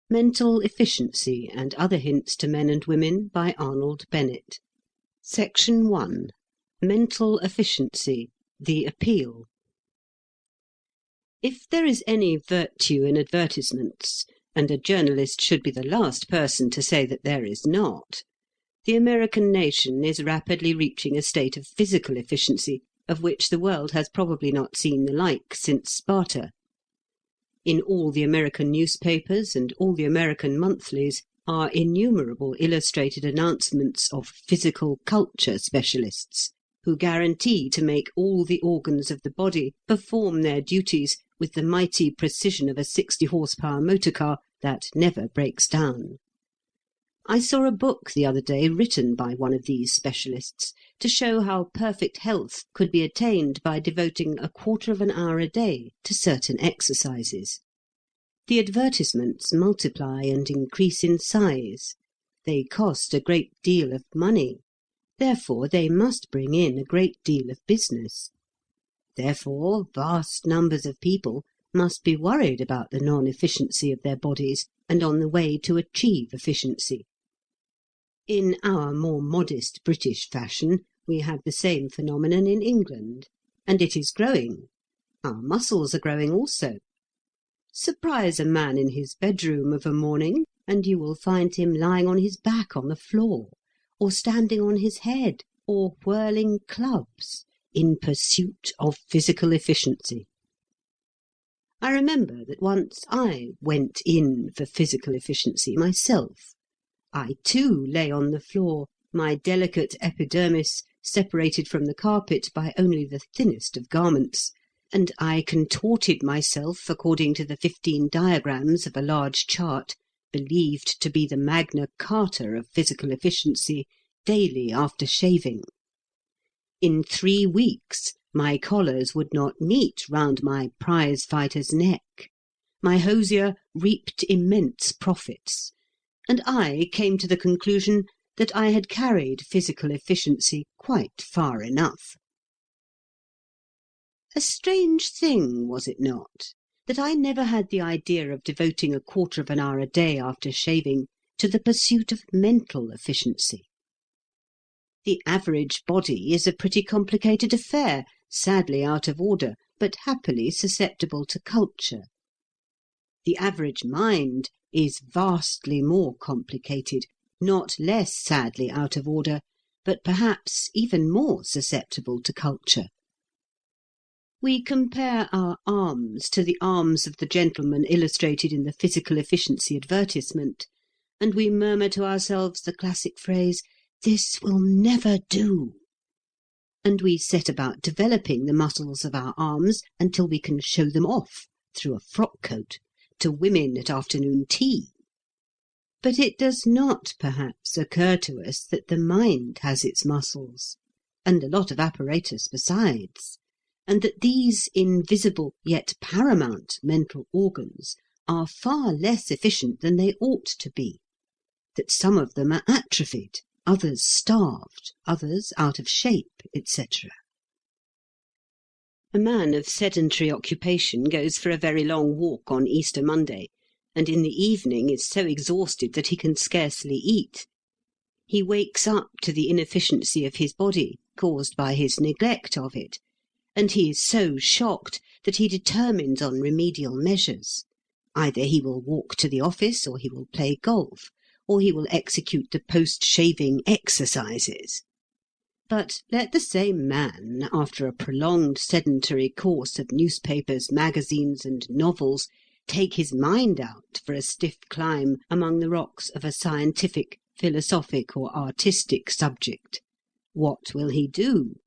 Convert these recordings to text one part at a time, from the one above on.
Mental Efficiency and Other Hints to Men and Women by Arnold Bennett. Section 1. Mental Efficiency. The Appeal. If there is any virtue in advertisements, and a journalist should be the last person to say that there is not, the American nation is rapidly reaching a state of physical efficiency of which the world has probably not seen the like since Sparta. In all the American newspapers and all the American monthlies are innumerable illustrated announcements of physical culture specialists, who guarantee to make all the organs of the body perform their duties with the mighty precision of a 60-horsepower motor car that never breaks down. I saw a book the other day written by one of these specialists to show how perfect health could be attained by devoting a quarter of an hour a day to certain exercises. The advertisements multiply and increase in size. They cost a great deal of money. Therefore, they must bring in a great deal of business. Therefore, vast numbers of people must be worried about the non-efficiency of their bodies and on the way to achieve efficiency. In our more modest British fashion, we have the same phenomenon in England, and it is growing. Our muscles are growing also. Surprise a man in his bedroom of a morning, and you will find him lying on his back on the floor, or standing on his head, or whirling clubs, in pursuit of physical efficiency. I remember that once I went in for physical efficiency myself. I, too, lay on the floor, my delicate epidermis separated from the carpet by only the thinnest of garments, and I contorted myself according to the 15 diagrams of a large chart, believed to be the Magna Carta of physical efficiency, daily after shaving. In 3 weeks my collars would not meet round my prize-fighter's neck. My hosier reaped immense profits, and I came to the conclusion that I had carried physical efficiency quite far enough. A strange thing, was it not, that I never had the idea of devoting a quarter of an hour a day after shaving to the pursuit of mental efficiency? The average body is a pretty complicated affair, sadly out of order, but happily susceptible to culture. The average mind is vastly more complicated, not less sadly out of order, but perhaps even more susceptible to culture. We compare our arms to the arms of the gentleman illustrated in the physical efficiency advertisement, and we murmur to ourselves the classic phrase, "This will never do." And we set about developing the muscles of our arms until we can show them off, through a frock-coat, to women at afternoon tea. But it does not, perhaps, occur to us that the mind has its muscles, and a lot of apparatus besides, and that these invisible yet paramount mental organs are far less efficient than they ought to be, that some of them are atrophied, others starved, others out of shape, etc. A man of sedentary occupation goes for a very long walk on Easter Monday, and in the evening is so exhausted that he can scarcely eat. He wakes up to the inefficiency of his body, caused by his neglect of it, and he is so shocked that he determines on remedial measures. Either he will walk to the office, or he will play golf, or he will execute the post-shaving exercises. But let the same man, after a prolonged sedentary course of newspapers, magazines, and novels, take his mind out for a stiff climb among the rocks of a scientific, philosophic, or artistic subject. What will he do?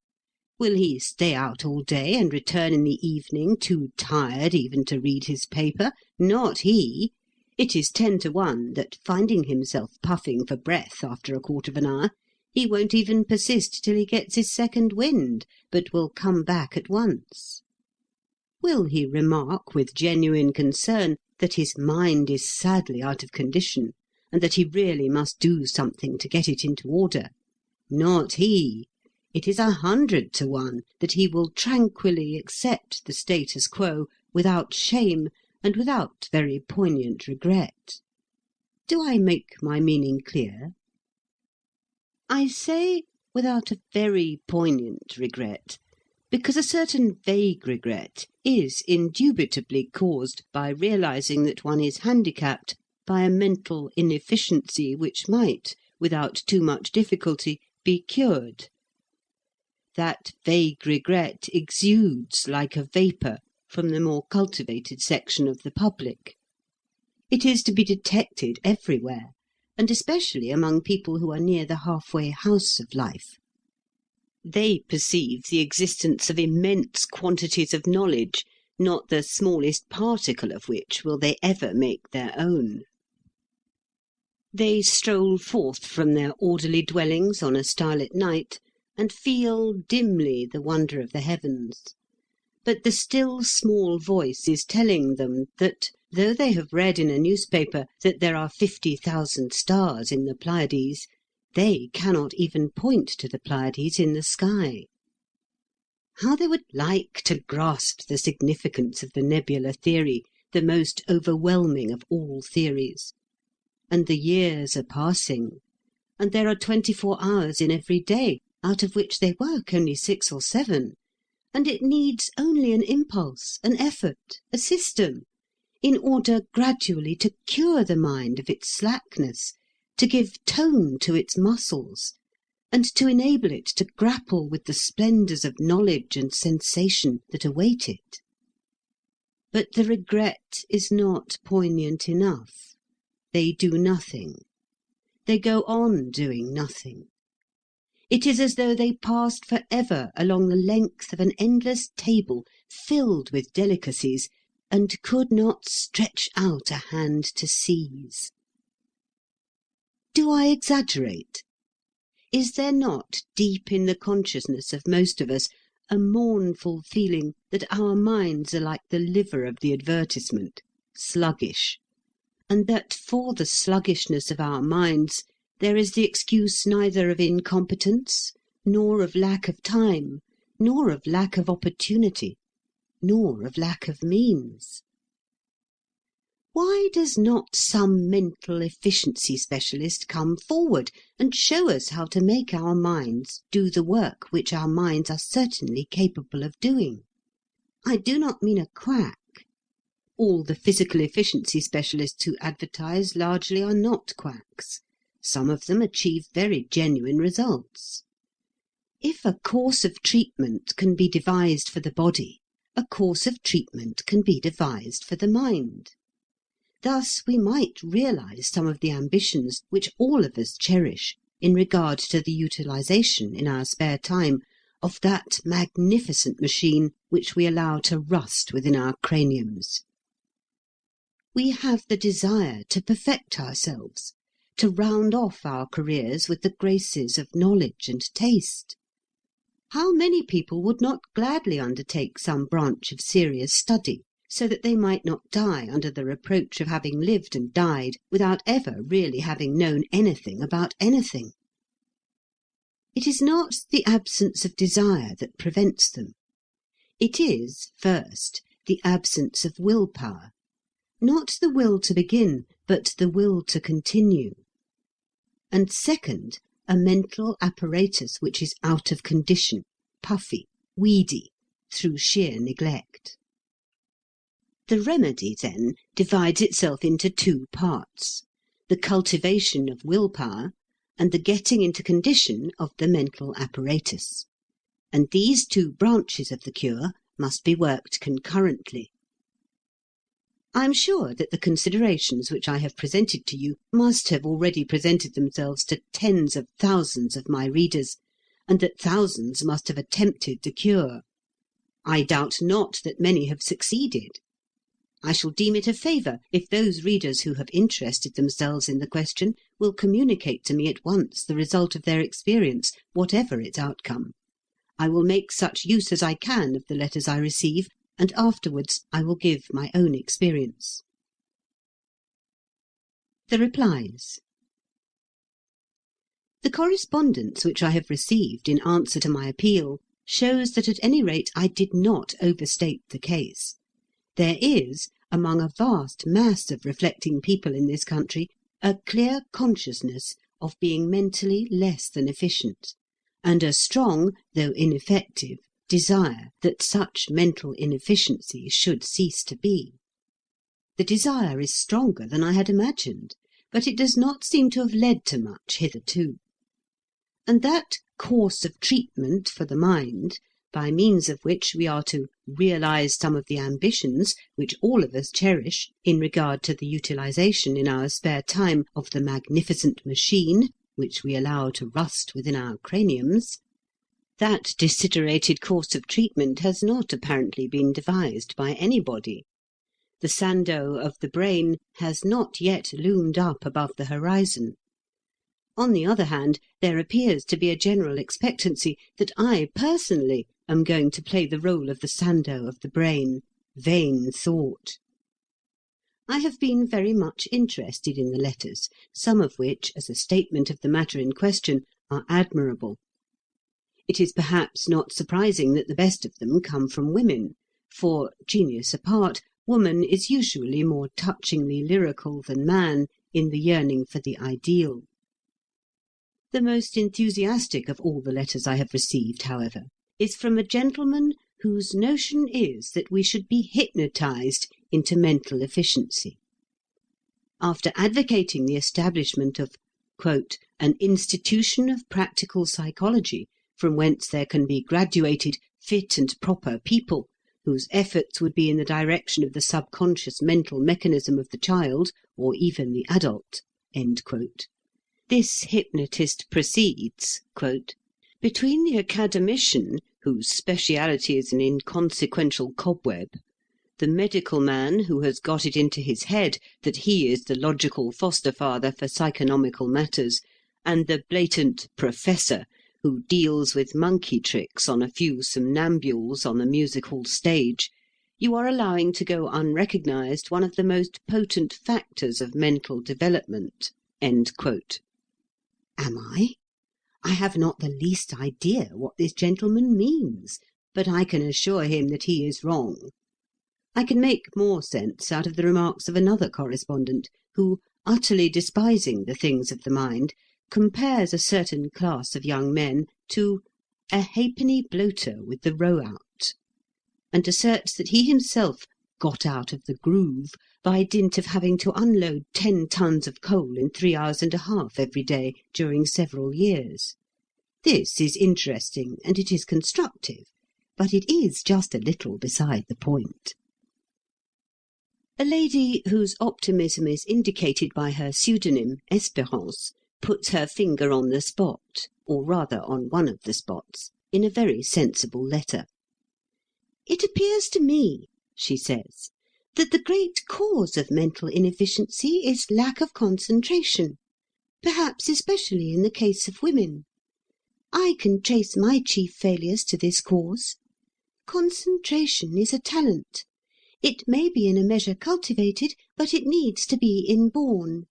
Will he stay out all day and return in the evening too tired even to read his paper? Not he. It is 10 to 1 that, finding himself puffing for breath after a quarter of an hour, he won't even persist till he gets his second wind, but will come back at once. Will he remark with genuine concern that his mind is sadly out of condition, and that he really must do something to get it into order? Not he. It is 100 to 1 that he will tranquilly accept the status quo without shame and without very poignant regret. Do I make my meaning clear? I say without a very poignant regret, because a certain vague regret is indubitably caused by realizing that one is handicapped by a mental inefficiency which might, without too much difficulty, be cured. That vague regret exudes like a vapour from the more cultivated section of the public. It is to be detected everywhere, and especially among people who are near the halfway house of life. They perceive the existence of immense quantities of knowledge, not the smallest particle of which will they ever make their own. They stroll forth from their orderly dwellings on a starlit night, and feel dimly the wonder of the heavens. But the still small voice is telling them that, though they have read in a newspaper that there are 50,000 stars in the Pleiades, they cannot even point to the Pleiades in the sky. How they would like to grasp the significance of the nebular theory, the most overwhelming of all theories. And the years are passing, and there are 24 hours in every day, out of which they work only 6 or 7, and it needs only an impulse, an effort, a system, in order gradually to cure the mind of its slackness, to give tone to its muscles, and to enable it to grapple with the splendours of knowledge and sensation that await it. But the regret is not poignant enough. They do nothing. They go on doing nothing. It is as though they passed for ever along the length of an endless table filled with delicacies, and could not stretch out a hand to seize. Do I exaggerate? Is there not, deep in the consciousness of most of us, a mournful feeling that our minds are like the liver of the advertisement, sluggish, and that for the sluggishness of our minds there is the excuse neither of incompetence, nor of lack of time, nor of lack of opportunity, nor of lack of means? Why does not some mental efficiency specialist come forward and show us how to make our minds do the work which our minds are certainly capable of doing? I do not mean a quack. All the physical efficiency specialists who advertise largely are not quacks. Some of them achieve very genuine results. If a course of treatment can be devised for the body, a course of treatment can be devised for the mind. Thus we might realize some of the ambitions which all of us cherish in regard to the utilization in our spare time of that magnificent machine which we allow to rust within our craniums. We have the desire to perfect ourselves, to round off our careers with the graces of knowledge and taste. How many people would not gladly undertake some branch of serious study, so that they might not die under the reproach of having lived and died without ever really having known anything about anything? It is not the absence of desire that prevents them. It is, first, the absence of will-power. Not the will to begin, but the will to continue. And second, a mental apparatus which is out of condition, puffy, weedy, through sheer neglect. The remedy, then, divides itself into 2 parts: the cultivation of will-power and the getting into condition of the mental apparatus. And these 2 branches of the cure must be worked concurrently. I am sure that the considerations which I have presented to you must have already presented themselves to tens of thousands of my readers, and that thousands must have attempted the cure. I doubt not that many have succeeded. I shall deem it a favour if those readers who have interested themselves in the question will communicate to me at once the result of their experience, whatever its outcome. I will make such use as I can of the letters I receive, and afterwards I will give my own experience. The replies. The correspondence which I have received in answer to my appeal shows that at any rate I did not overstate the case. There is, among a vast mass of reflecting people in this country, a clear consciousness of being mentally less than efficient, and a strong, though ineffective, desire that such mental inefficiency should cease to be. The desire is stronger than I had imagined, but it does not seem to have led to much hitherto. And that course of treatment for the mind, by means of which we are to realize some of the ambitions which all of us cherish in regard to the utilization in our spare time of the magnificent machine which we allow to rust within our craniums, that desiderated course of treatment has not apparently been devised by anybody. The Sandow of the brain has not yet loomed up above the horizon. On the other hand, there appears to be a general expectancy that I personally am going to play the role of the Sandow of the brain. Vain thought! I have been very much interested in the letters, some of which, as a statement of the matter in question, are admirable. It is perhaps not surprising that the best of them come from women, for, genius apart, woman is usually more touchingly lyrical than man in the yearning for the ideal. The most enthusiastic of all the letters I have received, however, is from a gentleman whose notion is that we should be hypnotized into mental efficiency. After advocating the establishment of, "an institution of practical psychology, from whence there can be graduated, fit and proper people, whose efforts would be in the direction of the subconscious mental mechanism of the child, or even the adult," this hypnotist proceeds, "between the academician, whose speciality is an inconsequential cobweb, the medical man who has got it into his head that he is the logical foster-father for psychonomical matters, and the blatant professor who deals with monkey tricks on a few somnambules on the music-hall stage, you are allowing to go unrecognized one of the most potent factors of mental development." Am I? I have not the least idea what this gentleman means, but I can assure him that he is wrong. I can make more sense out of the remarks of another correspondent, who, utterly despising the things of the mind, compares a certain class of young men to "a halfpenny bloater with the row out," and asserts that he himself "got out of the groove" by dint of having to unload 10 tons of coal in 3 hours and a half every day during several years. This is interesting and it is constructive, but it is just a little beside the point. A lady whose optimism is indicated by her pseudonym, Espérance, puts her finger on the spot, or rather on one of the spots, in a very sensible letter. "It appears to me," she says, "that the great cause of mental inefficiency is lack of concentration, perhaps especially in the case of women. I can trace my chief failures to this cause. Concentration is a talent. It may be in a measure cultivated, but it needs to be inborn.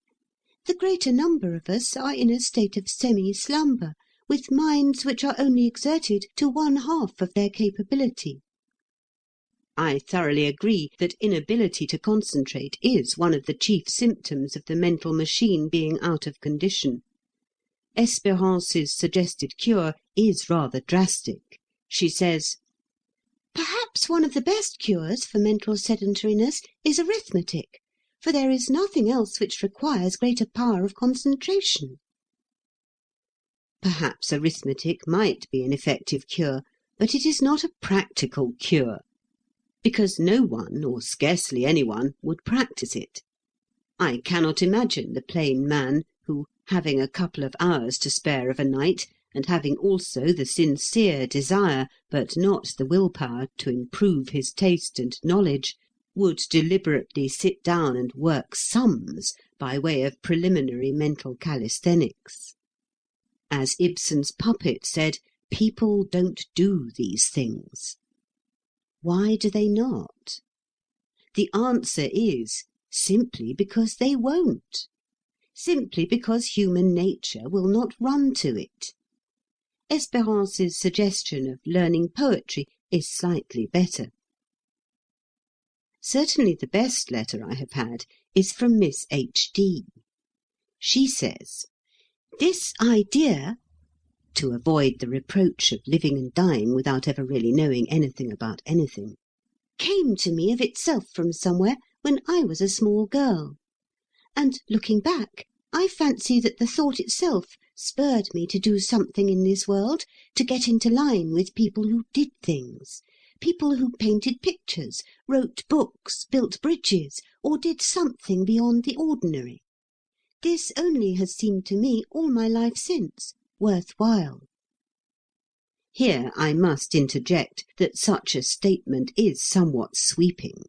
The greater number of us are in a state of semi-slumber, with minds which are only exerted to 1/2 of their capability." I thoroughly agree that inability to concentrate is one of the chief symptoms of the mental machine being out of condition. Espérance's suggested cure is rather drastic. She says, "Perhaps one of the best cures for mental sedentariness is arithmetic, for there is nothing else which requires greater power of concentration." Perhaps arithmetic might be an effective cure, but it is not a practical cure, because no one, or scarcely any one, would practise it. I cannot imagine the plain man who, having a couple of hours to spare of a night, and having also the sincere desire, but not the will-power, to improve his taste and knowledge, would deliberately sit down and work sums by way of preliminary mental calisthenics. As Ibsen's puppet said, people don't do these things. Why do they not? The answer is simply because they won't. Simply because human nature will not run to it. Espérance's suggestion of learning poetry is slightly better. Certainly the best letter I have had is from Miss H.D. She says, "This idea," to avoid the reproach of living and dying without ever really knowing anything about anything, "came to me of itself from somewhere when I was a small girl. And, looking back, I fancy that the thought itself spurred me to do something in this world, to get into line with people who did things, people who painted pictures, wrote books, built bridges, or did something beyond the ordinary. This only has seemed to me, all my life since, worth while." Here I must interject that such a statement is somewhat sweeping.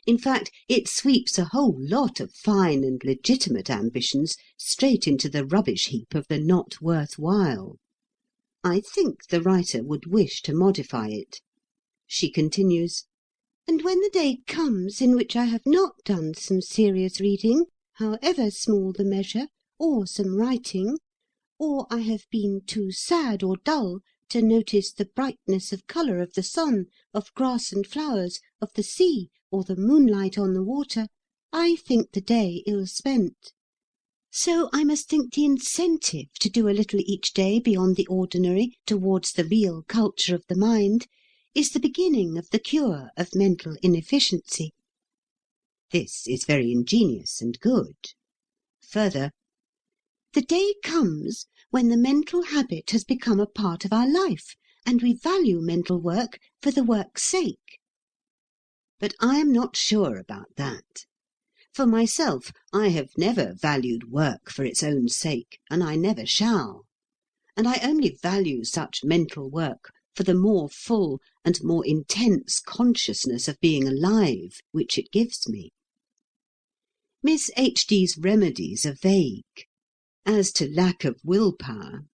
In fact, it sweeps a whole lot of fine and legitimate ambitions straight into the rubbish heap of the not worth while. I think the writer would wish to modify it. She continues, "And when the day comes in which I have not done some serious reading, however small the measure, or some writing, or I have been too sad or dull to notice the brightness of colour of the sun, of grass and flowers, of the sea, or the moonlight on the water, I think the day ill spent. So I must think the incentive to do a little each day beyond the ordinary towards the real culture of the mind is the beginning of the cure of mental inefficiency." This is very ingenious and good. Further, "The day comes when the mental habit has become a part of our life, and we value mental work for the work's sake." But I am not sure about that. For myself, I have never valued work for its own sake, and I never shall. And I only value such mental work for the more full and more intense consciousness of being alive which it gives me. Miss H.D.'s remedies are vague. As to lack of will-power,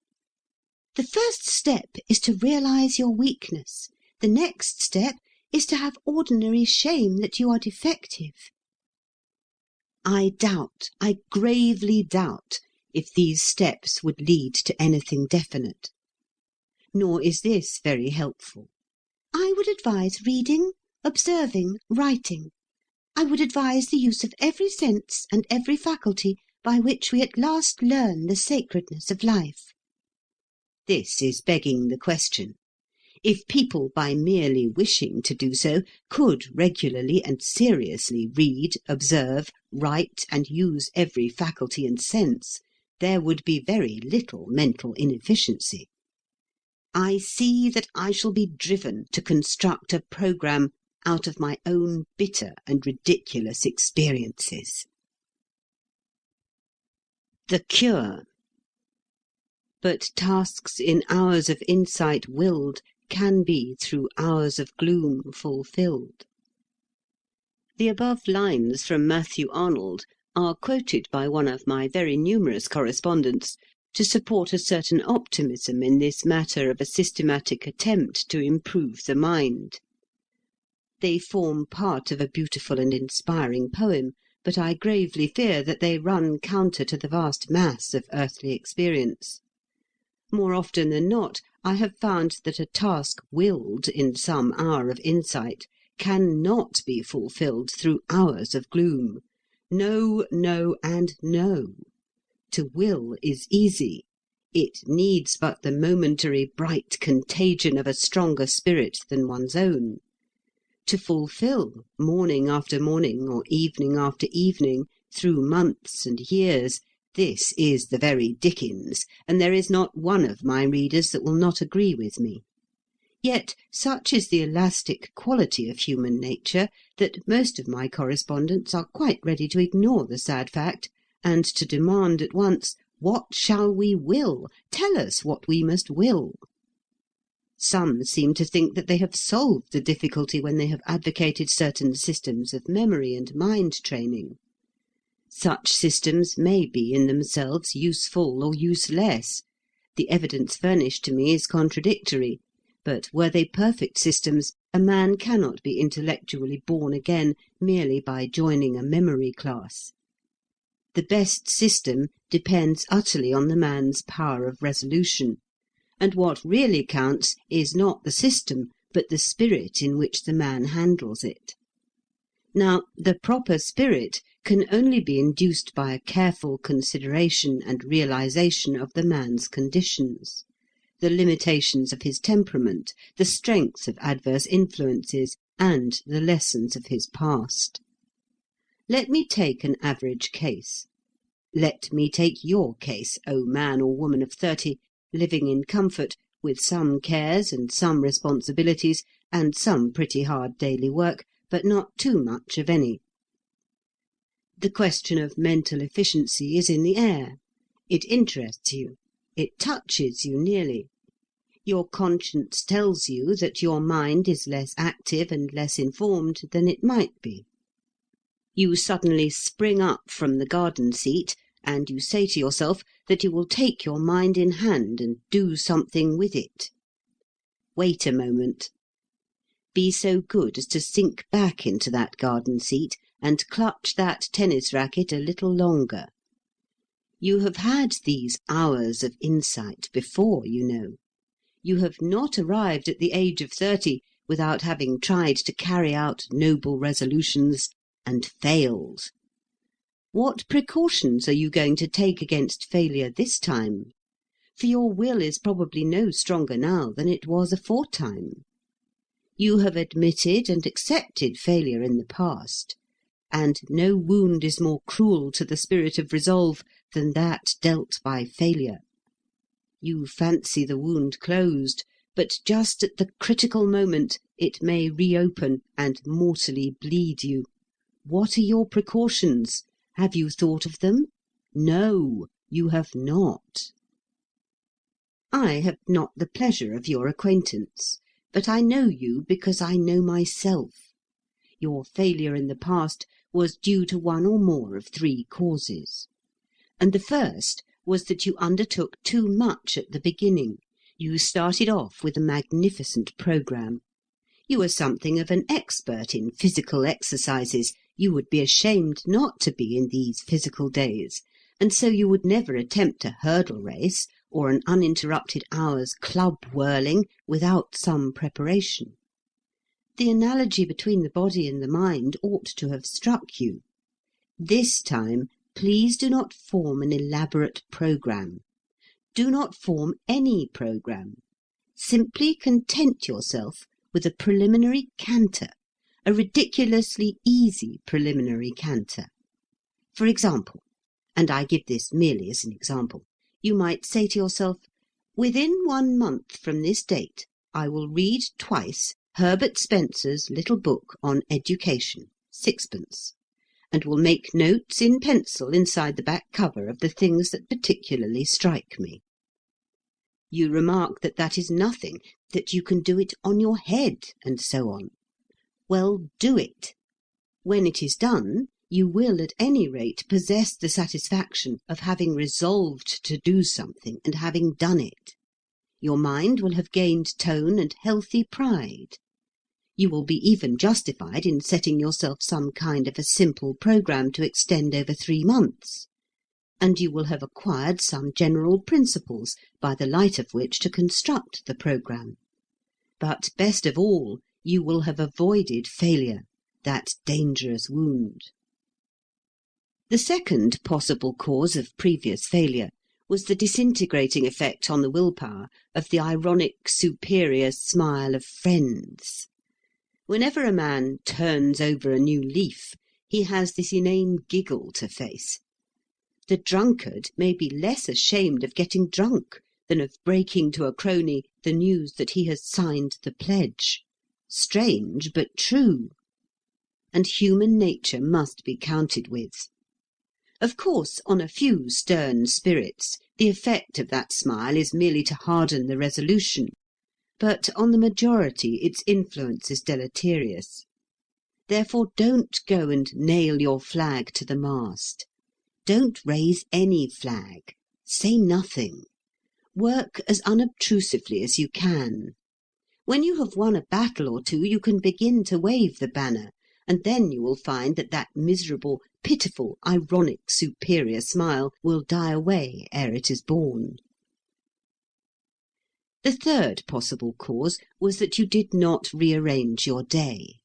"The first step is to realize your weakness. The next step is to have ordinary shame that you are defective." I doubt, I gravely doubt, if these steps would lead to anything definite. Nor is this very helpful. "I would advise reading, observing, writing. I would advise the use of every sense and every faculty by which we at last learn the sacredness of life." This is begging the question. If people, by merely wishing to do so, could regularly and seriously read, observe, write, and use every faculty and sense, there would be very little mental inefficiency. I see that I shall be driven to construct a programme out of my own bitter and ridiculous experiences. The cure. But tasks in hours of insight willed can be through hours of gloom fulfilled. The above lines from Matthew Arnold are quoted by one of my very numerous correspondents to support a certain optimism in this matter of a systematic attempt to improve the mind. They form part of a beautiful and inspiring poem, but I gravely fear that they run counter to the vast mass of earthly experience. More often than not, I have found that a task willed in some hour of insight cannot be fulfilled through hours of gloom. No, no, and no. To will is easy. It needs but the momentary bright contagion of a stronger spirit than one's own. To fulfil, morning after morning, or evening after evening, through months and years, this is the very dickens, and there is not one of my readers that will not agree with me. Yet such is the elastic quality of human nature that most of my correspondents are quite ready to ignore the sad fact, and to demand at once, "What shall we will? Tell us what we must will." Some seem to think that they have solved the difficulty when they have advocated certain systems of memory and mind training. Such systems may be in themselves useful or useless. The evidence furnished to me is contradictory, but were they perfect systems, a man cannot be intellectually born again merely by joining a memory class. The best system depends utterly on the man's power of resolution, and what really counts is not the system, but the spirit in which the man handles it. Now, the proper spirit can only be induced by a careful consideration and realization of the man's conditions, the limitations of his temperament, the strength of adverse influences, and the lessons of his past. Let me take an average case. Let me take your case, O man or woman of 30, living in comfort, with some cares and some responsibilities, and some pretty hard daily work, but not too much of any. The question of mental efficiency is in the air. It interests you. It touches you nearly. Your conscience tells you that your mind is less active and less informed than it might be. You suddenly spring up from the garden seat, and you say to yourself that you will take your mind in hand and do something with it. Wait a moment. Be so good as to sink back into that garden seat and clutch that tennis racket a little longer. You have had these hours of insight before, you know. You have not arrived at the age of 30 without having tried to carry out noble resolutions and failed. What precautions are you going to take against failure this time? For your will is probably no stronger now than it was aforetime. You have admitted and accepted failure in the past, and no wound is more cruel to the spirit of resolve than that dealt by failure. You fancy the wound closed, but just at the critical moment it may reopen and mortally bleed you. What are your precautions? Have you thought of them? No, you have not. I have not the pleasure of your acquaintance, but I know you because I know myself. Your failure in the past was due to one or more of 3 causes. And the first was that you undertook too much at the beginning. You started off with a magnificent programme. You are something of an expert in physical exercises. You would be ashamed not to be in these physical days, and so you would never attempt a hurdle race or an uninterrupted hour's club whirling without some preparation. The analogy between the body and the mind ought to have struck you. This time, please do not form an elaborate programme. Do not form any programme. Simply content yourself with a preliminary canter, a ridiculously easy preliminary canter. For example, and I give this merely as an example, you might say to yourself, within 1 month from this date, I will read twice Herbert Spencer's little book on education, 6d, and will make notes in pencil inside the back cover of the things that particularly strike me. You remark that that is nothing, that you can do it on your head, and so on. Well, do it. When it is done, you will at any rate possess the satisfaction of having resolved to do something and having done it. Your mind will have gained tone and healthy pride. You will be even justified in setting yourself some kind of a simple programme to extend over 3 months, and you will have acquired some general principles by the light of which to construct the programme. But best of all, you will have avoided failure, that dangerous wound. The second possible cause of previous failure was the disintegrating effect on the willpower of the ironic superior smile of friends. Whenever a man turns over a new leaf, he has this inane giggle to face. The drunkard may be less ashamed of getting drunk than of breaking to a crony the news that he has signed the pledge. Strange, but true. And human nature must be counted with. Of course, on a few stern spirits, the effect of that smile is merely to harden the resolution, but on the majority its influence is deleterious. Therefore don't go and nail your flag to the mast. Don't raise any flag. Say nothing. Work as unobtrusively as you can. When you have won a battle or two, you can begin to wave the banner, and then you will find that that miserable, pitiful, ironic, superior smile will die away ere it is born. The third possible cause was that you did not rearrange your day.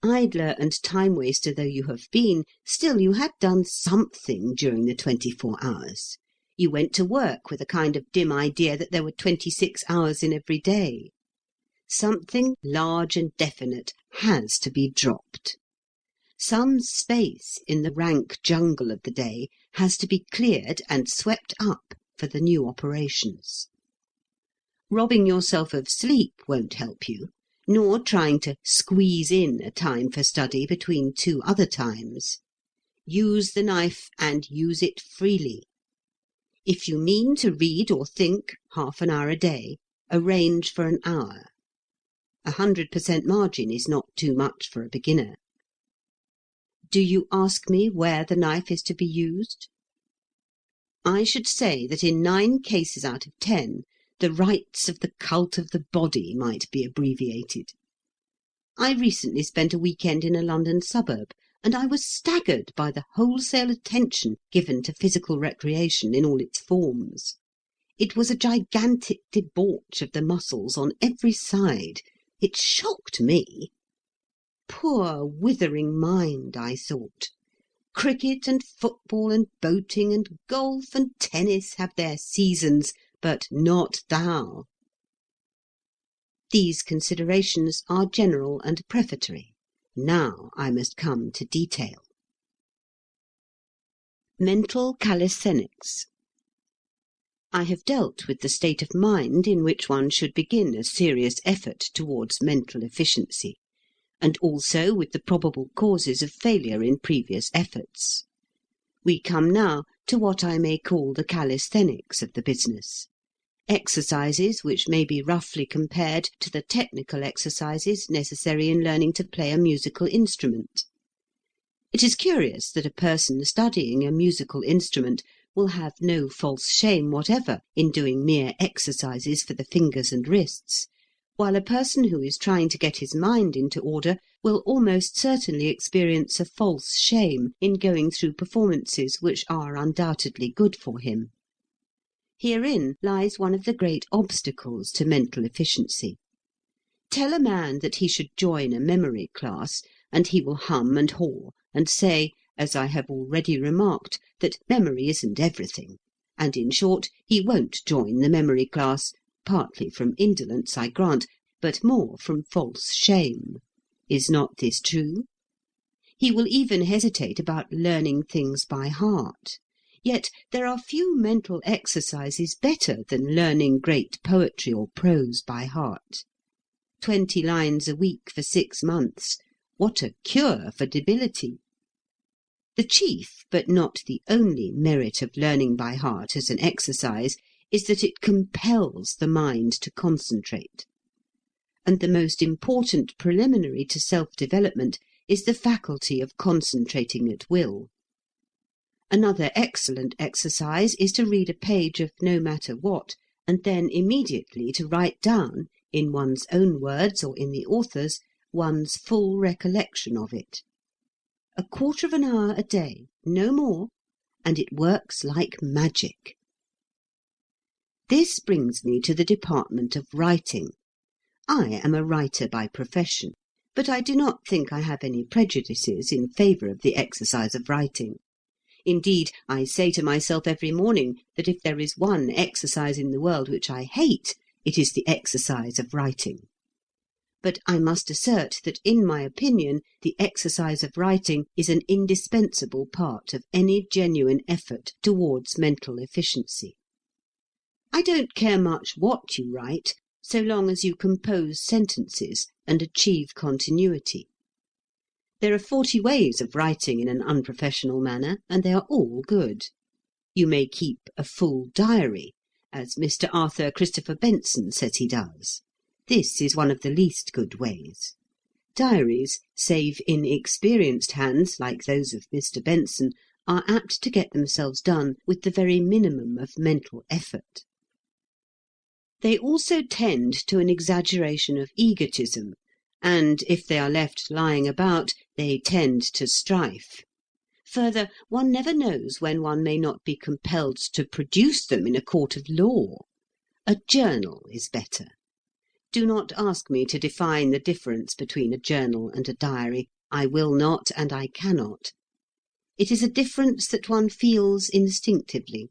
Idler and time-waster though you have been, still you had done something during the 24 hours. You went to work with a kind of dim idea that there were 26 hours in every day. Something large and definite has to be dropped. Some space in the rank jungle of the day has to be cleared and swept up for the new operations. Robbing yourself of sleep won't help you, nor trying to squeeze in a time for study between two other times. Use the knife and use it freely. If you mean to read or think half an hour a day, arrange for an hour. 100% margin is not too much for a beginner. Do you ask me where the knife is to be used? I should say that in 9 cases out of 10, the rites of the cult of the body might be abbreviated. I recently spent a weekend in a London suburb, and I was staggered by the wholesale attention given to physical recreation in all its forms. It was a gigantic debauch of the muscles on every side. It shocked me. Poor withering mind, I thought. Cricket and football and boating and golf and tennis have their seasons, but not thou. These considerations are general and prefatory. Now I must come to detail. Mental calisthenics. I have dealt with the state of mind in which one should begin a serious effort towards mental efficiency, and also with the probable causes of failure in previous efforts. We come now to what I may call the calisthenics of the business, exercises which may be roughly compared to the technical exercises necessary in learning to play a musical instrument. It is curious that a person studying a musical instrument will have no false shame whatever in doing mere exercises for the fingers and wrists, while a person who is trying to get his mind into order will almost certainly experience a false shame in going through performances which are undoubtedly good for him. Herein lies one of the great obstacles to mental efficiency. Tell a man that he should join a memory class, and he will hum and haw, and say, as I have already remarked, that memory isn't everything, and in short, he won't join the memory class, partly from indolence, I grant, but more from false shame. Is not this true? He will even hesitate about learning things by heart. Yet there are few mental exercises better than learning great poetry or prose by heart. 20 lines a week for 6 months. What a cure for debility! The chief, but not the only, merit of learning by heart as an exercise is that it compels the mind to concentrate. And the most important preliminary to self-development is the faculty of concentrating at will. Another excellent exercise is to read a page of no matter what, and then immediately to write down, in one's own words or in the author's, one's full recollection of it. 1/4 of an hour a day, no more, and it works like magic. This brings me to the department of writing. I am a writer by profession, but I do not think I have any prejudices in favour of the exercise of writing. Indeed, I say to myself every morning that if there is one exercise in the world which I hate, it is the exercise of writing. But I must assert that, in my opinion, the exercise of writing is an indispensable part of any genuine effort towards mental efficiency. I don't care much what you write, so long as you compose sentences and achieve continuity. There are 40 ways of writing in an unprofessional manner, and they are all good. You may keep a full diary, as Mr. Arthur Christopher Benson says he does. This is one of the least good ways. Diaries, save in experienced hands like those of Mr. Benson, are apt to get themselves done with the very minimum of mental effort. They also tend to an exaggeration of egotism, and, if they are left lying about, they tend to strife. Further, one never knows when one may not be compelled to produce them in a court of law. A journal is better. Do not ask me to define the difference between a journal and a diary. I will not, and I cannot. It is a difference that one feels instinctively.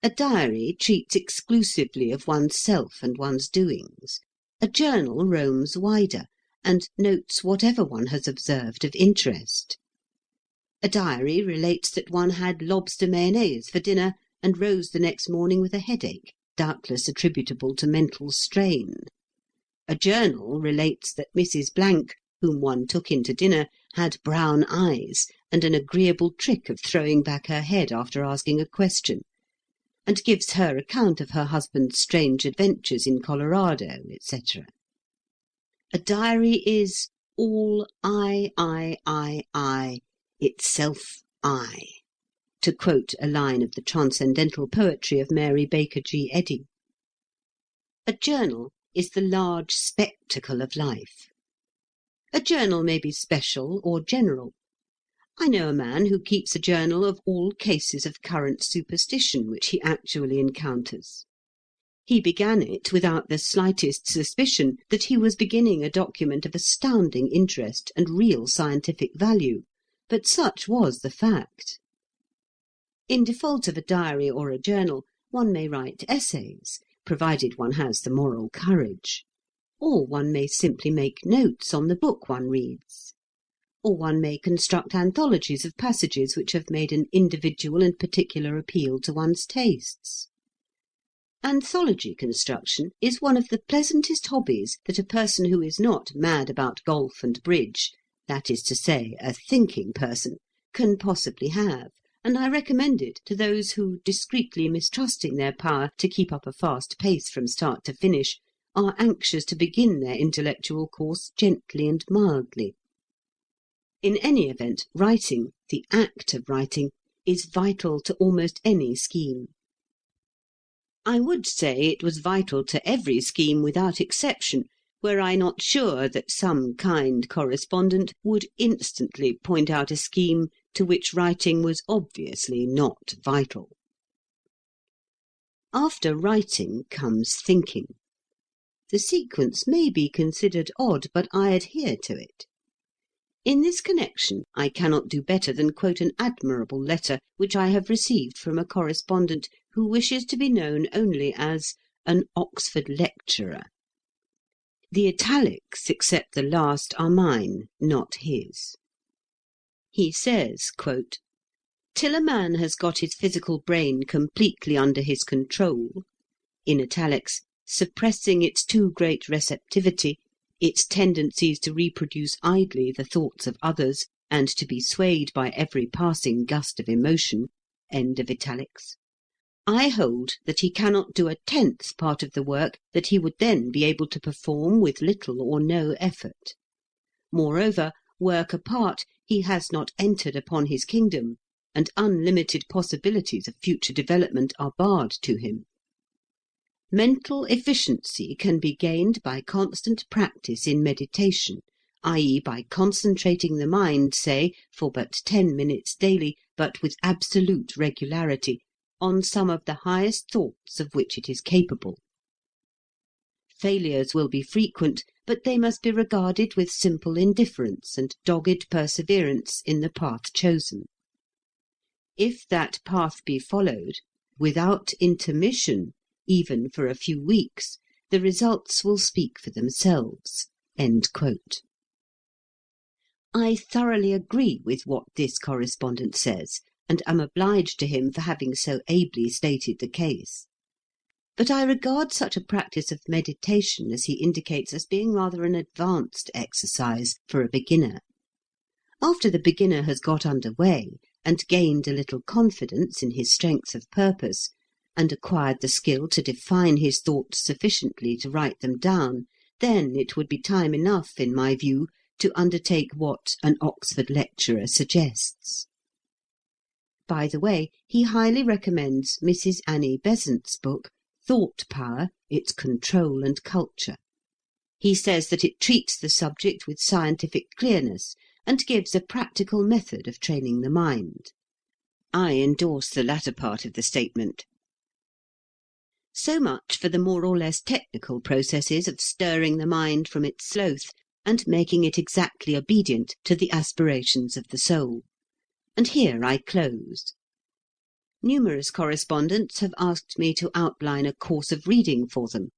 A diary treats exclusively of one's self and one's doings. A journal roams wider, and notes whatever one has observed of interest. A diary relates that one had lobster mayonnaise for dinner and rose the next morning with a headache, doubtless attributable to mental strain. A journal relates that Mrs. Blank, whom one took in to dinner, had brown eyes and an agreeable trick of throwing back her head after asking a question, and gives her account of her husband's strange adventures in Colorado, etc. A diary is all I, itself I, to quote a line of the transcendental poetry of Mary Baker G. Eddy. A journal is the large spectacle of life. A journal may be special or general. I know a man who keeps a journal of all cases of current superstition which he actually encounters. He began it without the slightest suspicion that he was beginning a document of astounding interest and real scientific value, but such was the fact. In default of a diary or a journal, one may write essays, provided one has the moral courage. Or one may simply make notes on the book one reads. Or one may construct anthologies of passages which have made an individual and particular appeal to one's tastes. Anthology construction is one of the pleasantest hobbies that a person who is not mad about golf and bridge, that is to say, a thinking person, can possibly have, and I recommend it to those who, discreetly mistrusting their power to keep up a fast pace from start to finish, are anxious to begin their intellectual course gently and mildly. In any event, writing, the act of writing, is vital to almost any scheme. I would say it was vital to every scheme without exception, were I not sure that some kind correspondent would instantly point out a scheme to which writing was obviously not vital. After writing comes thinking. The sequence may be considered odd, but I adhere to it. In this connection, I cannot do better than quote an admirable letter which I have received from a correspondent who wishes to be known only as an Oxford lecturer. The italics, except the last, are mine, not his. He says, quote, "Till a man has got his physical brain completely under his control," in italics, suppressing its too great receptivity, its tendencies to reproduce idly the thoughts of others, and to be swayed by every passing gust of emotion, end of italics, I hold that he cannot do a tenth part of the work that he would then be able to perform with little or no effort. Moreover, work apart, he has not entered upon his kingdom, and unlimited possibilities of future development are barred to him. Mental efficiency can be gained by constant practice in meditation, i.e., by concentrating the mind, say, for but 10 minutes daily, but with absolute regularity, on some of the highest thoughts of which it is capable. Failures will be frequent, but they must be regarded with simple indifference and dogged perseverance in the path chosen. If that path be followed, without intermission, even for a few weeks, the results will speak for themselves. End quote. I thoroughly agree with what this correspondent says, and am obliged to him for having so ably stated the case. But I regard such a practice of meditation as he indicates as being rather an advanced exercise for a beginner. After the beginner has got under way, and gained a little confidence in his strength of purpose, and acquired the skill to define his thoughts sufficiently to write them down, then it would be time enough, in my view, to undertake what an Oxford lecturer suggests. By the way, he highly recommends Mrs. Annie Besant's book, Thought Power, Its Control and Culture. He says that it treats the subject with scientific clearness and gives a practical method of training the mind. I endorse the latter part of the statement. So much for the more or less technical processes of stirring the mind from its sloth and making it exactly obedient to the aspirations of the soul. And here I close. Numerous correspondents have asked me to outline a course of reading for them.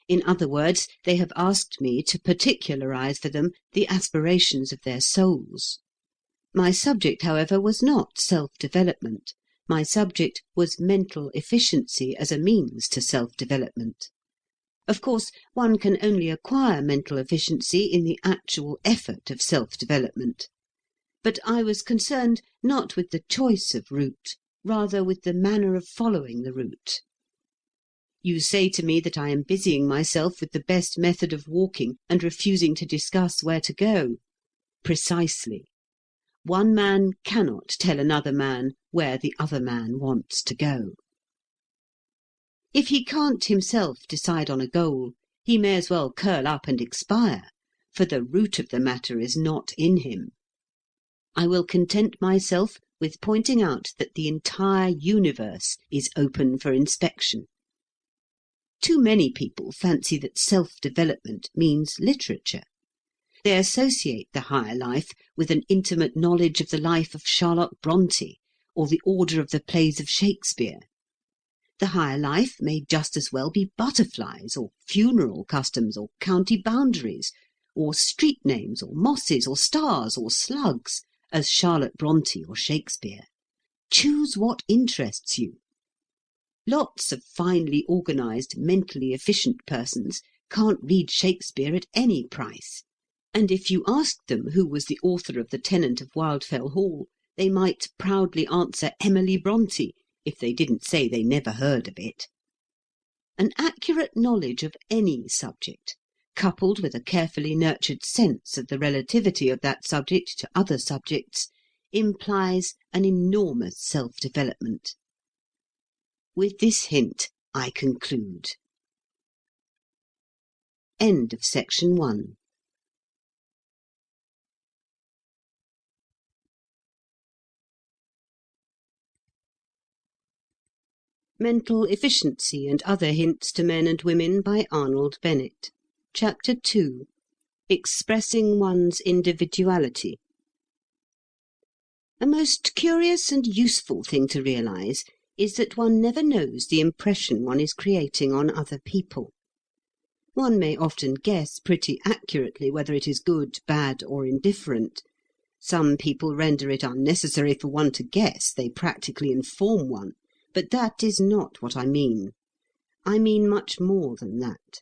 In other words, they have asked me to particularize for them the aspirations of their souls. My subject, however, was not self-development. My subject was mental efficiency as a means to self-development. Of course, one can only acquire mental efficiency in the actual effort of self-development. But I was concerned not with the choice of route, rather with the manner of following the route. You say to me that I am busying myself with the best method of walking and refusing to discuss where to go. Precisely. One man cannot tell another man where the other man wants to go. If he can't himself decide on a goal, he may as well curl up and expire, for the root of the matter is not in him. I will content myself with pointing out that the entire universe is open for inspection. Too many people fancy that self-development means literature. They associate the higher life with an intimate knowledge of the life of Charlotte Brontë or the order of the plays of Shakespeare. The higher life may just as well be butterflies, or funeral customs, or county boundaries, or street names, or mosses, or stars, or slugs, as Charlotte Brontë or Shakespeare. Choose what interests you. Lots of finely organized, mentally efficient persons can't read Shakespeare at any price. And if you asked them who was the author of The Tenant of Wildfell Hall, they might proudly answer Emily Brontë, if they didn't say they never heard of it. An accurate knowledge of any subject, coupled with a carefully nurtured sense of the relativity of that subject to other subjects, implies an enormous self-development. With this hint, I conclude. End of section 1. Mental Efficiency and Other Hints to Men and Women by Arnold Bennett. Chapter 2. Expressing One's Individuality. A most curious and useful thing to realize is that one never knows the impression one is creating on other people. One may often guess pretty accurately whether it is good, bad, or indifferent. Some people render it unnecessary for one to guess, they practically inform one. But that is not what I mean. I mean much more than that.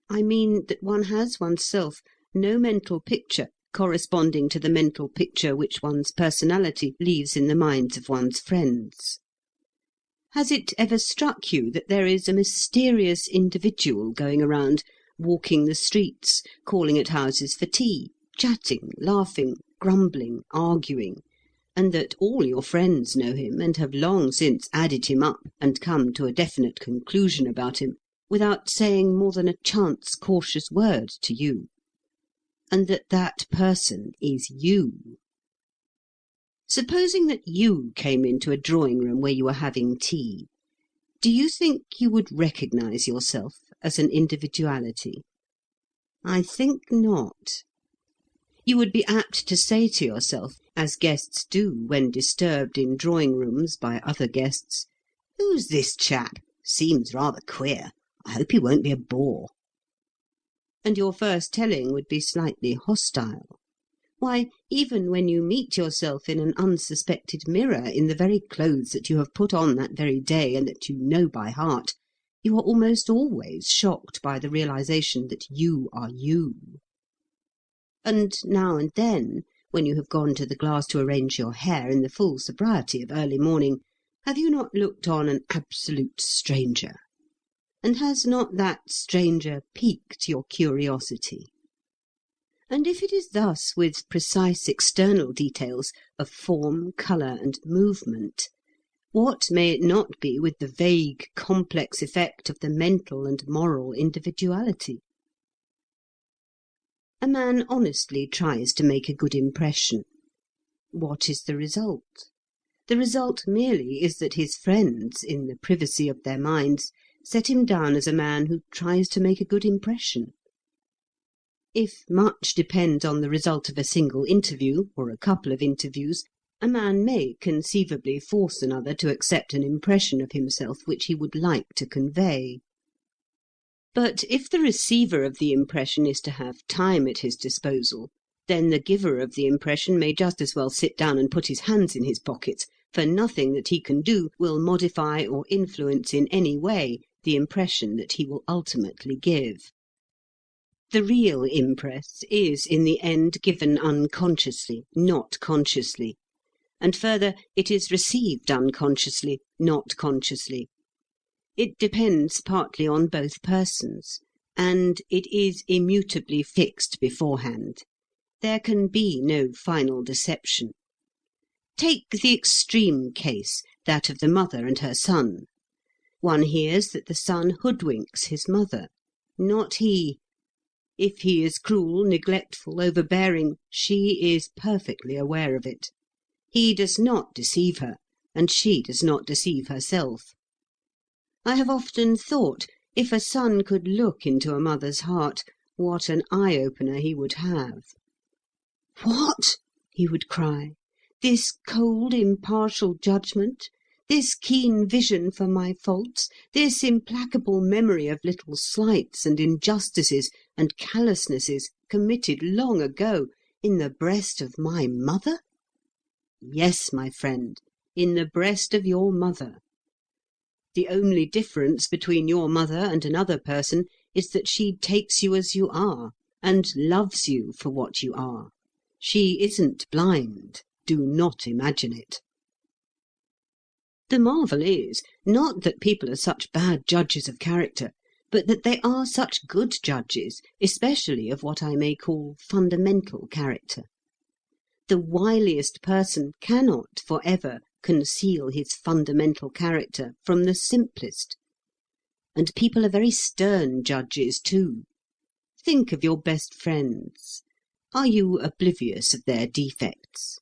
I mean that one has oneself no mental picture corresponding to the mental picture which one's personality leaves in the minds of one's friends. Has it ever struck you that there is a mysterious individual going around, walking the streets, calling at houses for tea, chatting, laughing, grumbling, arguing, and that all your friends know him and have long since added him up and come to a definite conclusion about him, without saying more than a chance cautious word to you? And that that person is you. Supposing that you came into a drawing-room where you were having tea, do you think you would recognize yourself as an individuality? I think not. You would be apt to say to yourself, as guests do when disturbed in drawing-rooms by other guests, "Who's this chap? Seems rather queer. I hope he won't be a bore." And your first telling would be slightly hostile. Why, even when you meet yourself in an unsuspected mirror in the very clothes that you have put on that very day and that you know by heart, you are almost always shocked by the realization that you are you. And now and then, when you have gone to the glass to arrange your hair in the full sobriety of early morning, have you not looked on an absolute stranger? And has not that stranger piqued your curiosity? And if it is thus with precise external details of form, colour, and movement, what may it not be with the vague, complex effect of the mental and moral individuality? A man honestly tries to make a good impression. What is the result? The result merely is that his friends, in the privacy of their minds, set him down as a man who tries to make a good impression. If much depends on the result of a single interview, or a couple of interviews, a man may conceivably force another to accept an impression of himself which he would like to convey. But if the receiver of the impression is to have time at his disposal, then the giver of the impression may just as well sit down and put his hands in his pockets, for nothing that he can do will modify or influence in any way the impression that he will ultimately give. The real impress is in the end given unconsciously, not consciously. And further, it is received unconsciously, not consciously. It depends partly on both persons, and it is immutably fixed beforehand. There can be no final deception. Take the extreme case, that of the mother and her son. One hears that the son hoodwinks his mother. Not he. If he is cruel, neglectful, overbearing, she is perfectly aware of it. He does not deceive her, and she does not deceive herself. I have often thought, if a son could look into a mother's heart, what an eye-opener he would have. "What?" he would cry. "This cold, impartial judgment? This keen vision for my faults? This implacable memory of little slights and injustices and callousnesses committed long ago in the breast of my mother?" Yes, my friend, in the breast of your mother. The only difference between your mother and another person is that she takes you as you are, and loves you for what you are. She isn't blind. Do not imagine it. The marvel is, not that people are such bad judges of character, but that they are such good judges, especially of what I may call fundamental character. The wiliest person cannot for ever conceal his fundamental character from the simplest. And people are very stern judges too. Think of your best friends. Are you oblivious of their defects?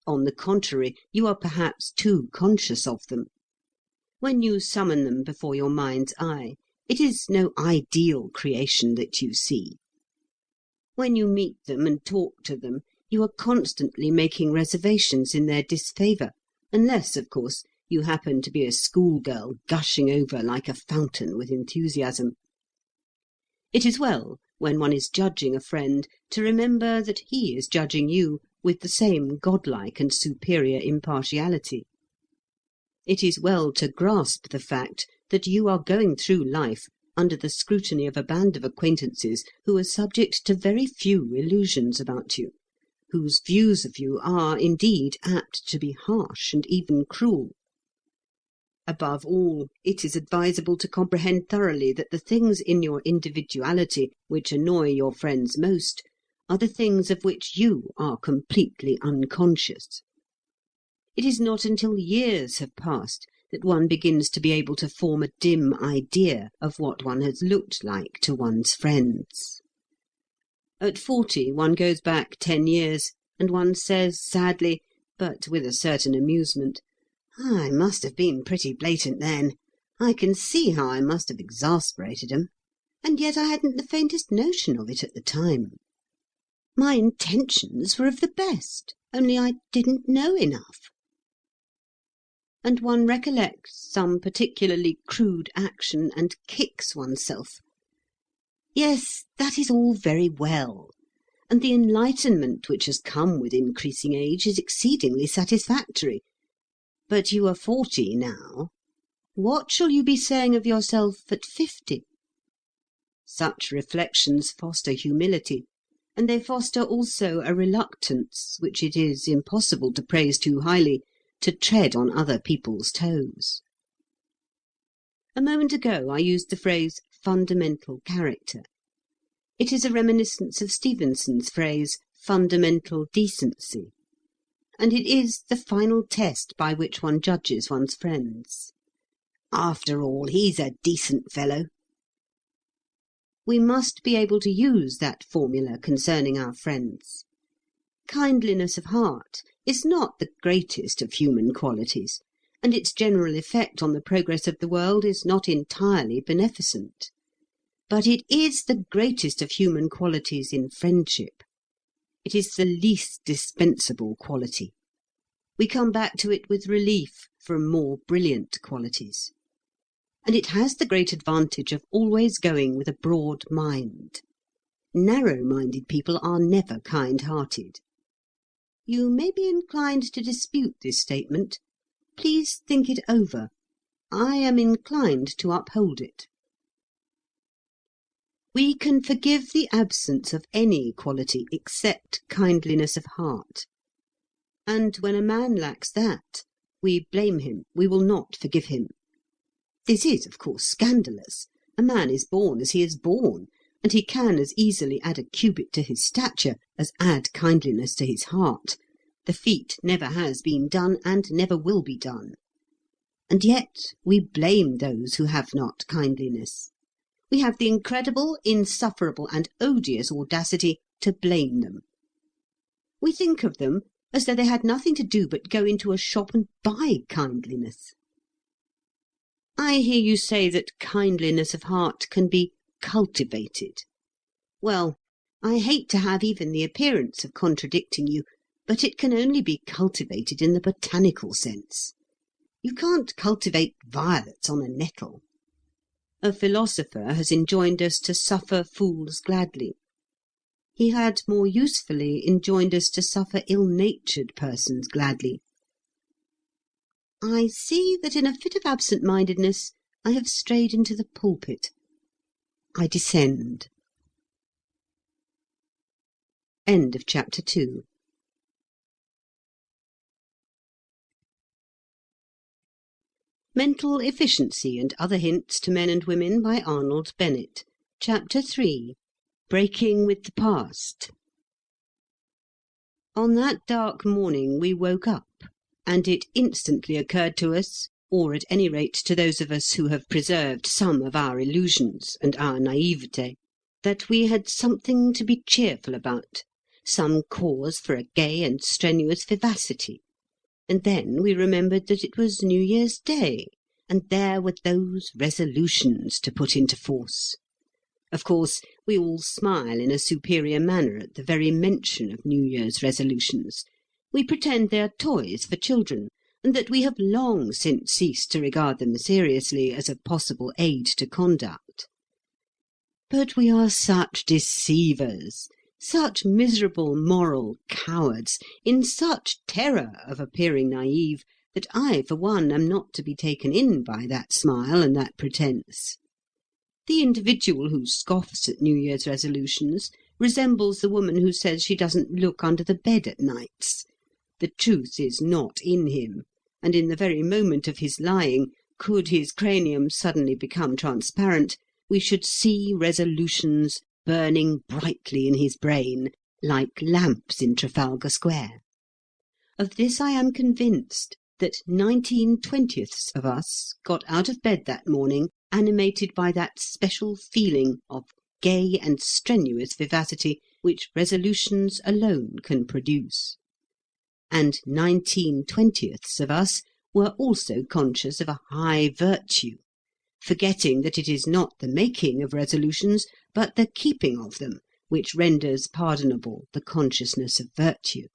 On the contrary, you are perhaps too conscious of them. When you summon them before your mind's eye, it is no ideal creation that you see. When you meet them and talk to them, you are constantly making reservations in their disfavour, unless, of course, you happen to be a schoolgirl gushing over like a fountain with enthusiasm. It is well, when one is judging a friend, to remember that he is judging you with the same godlike and superior impartiality. It is well to grasp the fact that you are going through life under the scrutiny of a band of acquaintances who are subject to very few illusions about you, whose views of you are, indeed, apt to be harsh and even cruel. Above all, it is advisable to comprehend thoroughly that the things in your individuality which annoy your friends most are the things of which you are completely unconscious. It is not until years have passed that one begins to be able to form a dim idea of what one has looked like to one's friends. At 40 one goes back 10 years, and one says sadly, but with a certain amusement, "I must have been pretty blatant then. I can see how I must have exasperated 'em. And yet I hadn't the faintest notion of it at the time. My intentions were of the best, only I didn't know enough." And one recollects some particularly crude action and kicks oneself. Yes, that is all very well, and the enlightenment which has come with increasing age is exceedingly satisfactory. But you are 40 now. What shall you be saying of yourself at 50? Such reflections foster humility, and they foster also a reluctance, which it is impossible to praise too highly, to tread on other people's toes. A moment ago I used the phrase fundamental character. It is a reminiscence of Stevenson's phrase fundamental decency, and it is the final test by which one judges one's friends. After all, he's a decent fellow. We must be able to use that formula concerning our friends. Kindliness of heart is not the greatest of human qualities, and its general effect on the progress of the world is not entirely beneficent. But it is the greatest of human qualities in friendship. It is the least dispensable quality. We come back to it with relief from more brilliant qualities. And it has the great advantage of always going with a broad mind. Narrow-minded people are never kind-hearted. You may be inclined to dispute this statement. Please think it over. I am inclined to uphold it. We can forgive the absence of any quality except kindliness of heart. And when a man lacks that, we blame him, we will not forgive him. This is, of course, scandalous. A man is born as he is born, and he can as easily add a cubit to his stature as add kindliness to his heart. The feat never has been done and never will be done. And yet we blame those who have not kindliness. We have the incredible, insufferable, and odious audacity to blame them. We think of them as though they had nothing to do but go into a shop and buy kindliness. I hear you say that kindliness of heart can be cultivated. Well, I hate to have even the appearance of contradicting you, but it can only be cultivated in the botanical sense. You can't cultivate violets on a nettle. A philosopher has enjoined us to suffer fools gladly. He had more usefully enjoined us to suffer ill-natured persons gladly. I see that in a fit of absent-mindedness I have strayed into the pulpit. I descend. End of chapter 2. Mental Efficiency and Other Hints to Men and Women by Arnold Bennett. Chapter 3. Breaking with the Past. On that dark morning we woke up, and it instantly occurred to us, or at any rate to those of us who have preserved some of our illusions and our naivete, that we had something to be cheerful about, some cause for a gay and strenuous vivacity. And then we remembered that it was New Year's Day, and there were those resolutions to put into force. Of course, we all smile in a superior manner at the very mention of New Year's resolutions. We pretend they are toys for children, and that we have long since ceased to regard them seriously as a possible aid to conduct. But we are such deceivers, such miserable moral cowards, in such terror of appearing naive, that I, for one, am not to be taken in by that smile and that pretence. The individual who scoffs at New Year's resolutions resembles the woman who says she doesn't look under the bed at nights. The truth is not in him, and in the very moment of his lying, could his cranium suddenly become transparent, we should see resolutions burning brightly in his brain, like lamps in Trafalgar Square. Of this I am convinced, that 19/20ths of us got out of bed that morning animated by that special feeling of gay and strenuous vivacity which resolutions alone can produce. And 19/20ths of us were also conscious of a high virtue, forgetting that it is not the making of resolutions, but the keeping of them, which renders pardonable the consciousness of virtue.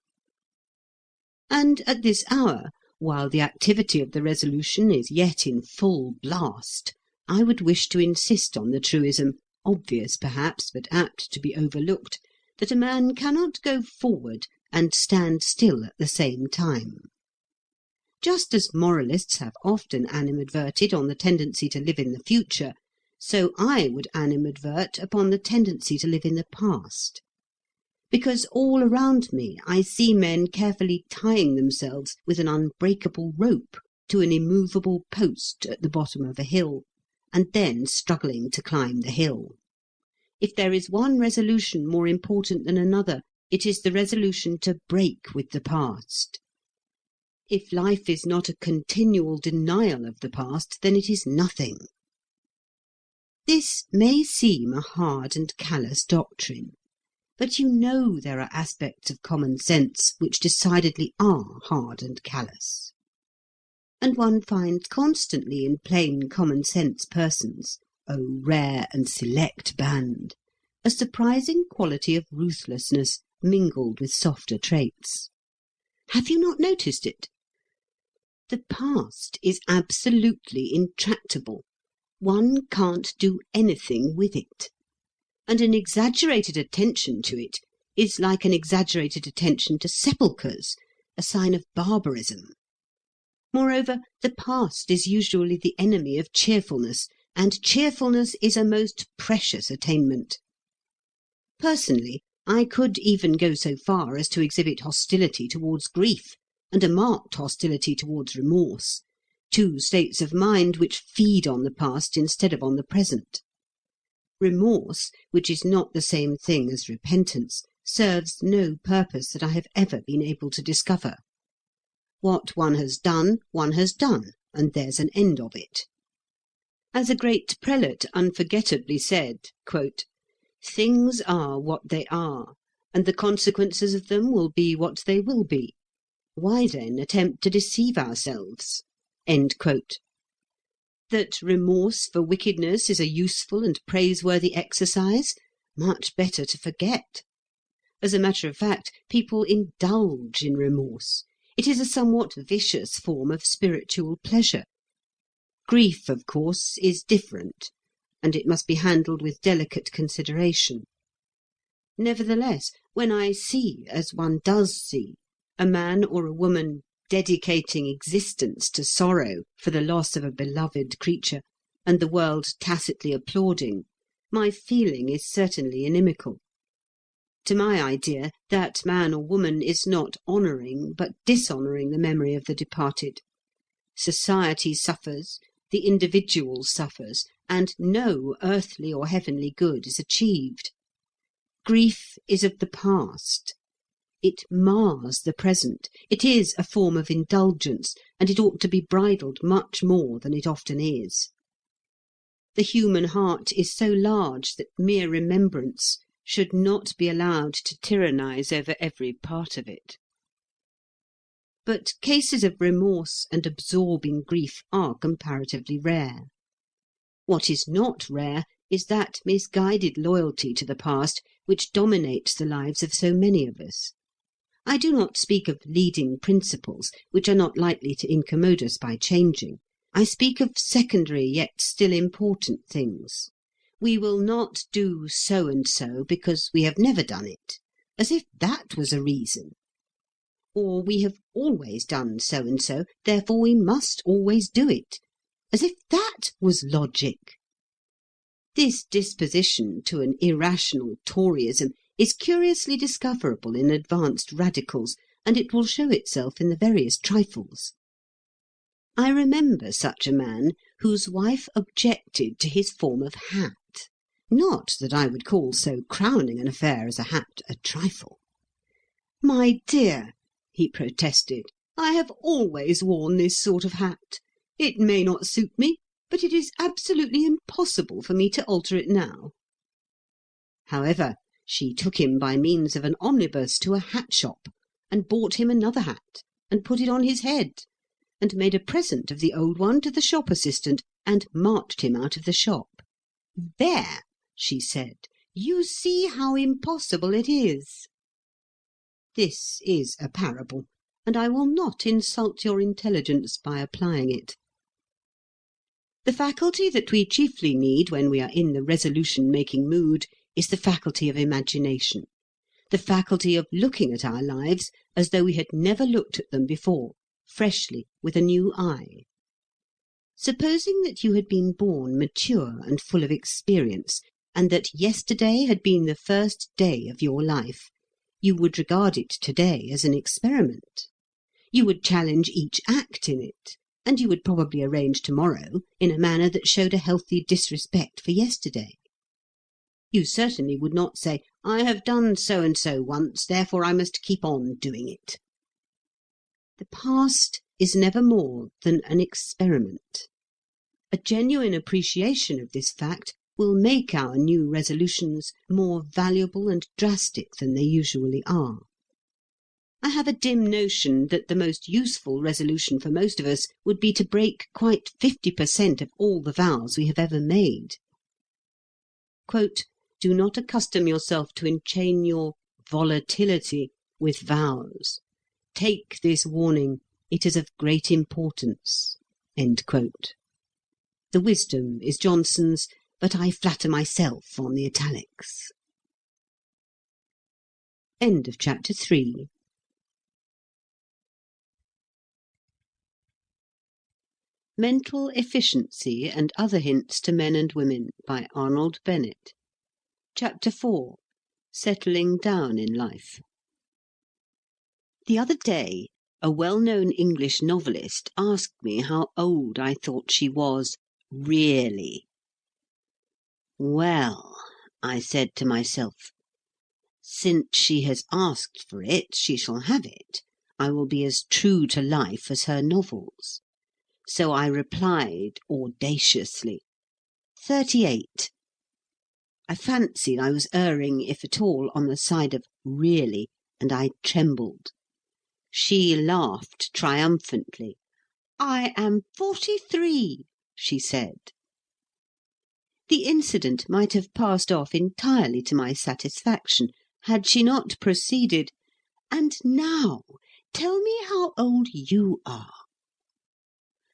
And at this hour, while the activity of the resolution is yet in full blast, I would wish to insist on the truism, obvious perhaps, but apt to be overlooked, that a man cannot go forward and stand still at the same time. Just as moralists have often animadverted on the tendency to live in the future, so I would animadvert upon the tendency to live in the past. Because all around me I see men carefully tying themselves with an unbreakable rope to an immovable post at the bottom of a hill, and then struggling to climb the hill. If there is one resolution more important than another, it is the resolution to break with the past. If life is not a continual denial of the past, then it is nothing. This may seem a hard and callous doctrine, but you know there are aspects of common sense which decidedly are hard and callous. and one finds constantly in plain common-sense persons, O rare and select band, a surprising quality of ruthlessness mingled with softer traits. Have you not noticed it? The past is absolutely intractable. One can't do anything with it. And an exaggerated attention to it is like an exaggerated attention to sepulchres, a sign of barbarism. Moreover, the past is usually the enemy of cheerfulness, and cheerfulness is a most precious attainment. Personally, I could even go so far as to exhibit hostility towards grief, and a marked hostility towards remorse, two states of mind which feed on the past instead of on the present. Remorse, which is not the same thing as repentance, serves no purpose that I have ever been able to discover. What one has done, and there's an end of it. As a great prelate unforgettably said, quote, "Things are what they are, and the consequences of them will be what they will be. Why then attempt to deceive ourselves?" End quote. That remorse for wickedness is a useful and praiseworthy exercise, much better to forget. As a matter of fact, people indulge in remorse. It is a somewhat vicious form of spiritual pleasure. Grief, of course, is different, and it must be handled with delicate consideration. Nevertheless, when I see, as one does see, a man or a woman dedicating existence to sorrow for the loss of a beloved creature, and the world tacitly applauding, my feeling is certainly inimical. To my idea, that man or woman is not honouring, but dishonouring the memory of the departed. Society suffers, the individual suffers, and no earthly or heavenly good is achieved. Grief is of the past. It mars the present. It is a form of indulgence, and it ought to be bridled much more than it often is. The human heart is so large that mere remembrance should not be allowed to tyrannize over every part of it. But cases of remorse and absorbing grief are comparatively rare. What is not rare is that misguided loyalty to the past which dominates the lives of so many of us. I do not speak of leading principles, which are not likely to incommode us by changing. I speak of secondary yet still important things. We will not do so and so because we have never done it, as if that was a reason. Or we have always done so and so, therefore we must always do it, as if that was logic. This disposition to an irrational Toryism is curiously discoverable in advanced radicals, and it will show itself in the veriest trifles. I remember such a man whose wife objected to his form of hat. Not that I would call so crowning an affair as a hat a trifle. "My dear," he protested, "I have always worn this sort of hat. It may not suit me, but it is absolutely impossible for me to alter it now." However, she took him by means of an omnibus to a hat shop, and bought him another hat, and put it on his head, and made a present of the old one to the shop assistant, and marched him out of the shop. "There," she said, "you see how impossible it is." This is a parable, and I will not insult your intelligence by applying it. The faculty that we chiefly need when we are in the resolution-making mood is the faculty of imagination, the faculty of looking at our lives as though we had never looked at them before, freshly, with a new eye. Supposing that you had been born mature and full of experience, and that yesterday had been the first day of your life, you would regard it today as an experiment. You would challenge each act in it, and you would probably arrange tomorrow in a manner that showed a healthy disrespect for yesterday. You certainly would not say, "I have done so and so once, therefore I must keep on doing it." The past is never more than an experiment. A genuine appreciation of this fact will make our new resolutions more valuable and drastic than they usually are. I have a dim notion that the most useful resolution for most of us would be to break quite 50% of all the vows we have ever made. Quote, "Do not accustom yourself to enchain your volatility with vows. Take this warning, it is of great importance." End quote. The wisdom is Johnson's, but I flatter myself on the italics. End of chapter 3. Mental Efficiency and Other Hints to Men and Women by Arnold Bennett. Chapter 4. Settling Down in Life. The other day, a well-known English novelist asked me how old I thought she was, really. Well, I said to myself, since she has asked for it, she shall have it. I will be as true to life as her novels. So I replied audaciously, 38. I fancied I was erring, if at all, on the side of really, and I trembled. She laughed triumphantly. I am 43, she said. The incident might have passed off entirely to my satisfaction, had she not proceeded, "And now, tell me how old you are."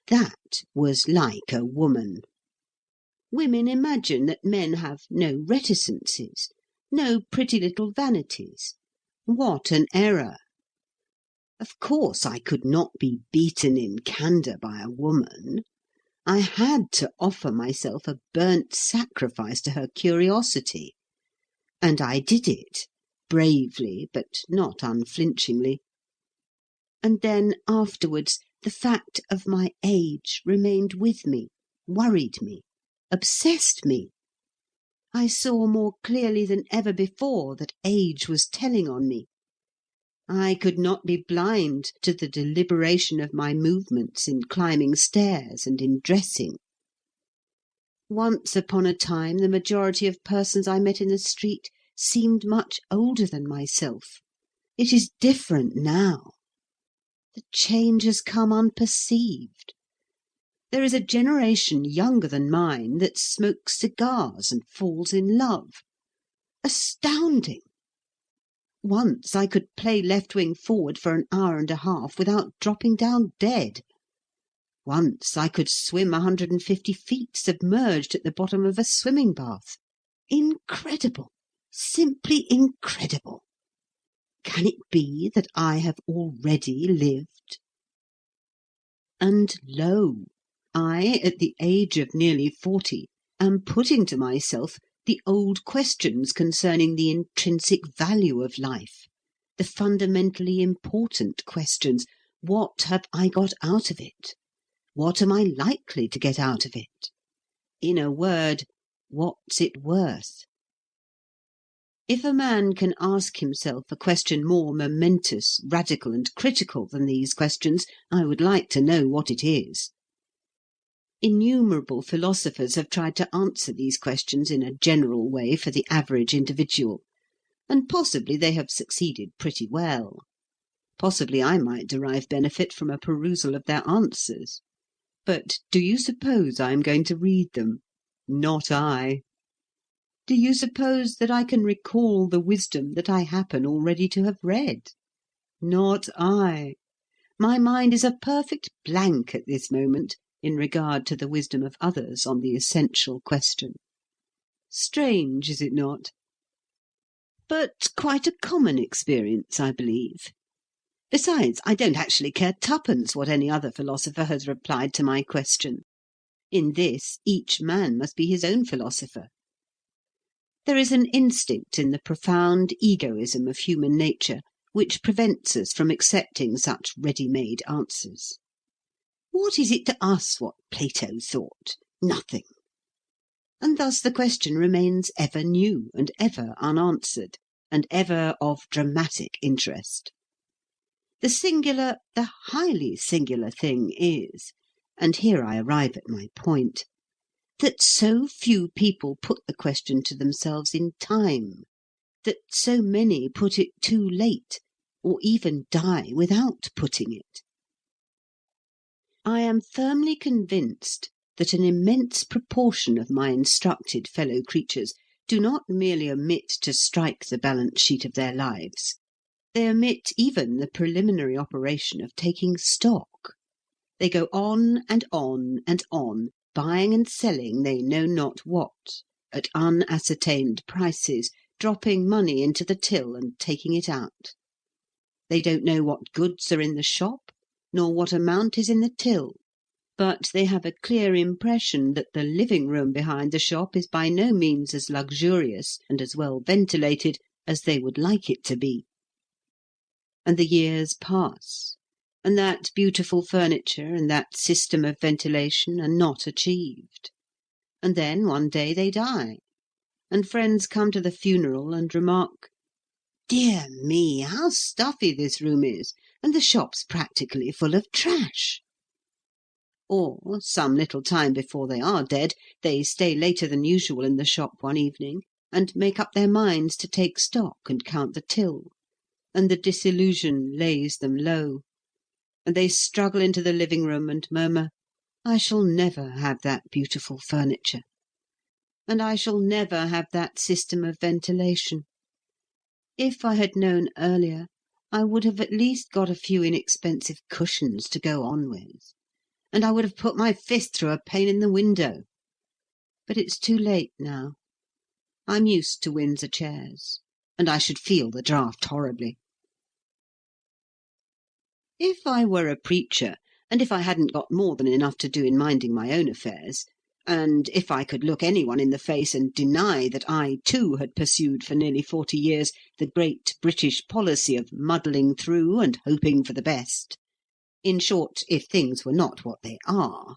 That was like a woman. Women imagine that men have no reticences, no pretty little vanities. What an error! Of course I could not be beaten in candour by a woman. I had to offer myself a burnt sacrifice to her curiosity. And I did it, bravely, but not unflinchingly. And then, afterwards, the fact of my age remained with me, worried me, obsessed me. I saw more clearly than ever before that age was telling on me. I could not be blind to the deliberation of my movements in climbing stairs and in dressing. Once upon a time the majority of persons I met in the street seemed much older than myself. It is different now. The change has come unperceived. There is a generation younger than mine that smokes cigars and falls in love. Astounding! Once I could play left-wing forward for an hour and a half without dropping down dead. Once I could swim 150 feet submerged at the bottom of a swimming bath. Incredible! Simply incredible! Can it be that I have already lived? And lo, I, at the age of nearly 40, am putting to myself the old questions concerning the intrinsic value of life, the fundamentally important questions. What have I got out of it? What am I likely to get out of it? In a word, what's it worth? If a man can ask himself a question more momentous, radical, and critical than these questions, I would like to know what it is. Innumerable philosophers have tried to answer these questions in a general way for the average individual, and possibly they have succeeded pretty well. Possibly I might derive benefit from a perusal of their answers. But do you suppose I am going to read them? Not I. Do you suppose that I can recall the wisdom that I happen already to have read? Not I. My mind is a perfect blank at this moment in regard to the wisdom of others on the essential question. Strange, is it not? But quite a common experience, I believe. Besides, I don't actually care twopence what any other philosopher has replied to my question. In this, each man must be his own philosopher. There is an instinct in the profound egoism of human nature which prevents us from accepting such ready-made answers. What is it to us what Plato thought? Nothing. And thus the question remains ever new and ever unanswered, and ever of dramatic interest. The singular, the highly singular thing is, and here I arrive at my point, that so few people put the question to themselves in time, that so many put it too late, or even die without putting it. I am firmly convinced that an immense proportion of my instructed fellow creatures do not merely omit to strike the balance sheet of their lives, they omit even the preliminary operation of taking stock. They go on and on and on, buying and selling they know not what, at unascertained prices, dropping money into the till and taking it out. They don't know what goods are in the shop, nor what amount is in the till, but they have a clear impression that the living-room behind the shop is by no means as luxurious and as well ventilated as they would like it to be. And the years pass, and that beautiful furniture and that system of ventilation are not achieved. And then one day they die, and friends come to the funeral and remark, "Dear me, how stuffy this room is, and the shop's practically full of trash." Or, some little time before they are dead, they stay later than usual in the shop one evening, and make up their minds to take stock and count the till, and the disillusion lays them low, and they struggle into the living-room and murmur, "I shall never have that beautiful furniture, and I shall never have that system of ventilation. If I had known earlier, I would have at least got a few inexpensive cushions to go on with, and I would have put my fist through a pane in the window. But it's too late now. I'm used to Windsor chairs, and I should feel the draught horribly." If I were a preacher, and if I hadn't got more than enough to do in minding my own affairs, and if I could look any one in the face and deny that I, too, had pursued for nearly 40 years the great British policy of muddling through and hoping for the best, in short, if things were not what they are,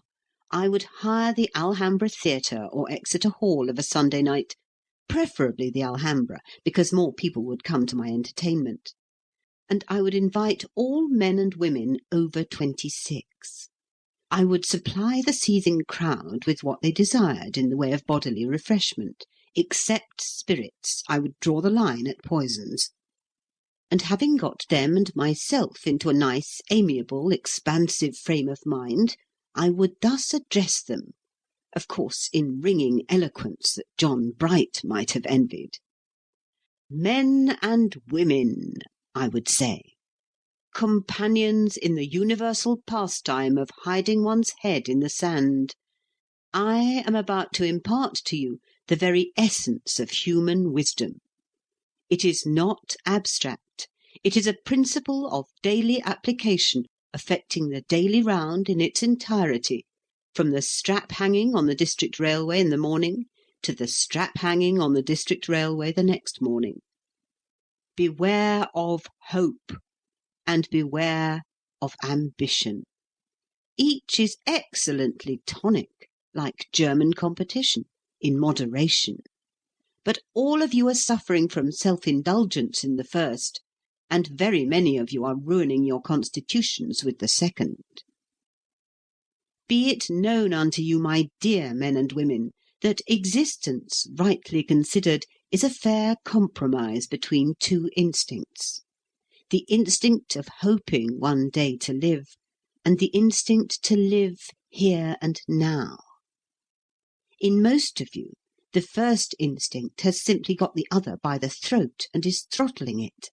I would hire the Alhambra Theatre or Exeter Hall of a Sunday night, preferably the Alhambra, because more people would come to my entertainment, and I would invite all men and women over 26. I would supply the seething crowd with what they desired in the way of bodily refreshment, except spirits. I would draw the line at poisons. And having got them and myself into a nice, amiable, expansive frame of mind, I would thus address them, of course in ringing eloquence that John Bright might have envied. "Men and women," I would say, "companions in the universal pastime of hiding one's head in the sand, I am about to impart to you the very essence of human wisdom. It is not abstract. It is a principle of daily application, affecting the daily round in its entirety, from the strap hanging on the district railway in the morning to the strap hanging on the district railway the next morning. Beware of hope, and beware of ambition. Each is excellently tonic, like German competition, in moderation. But all of you are suffering from self-indulgence in the first, and very many of you are ruining your constitutions with the second. Be it known unto you, my dear men and women, that existence, rightly considered, is a fair compromise between two instincts: the instinct of hoping one day to live, and the instinct to live here and now. In most of you, the first instinct has simply got the other by the throat and is throttling it.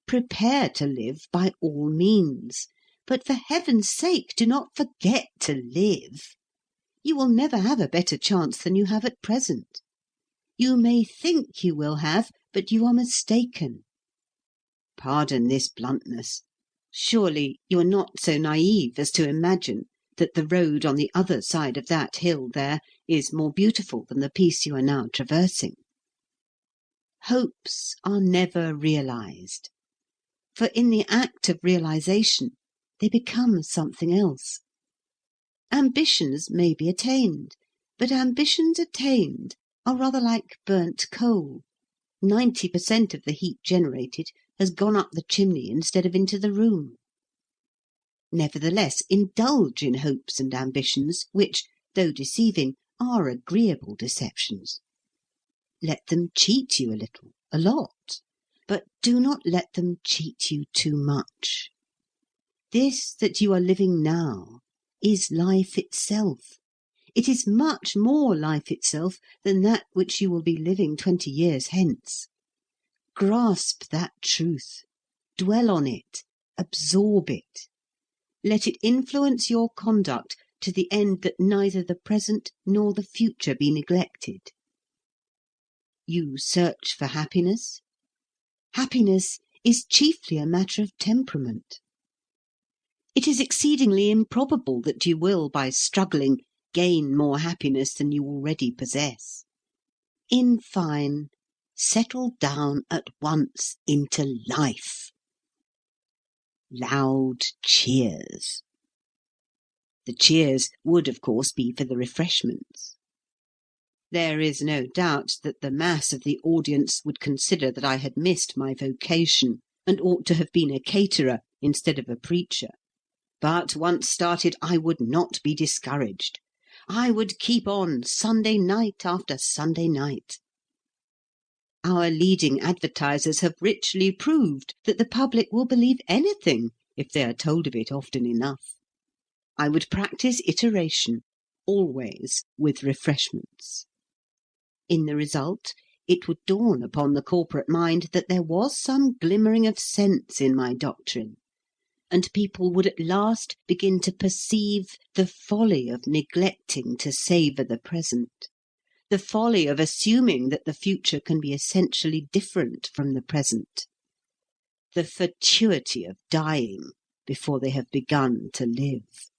Prepare to live by all means, but for heaven's sake do not forget to live. You will never have a better chance than you have at present. You may think you will have, but you are mistaken. Pardon this bluntness. Surely you are not so naive as to imagine that the road on the other side of that hill there is more beautiful than the piece you are now traversing. Hopes are never realized, for in the act of realization they become something else. Ambitions may be attained, but ambitions attained are rather like burnt coal. 90% of the heat generated has gone up the chimney instead of into the room. Nevertheless, indulge in hopes and ambitions which, though deceiving, are agreeable deceptions. Let them cheat you a little, a lot, but do not let them cheat you too much. This that you are living now is life itself. It is much more life itself than that which you will be living 20 years hence. Grasp that truth. Dwell on it. Absorb it. Let it influence your conduct to the end that neither the present nor the future be neglected. You search for happiness? Happiness is chiefly a matter of temperament. It is exceedingly improbable that you will, by struggling, gain more happiness than you already possess. In fine, settle down at once into life. Loud cheers. The cheers would, of course, be for the refreshments. There is no doubt that the mass of the audience would consider that I had missed my vocation and ought to have been a caterer instead of a preacher. But once started, I would not be discouraged. I would keep on Sunday night after Sunday night. Our leading advertisers have richly proved that the public will believe anything if they are told of it often enough. I would practice iteration, always with refreshments. In the result, it would dawn upon the corporate mind that there was some glimmering of sense in my doctrine, and people would at last begin to perceive the folly of neglecting to savour the present, the folly of assuming that the future can be essentially different from the present, the fatuity of dying before they have begun to live.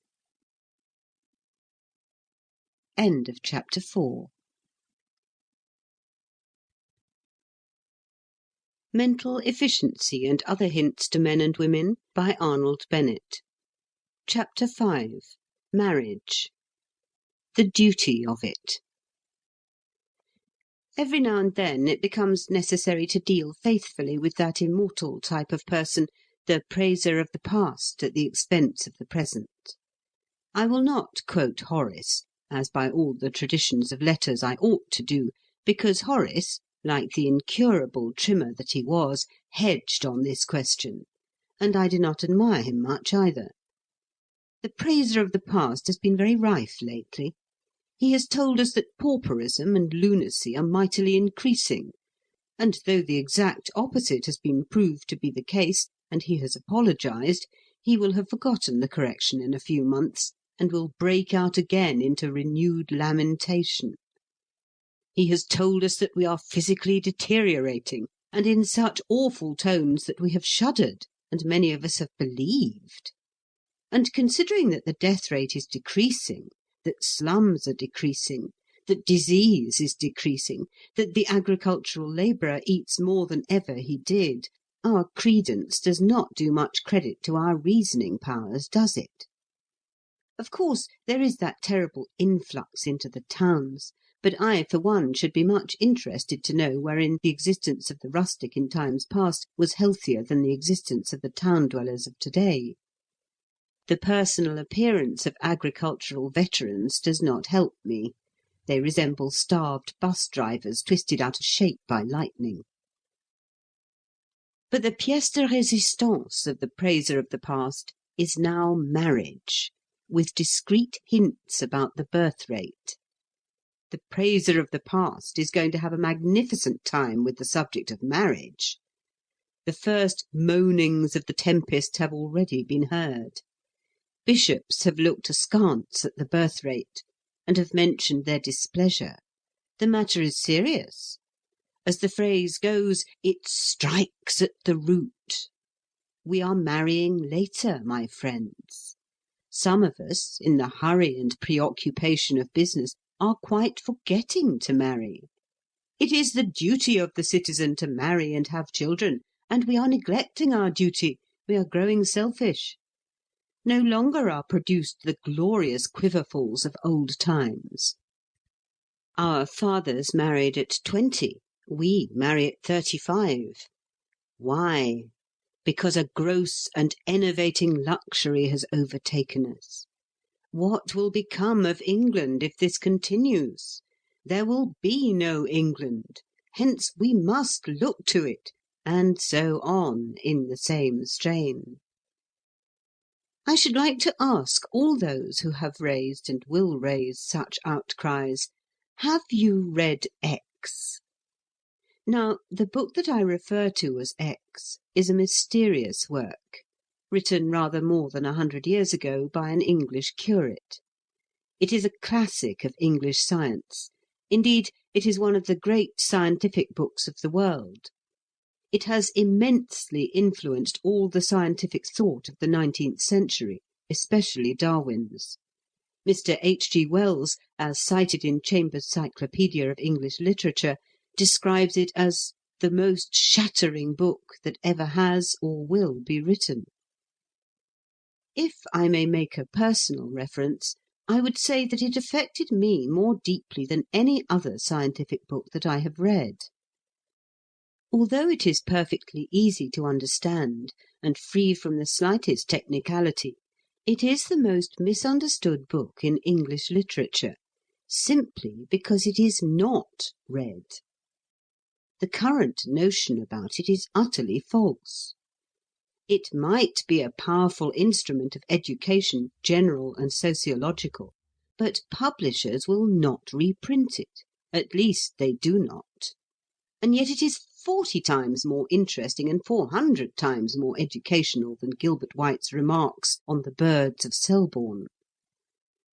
End of chapter 4. Mental Efficiency and Other Hints to Men and Women by Arnold Bennett. Chapter 5. Marriage. The Duty of It. Every now and then it becomes necessary to deal faithfully with that immortal type of person, the praiser of the past at the expense of the present. I will not quote Horace, as by all the traditions of letters I ought to do, because Horace, like the incurable trimmer that he was, hedged on this question, and I do not admire him much either. The praiser of the past has been very rife lately. He has told us that pauperism and lunacy are mightily increasing, and though the exact opposite has been proved to be the case, and he has apologized, he will have forgotten the correction in a few months, and will break out again into renewed lamentation. He has told us that we are physically deteriorating, and in such awful tones that we have shuddered, and many of us have believed. And considering that the death rate is decreasing, that slums are decreasing, that disease is decreasing, that the agricultural labourer eats more than ever he did, our credence does not do much credit to our reasoning powers, does it? Of course, there is that terrible influx into the towns, but I, for one, should be much interested to know wherein the existence of the rustic in times past was healthier than the existence of the town dwellers of to-day. The personal appearance of agricultural veterans does not help me. They resemble starved bus-drivers twisted out of shape by lightning. But the pièce de résistance of the praiser of the past is now marriage, with discreet hints about the birth rate. The praiser of the past is going to have a magnificent time with the subject of marriage. The first moanings of the tempest have already been heard. Bishops have looked askance at the birth rate, and have mentioned their displeasure. The matter is serious. As the phrase goes, it strikes at the root. We are marrying later, my friends. Some of us, in the hurry and preoccupation of business, are quite forgetting to marry. It is the duty of the citizen to marry and have children, and we are neglecting our duty. We are growing selfish. No longer are produced the glorious quiverfuls of old times. Our fathers married at 20. We marry at 35. Why? Because a gross and enervating luxury has overtaken us. What will become of England if this continues? There will be no England. Hence we must look to it. and so on in the same strain. I should like to ask all those who have raised and will raise such outcries, have you read X? Now, the book that I refer to as X is a mysterious work, written rather more than 100 years ago by an English curate. It is a classic of English science. Indeed, it is one of the great scientific books of the world. It has immensely influenced all the scientific thought of the 19th century, especially Darwin's. Mr. H.G. Wells, as cited in Chambers' Cyclopaedia of English Literature, describes it as the most shattering book that ever has or will be written. If I may make a personal reference, I would say that it affected me more deeply than any other scientific book that I have read. Although it is perfectly easy to understand and free from the slightest technicality, it is the most misunderstood book in English literature, simply because it is not read. The current notion about it is utterly false. It might be a powerful instrument of education, general and sociological, but publishers will not reprint it. At least they do not. And yet it is 40 times more interesting and 400 times more educational than Gilbert White's remarks on the birds of Selborne.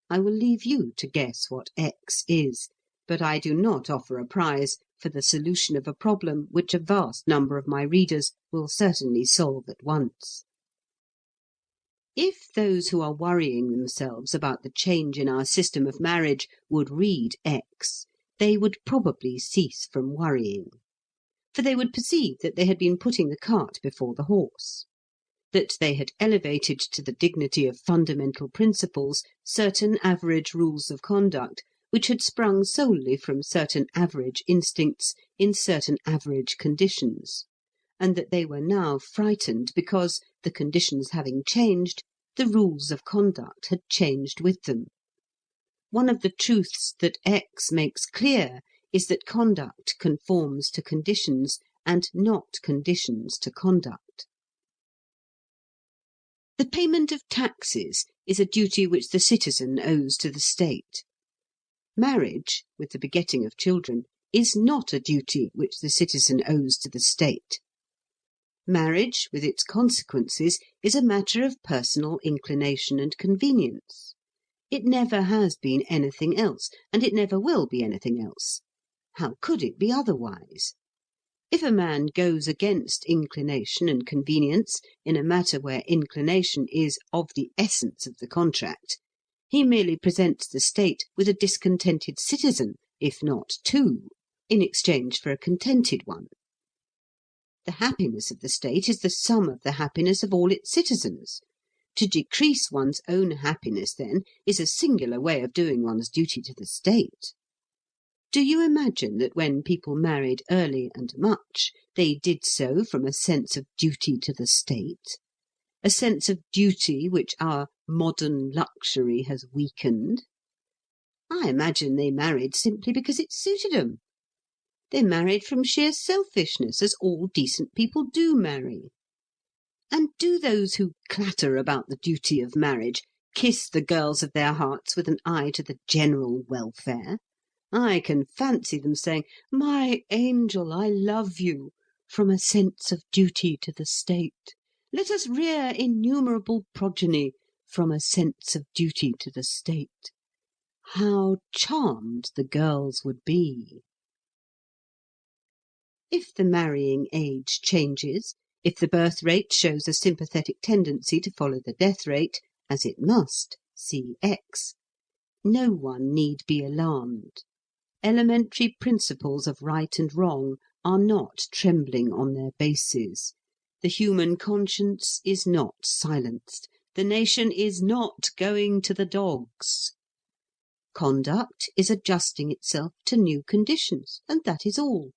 I will leave you to guess what X is, but I do not offer a prize for the solution of a problem which a vast number of my readers will certainly solve at once. If those who are worrying themselves about the change in our system of marriage would read X, they would probably cease from worrying. For they would perceive that they had been putting the cart before the horse, that they had elevated to the dignity of fundamental principles certain average rules of conduct which had sprung solely from certain average instincts in certain average conditions, and that they were now frightened because, the conditions having changed, the rules of conduct had changed with them. One of the truths that X makes clear is that conduct conforms to conditions and not conditions to conduct. The payment of taxes is a duty which the citizen owes to the state. Marriage, with the begetting of children, is not a duty which the citizen owes to the state. Marriage, with its consequences, is a matter of personal inclination and convenience. It never has been anything else, and it never will be anything else. How could it be otherwise? If a man goes against inclination and convenience in a matter where inclination is of the essence of the contract, he merely presents the state with a discontented citizen, if not two, in exchange for a contented one. The happiness of the state is the sum of the happiness of all its citizens. To decrease one's own happiness, then, is a singular way of doing one's duty to the state. Do you imagine that when people married early and much, they did so from a sense of duty to the state? A sense of duty which our modern luxury has weakened? I imagine they married simply because it suited 'em. They married from sheer selfishness, as all decent people do marry. And do those who clatter about the duty of marriage kiss the girls of their hearts with an eye to the general welfare? I can fancy them saying, "My angel, I love you," from a sense of duty to the state. Let us rear innumerable progeny from a sense of duty to the state. How charmed the girls would be! If the marrying age changes, if the birth rate shows a sympathetic tendency to follow the death rate, as it must, see X, no one need be alarmed. Elementary principles of right and wrong are not trembling on their bases. The human conscience is not silenced. The nation is not going to the dogs. Conduct is adjusting itself to new conditions, and that is all.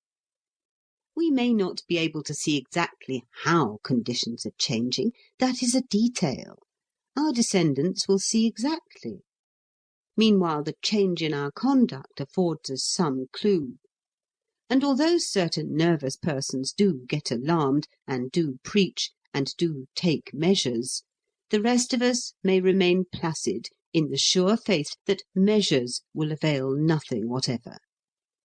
We may not be able to see exactly how conditions are changing. That is a detail. Our descendants will see exactly. Meanwhile, the change in our conduct affords us some clue. And although certain nervous persons do get alarmed, and do preach, and do take measures, the rest of us may remain placid in the sure faith that measures will avail nothing whatever.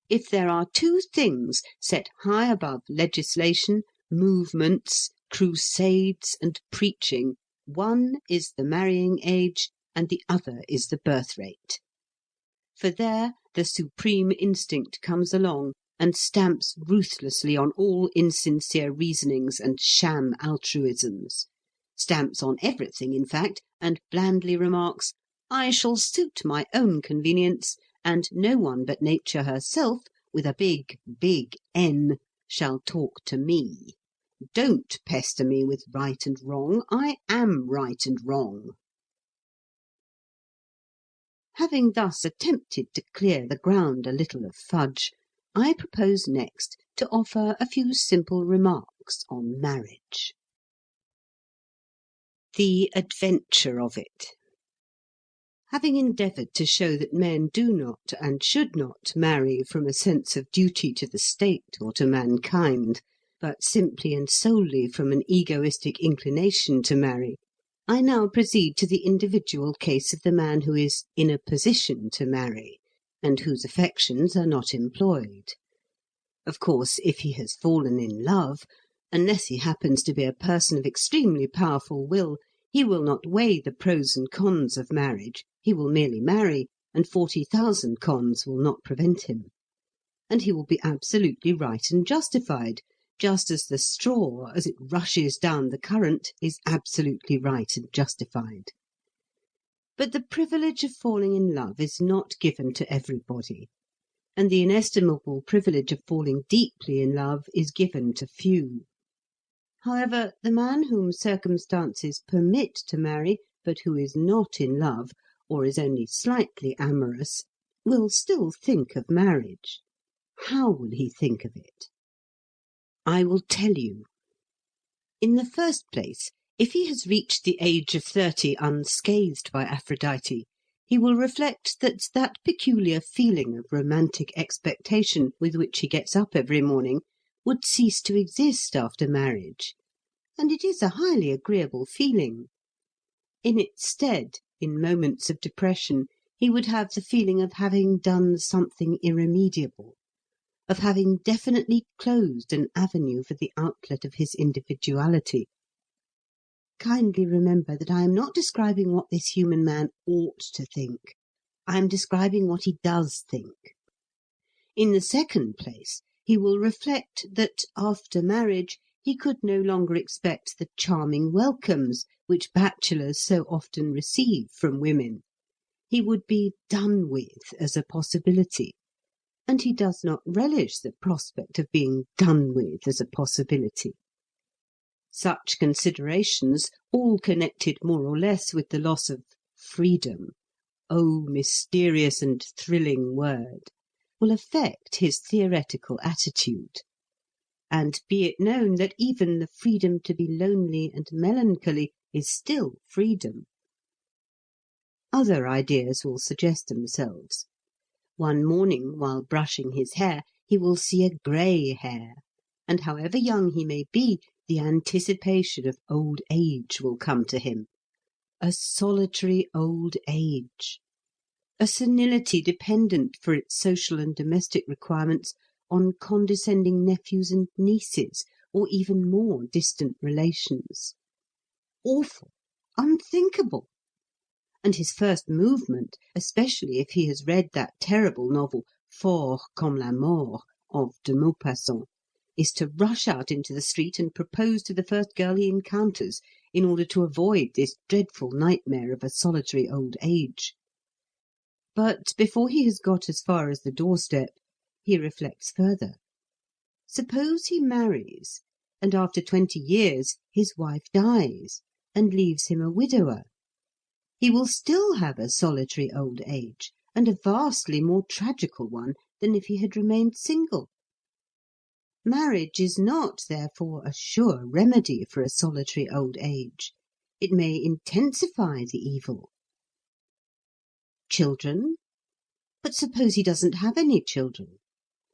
If there are two things set high above legislation, movements, crusades, and preaching, one is the marrying age, and the other is the birth rate. For there the supreme instinct comes along and stamps ruthlessly on all insincere reasonings and sham altruisms, stamps on everything, in fact, and blandly remarks, "I shall suit my own convenience, and no one but Nature herself, with a big, big N, shall talk to me. Don't pester me with right and wrong. I am right and wrong." Having thus attempted to clear the ground a little of fudge, I propose next to offer a few simple remarks on marriage. The adventure of it. Having endeavoured to show that men do not and should not marry from a sense of duty to the state or to mankind, but simply and solely from an egoistic inclination to marry, I now proceed to the individual case of the man who is in a position to marry, and whose affections are not employed. Of course, if he has fallen in love, unless he happens to be a person of extremely powerful will, he will not weigh the pros and cons of marriage, he will merely marry, and 40,000 cons will not prevent him. And he will be absolutely right and justified, just as the straw, as it rushes down the current, is absolutely right and justified. But the privilege of falling in love is not given to everybody, and the inestimable privilege of falling deeply in love is given to few. However, the man whom circumstances permit to marry, but who is not in love, or is only slightly amorous, will still think of marriage. How will he think of it? I will tell you. In the first place, if he has reached the age of 30 unscathed by Aphrodite, he will reflect that that peculiar feeling of romantic expectation with which he gets up every morning would cease to exist after marriage. And it is a highly agreeable feeling. In its stead, in moments of depression, he would have the feeling of having done something irremediable, of having definitely closed an avenue for the outlet of his individuality. Kindly remember that I am not describing what this human man ought to think. I am describing what he does think. In the second place, he will reflect that, after marriage, he could no longer expect the charming welcomes which bachelors so often receive from women. He would be done with as a possibility. And he does not relish the prospect of being done with as a possibility. Such considerations, all connected more or less with the loss of freedom, oh, mysterious and thrilling word, will affect his theoretical attitude. And be it known that even the freedom to be lonely and melancholy is still freedom. Other ideas will suggest themselves. One morning, while brushing his hair, he will see a grey hair, and however young he may be, the anticipation of old age will come to him. A solitary old age. A senility dependent for its social and domestic requirements on condescending nephews and nieces, or even more distant relations. Awful! Unthinkable! And his first movement, especially if he has read that terrible novel, Fort comme la mort, of de Maupassant, is to rush out into the street and propose to the first girl he encounters, in order to avoid this dreadful nightmare of a solitary old age. But before he has got as far as the doorstep, he reflects further. Suppose he marries, and after 20 years his wife dies, and leaves him a widower. He will still have a solitary old age, and a vastly more tragical one than if he had remained single. Marriage is not, therefore, a sure remedy for a solitary old age. It may intensify the evil. Children? But suppose he doesn't have any children?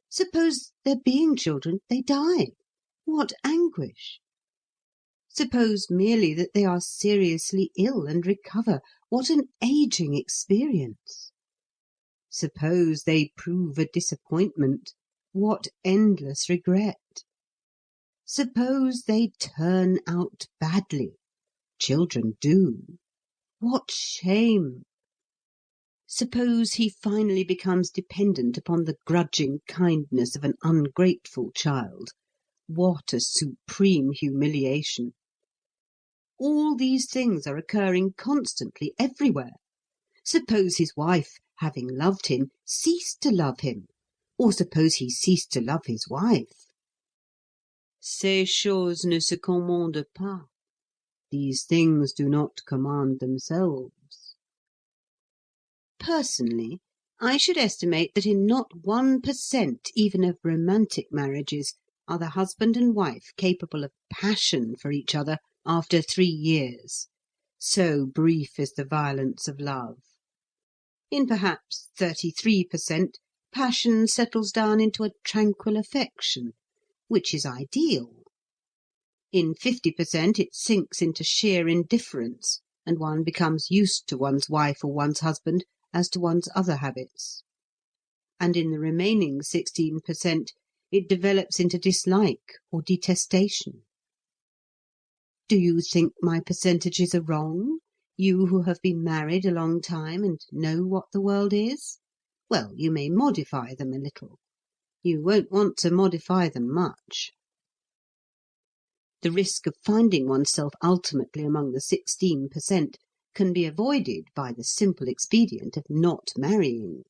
Suppose there being children, they die. What anguish! Suppose merely that they are seriously ill and recover. What an ageing experience! Suppose they prove a disappointment. What endless regret! Suppose they turn out badly. Children do. What shame! Suppose he finally becomes dependent upon the grudging kindness of an ungrateful child. What a supreme humiliation! All these things are occurring constantly everywhere. Suppose his wife, having loved him, ceased to love him, or suppose he ceased to love his wife. Ces choses ne se commandent pas. These things do not command themselves. Personally, I should estimate that in not 1% even of romantic marriages are the husband and wife capable of passion for each other after 3 years. So brief is the violence of love. In perhaps 33%, passion settles down into a tranquil affection, which is ideal. In 50%, it sinks into sheer indifference, and one becomes used to one's wife or one's husband as to one's other habits. And in the remaining 16%, it develops into dislike or detestation. Do you think my percentages are wrong, you who have been married a long time and know what the world is? Well, you may modify them a little. You won't want to modify them much. The risk of finding oneself ultimately among the 16% can be avoided by the simple expedient of not marrying.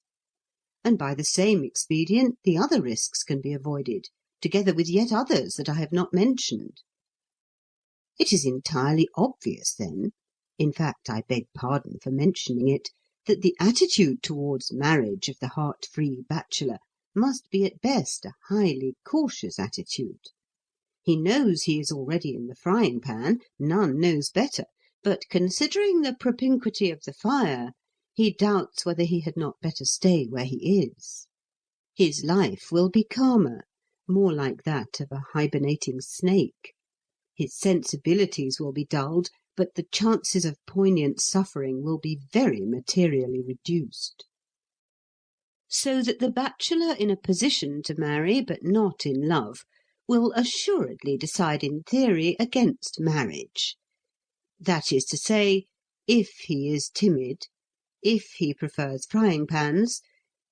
And by the same expedient the other risks can be avoided, together with yet others that I have not mentioned. It is entirely obvious, then, in fact, I beg pardon for mentioning it, that the attitude towards marriage of the heart-free bachelor must be at best a highly cautious attitude. He knows he is already in the frying pan, none knows better, but considering the propinquity of the fire, he doubts whether he had not better stay where he is. His life will be calmer, more like that of a hibernating snake. His sensibilities will be dulled, but the chances of poignant suffering will be very materially reduced. So that the bachelor in a position to marry, but not in love, will assuredly decide in theory against marriage. That is to say, if he is timid, if he prefers frying pans,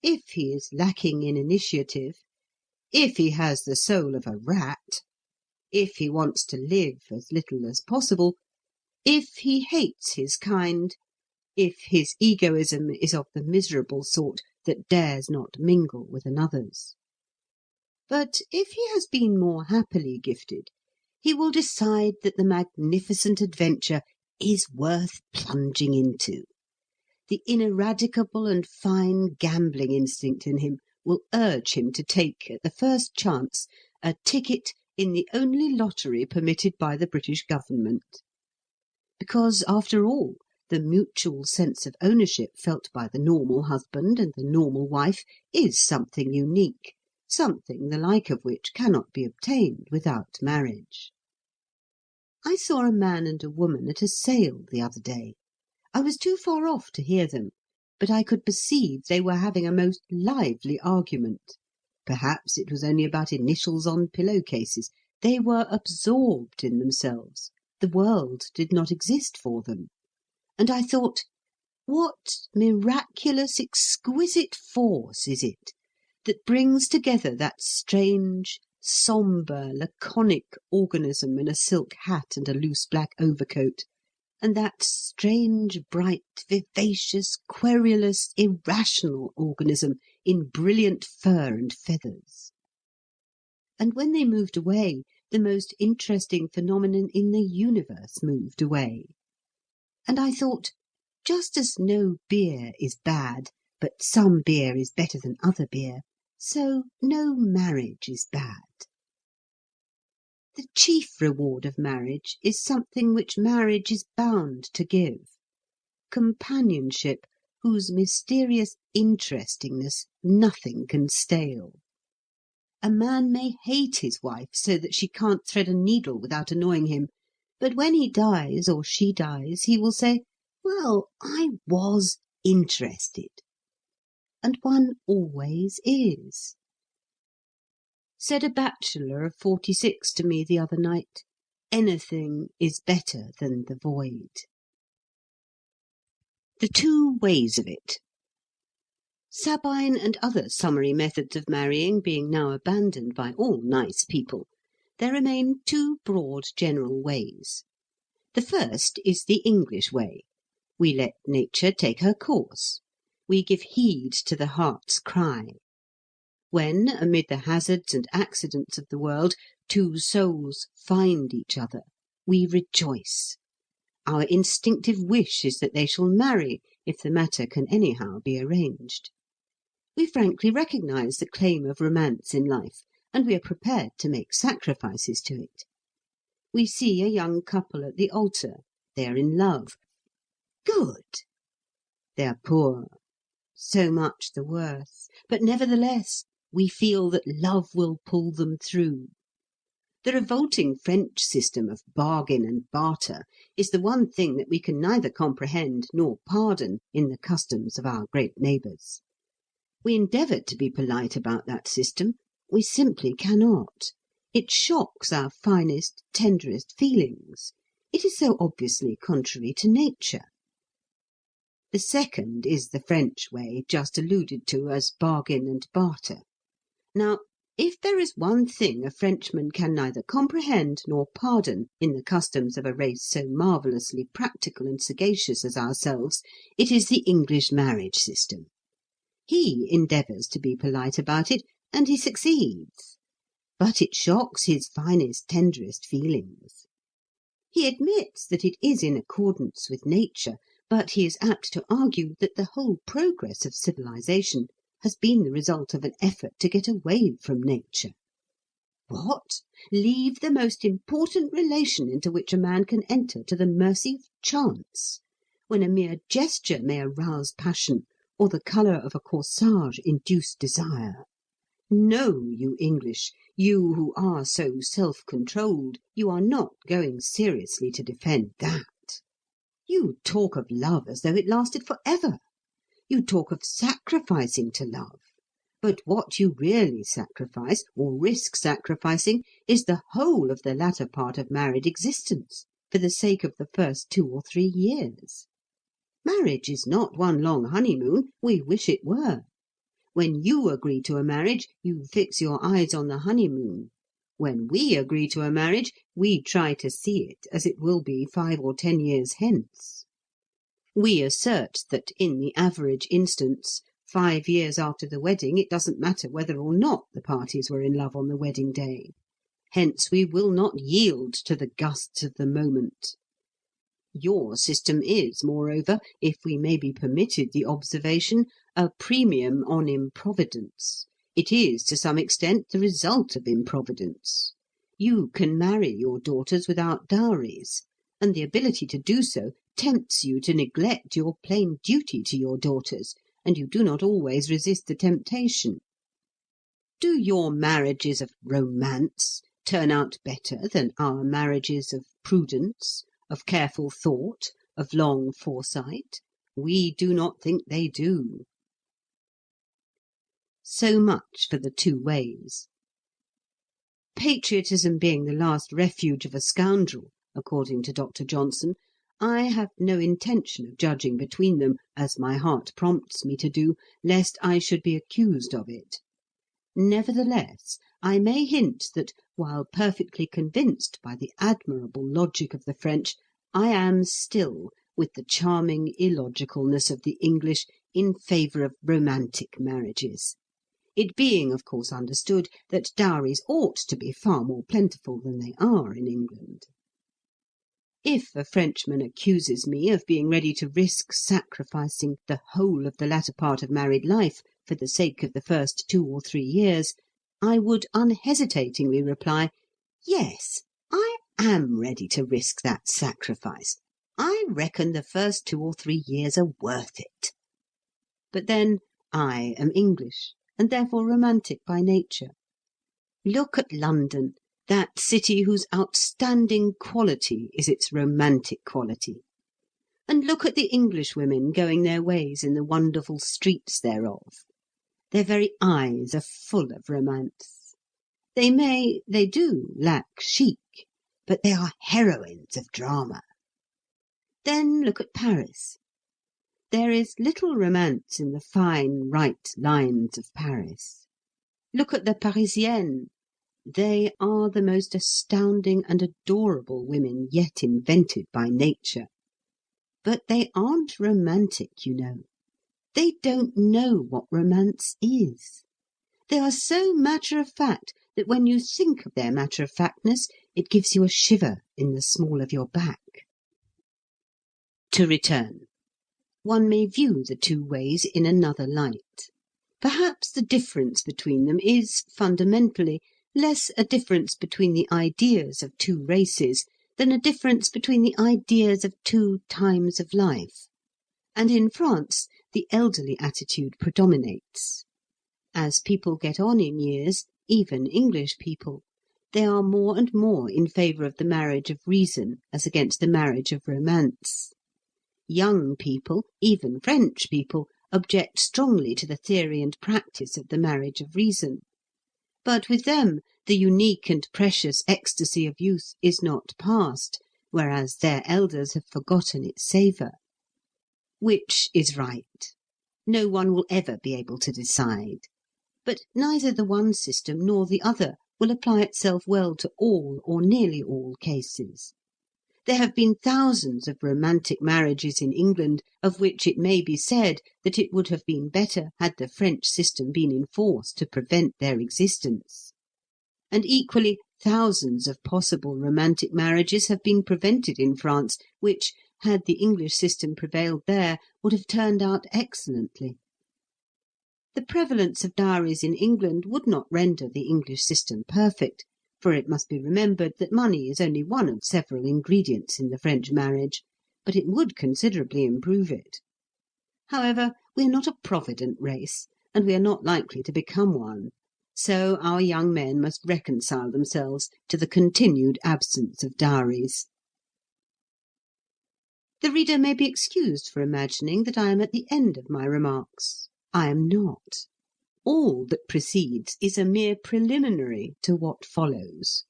if he is lacking in initiative, if he has the soul of a rat, if he wants to live as little as possible, if he hates his kind, if his egoism is of the miserable sort that dares not mingle with another's. But if he has been more happily gifted, he will decide that the magnificent adventure is worth plunging into. The ineradicable and fine gambling instinct in him will urge him to take, at the first chance, a ticket in the only lottery permitted by the British Government. Because, after all, the mutual sense of ownership felt by the normal husband and the normal wife is something unique, something the like of which cannot be obtained without marriage. I saw a man and a woman at a sale the other day. I was too far off to hear them, but I could perceive they were having a most lively argument. Perhaps it was only about initials on pillow-cases. They were absorbed in themselves. The world did not exist for them. And I thought, what miraculous, exquisite force is it that brings together that strange, sombre, laconic organism in a silk hat and a loose black overcoat, and that strange, bright, vivacious, querulous, irrational organism in brilliant fur and feathers? And when they moved away, the most interesting phenomenon in the universe moved away. And I thought, just as no beer is bad, but some beer is better than other beer, so no marriage is bad. The chief reward of marriage is something which marriage is bound to give: companionship whose mysterious interestingness nothing can stale. A man may hate his wife so that she can't thread a needle without annoying him, but when he dies or she dies, he will say, "Well, I was interested." And one always is. Said a bachelor of 46 to me the other night, "Anything is better than the void." The two ways of it. Sabine and other summary methods of marrying being now abandoned by all nice people, there remain two broad general ways. The first is the English way. We let nature take her course. We give heed to the heart's cry. When, amid the hazards and accidents of the world, two souls find each other, we rejoice. Our instinctive wish is that they shall marry, if the matter can anyhow be arranged. We frankly recognize the claim of romance in life, and we are prepared to make sacrifices to it. We see a young couple at the altar. They are in love. Good! They are poor. So much the worse. But nevertheless, we feel that love will pull them through. The revolting French system of bargain and barter is the one thing that we can neither comprehend nor pardon in the customs of our great neighbours. We endeavour to be polite about that system. We simply cannot. It shocks our finest, tenderest feelings. It is so obviously contrary to nature. The second is the French way, just alluded to as bargain and barter. Now, if there is one thing a Frenchman can neither comprehend nor pardon in the customs of a race so marvellously practical and sagacious as ourselves, it is the English marriage system. He endeavours to be polite about it, and he succeeds. But it shocks his finest, tenderest feelings. He admits that it is in accordance with nature, but he is apt to argue that the whole progress of civilization has been the result of an effort to get away from nature. What? Leave the most important relation into which a man can enter to the mercy of chance, when a mere gesture may arouse passion, or the colour of a corsage induce desire? No, you English, you who are so self-controlled, you are not going seriously to defend that. You talk of love as though it lasted for ever. You talk of sacrificing to love. But what you really sacrifice, or risk sacrificing, is the whole of the latter part of married existence, for the sake of the first 2 or 3 years. Marriage is not one long honeymoon. We wish it were. When you agree to a marriage, you fix your eyes on the honeymoon. When we agree to a marriage, we try to see it as it will be 5 or 10 years hence. We assert that, in the average instance, 5 years after the wedding, it doesn't matter whether or not the parties were in love on the wedding day. Hence we will not yield to the gusts of the moment. Your system is, moreover, if we may be permitted the observation, a premium on improvidence. It is, to some extent, the result of improvidence. You can marry your daughters without dowries, and the ability to do so tempts you to neglect your plain duty to your daughters, and you do not always resist the temptation. Do your marriages of romance turn out better than our marriages of prudence, of careful thought, of long foresight? We do not think they do. So much for the two ways. Patriotism being the last refuge of a scoundrel, according to Dr. Johnson, I have no intention of judging between them, as my heart prompts me to do, lest I should be accused of it. Nevertheless, I may hint that, while perfectly convinced by the admirable logic of the French, I am still, with the charming illogicalness of the English, in favour of romantic marriages. It being, of course, understood that dowries ought to be far more plentiful than they are in England. If a Frenchman accuses me of being ready to risk sacrificing the whole of the latter part of married life for the sake of the first 2 or 3 years, I would unhesitatingly reply, yes, I am ready to risk that sacrifice. I reckon the first 2 or 3 years are worth it. But then I am English, and therefore romantic by nature. Look at London, that city whose outstanding quality is its romantic quality. And look at the Englishwomen going their ways in the wonderful streets thereof. Their very eyes are full of romance. They do lack chic, but they are heroines of drama. Then look at Paris. There is little romance in the fine, right lines of Paris. Look at the Parisiennes. They are the most astounding and adorable women yet invented by nature. But they aren't romantic, you know. They don't know what romance is. They are so matter-of-fact that when you think of their matter-of-factness, it gives you a shiver in the small of your back. To return. One may view the two ways in another light. Perhaps the difference between them is, fundamentally, less a difference between the ideas of two races than a difference between the ideas of two times of life. And in France, the elderly attitude predominates. As people get on in years, even English people, they are more and more in favour of the marriage of reason as against the marriage of romance. Young people, even French people, object strongly to the theory and practice of the marriage of reason. But with them, the unique and precious ecstasy of youth is not past, whereas their elders have forgotten its savour. Which is right? No one will ever be able to decide. But neither the one system nor the other will apply itself well to all or nearly all cases. There have been thousands of romantic marriages in England, of which it may be said that it would have been better had the French system been in force to prevent their existence. And equally, thousands of possible romantic marriages have been prevented in France, which, had the English system prevailed there, would have turned out excellently. The prevalence of dowries in England would not render the English system perfect, for it must be remembered that money is only one of several ingredients in the French marriage, but it would considerably improve it. However, we are not a provident race, and we are not likely to become one, so our young men must reconcile themselves to the continued absence of dowries. The reader may be excused for imagining that I am at the end of my remarks. I am not. All that precedes is a mere preliminary to what follows.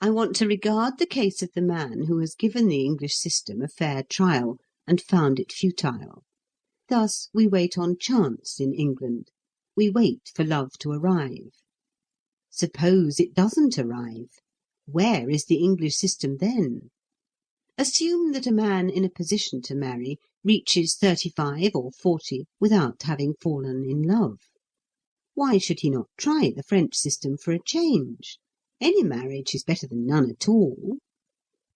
I want to regard the case of the man who has given the English system a fair trial and found it futile. Thus we wait on chance in England. We wait for love to arrive. Suppose it doesn't arrive. Where is the English system then? Assume that a man in a position to marry reaches 35 or 40 without having fallen in love. Why should he not try the French system for a change? Any marriage is better than none at all.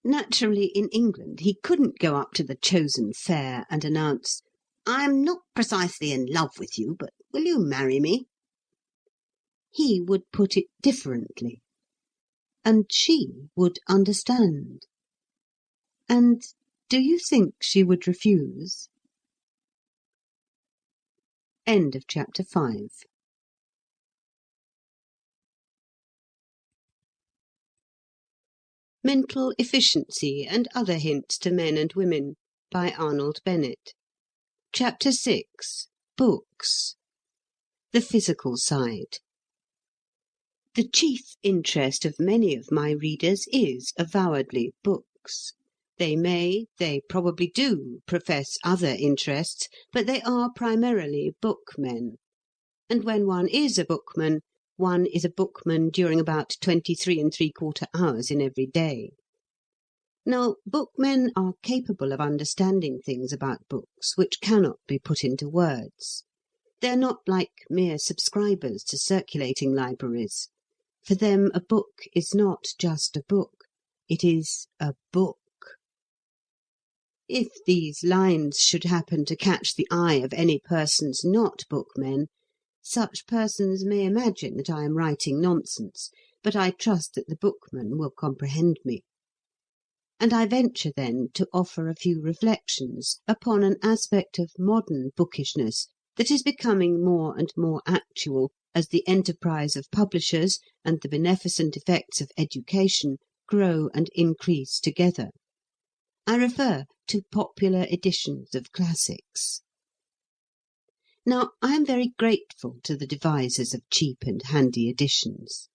Naturally, in England, he couldn't go up to the chosen fair and announce, "I'm not precisely in love with you, but will you marry me?" He would put it differently. And she would understand. And do you think she would refuse? End of chapter 5. Mental Efficiency and Other Hints to Men and Women by Arnold Bennett. Chapter 6. Books. The Physical Side. The chief interest of many of my readers is, avowedly, books. They probably do, profess other interests, but they are primarily bookmen. And when one is a bookman during about 23 3/4 hours in every day. Now, bookmen are capable of understanding things about books which cannot be put into words. They are not like mere subscribers to circulating libraries. For them a book is not just a book, it is a book. If these lines should happen to catch the eye of any persons not bookmen, such persons may imagine that I am writing nonsense, but I trust that the bookman will comprehend me. And I venture, then, to offer a few reflections upon an aspect of modern bookishness that is becoming more and more actual as the enterprise of publishers and the beneficent effects of education grow and increase together. I refer to popular editions of classics. Now, I am very grateful to the devisers of cheap and handy editions.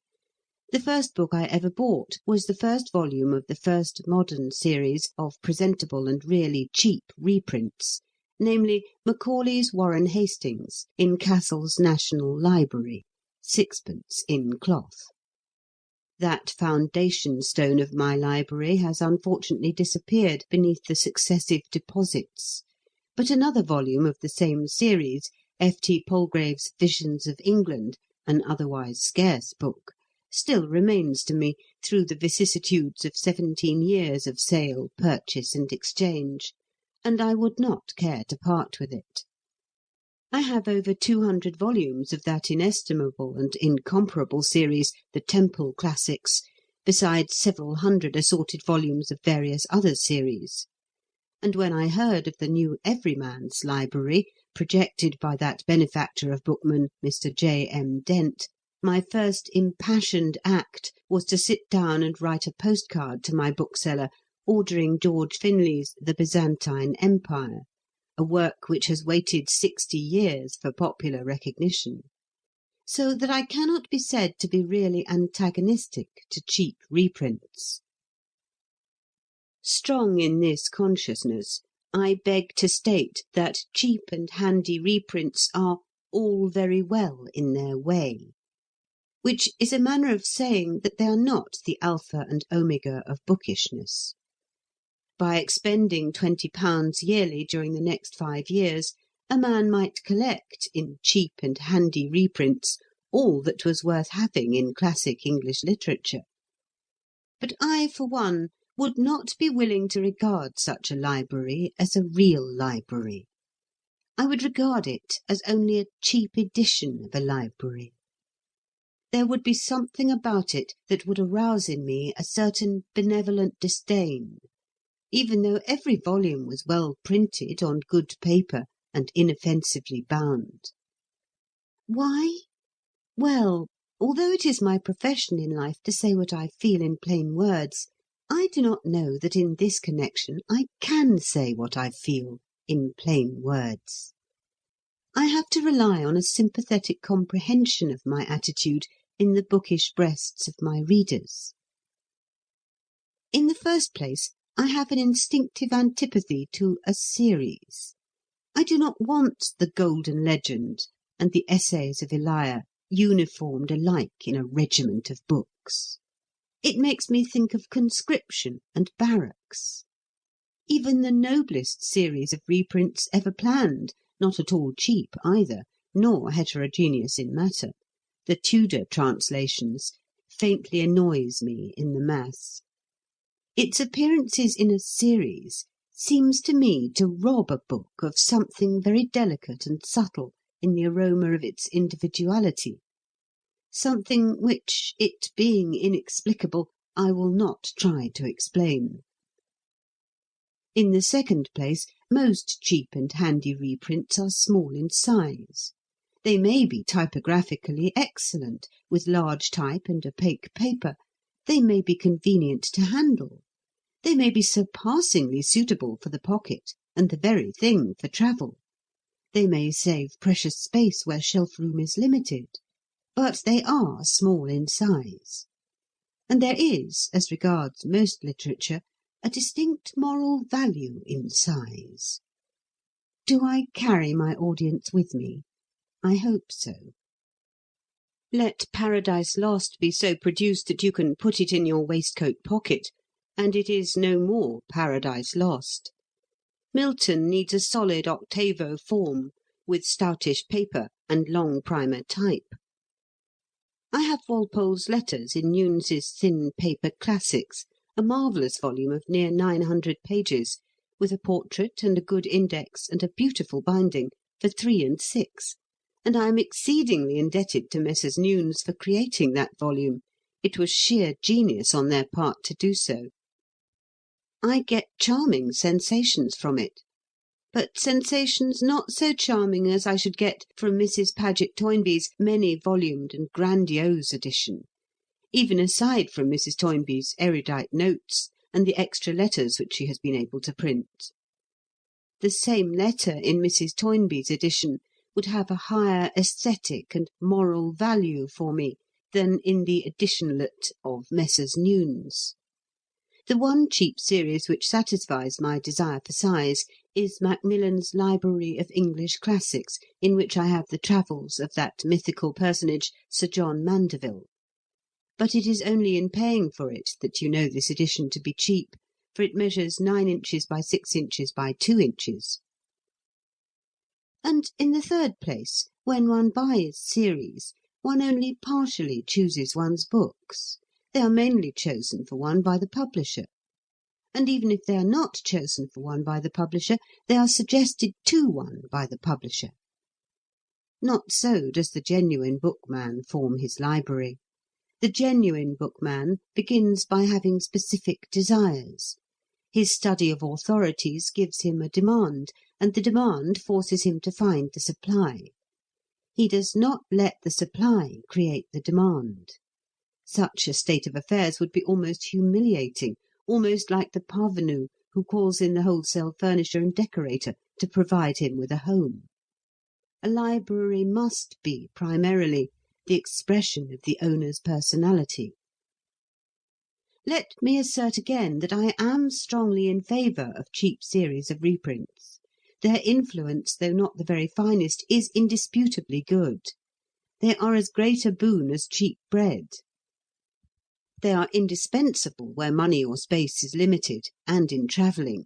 The first book I ever bought was the first volume of the first modern series of presentable and really cheap reprints, namely Macaulay's Warren Hastings in Cassell's National Library, sixpence in cloth. That foundation stone of my library has unfortunately disappeared beneath the successive deposits, but another volume of the same series, F.T. Palgrave's Visions of England, an otherwise scarce book, still remains to me through the vicissitudes of 17 years of sale, purchase, and exchange, and I would not care to part with it. I have over 200 volumes of that inestimable and incomparable series, the Temple Classics, besides several hundred assorted volumes of various other series. And when I heard of the new Everyman's Library, projected by that benefactor of bookmen, Mr. J. M. Dent, my first impassioned act was to sit down and write a postcard to my bookseller ordering George Finley's The Byzantine Empire, a work which has waited 60 years for popular recognition. So that I cannot be said to be really antagonistic to cheap reprints. Strong in this consciousness, I beg to state that cheap and handy reprints are all very well in their way, which is a manner of saying that they are not the alpha and omega of bookishness. By expending £20 yearly during the next 5 years, a man might collect, in cheap and handy reprints, all that was worth having in classic English literature. But I, for one, would not be willing to regard such a library as a real library. I would regard it as only a cheap edition of a library. There would be something about it that would arouse in me a certain benevolent disdain, even though every volume was well printed on good paper and inoffensively bound. Why? Well, although it is my profession in life to say what I feel in plain words, I do not know that in this connection I can say what I feel in plain words. I have to rely on a sympathetic comprehension of my attitude in the bookish breasts of my readers. In the first place, I have an instinctive antipathy to a series. I do not want the Golden Legend and the Essays of Elia uniformed alike in a regiment of books. It makes me think of conscription and barracks. Even the noblest series of reprints ever planned, not at all cheap either, nor heterogeneous in matter, the Tudor translations, faintly annoys me in the mass. Its appearances in a series seems to me to rob a book of something very delicate and subtle in the aroma of its individuality, something which, it being inexplicable, I will not try to explain. In the second place, most cheap and handy reprints are small in size. They may be typographically excellent, with large type and opaque paper. They may be convenient to handle. They may be surpassingly suitable for the pocket, and the very thing for travel. They may save precious space where shelf room is limited. But they are small in size. And there is, as regards most literature, a distinct moral value in size. Do I carry my audience with me? I hope so. Let Paradise Lost be so produced that you can put it in your waistcoat pocket, and it is no more Paradise Lost. Milton needs a solid octavo form, with stoutish paper and long primer type. I have Walpole's Letters in Newnes's thin paper Classics, a marvellous volume of near 900 pages, with a portrait and a good index and a beautiful binding, for 3 and 6, and I am exceedingly indebted to Messrs. Newnes for creating that volume. It was sheer genius on their part to do so. I get charming sensations from it. but sensations not so charming as I should get from Mrs. Paget Toynbee's many-volumed and grandiose edition, even aside from Mrs. Toynbee's erudite notes and the extra letters which she has been able to print. The same letter in Mrs. Toynbee's edition would have a higher aesthetic and moral value for me than in the editionlet of Messrs. Nunes. The one cheap series which satisfies my desire for size is Macmillan's Library of English Classics, in which I have the travels of that mythical personage, Sir John Mandeville. But it is only in paying for it that you know this edition to be cheap, for it measures 9 inches by 6 inches by 2 inches. And in the third place, when one buys series, one only partially chooses one's books. They are mainly chosen for one by the publisher. And even if they are not chosen for one by the publisher, they are suggested to one by the publisher. Not so does the genuine bookman form his library. The genuine bookman begins by having specific desires. His study of authorities gives him a demand, and the demand forces him to find the supply. He does not let the supply create the demand. Such a state of affairs would be almost humiliating, almost like the parvenu who calls in the wholesale furnisher and decorator to provide him with a home. A library must be, primarily, the expression of the owner's personality. Let me assert again that I am strongly in favour of cheap series of reprints. Their influence, though not the very finest, is indisputably good. They are as great a boon as cheap bread. They are indispensable where money or space is limited, and in travelling.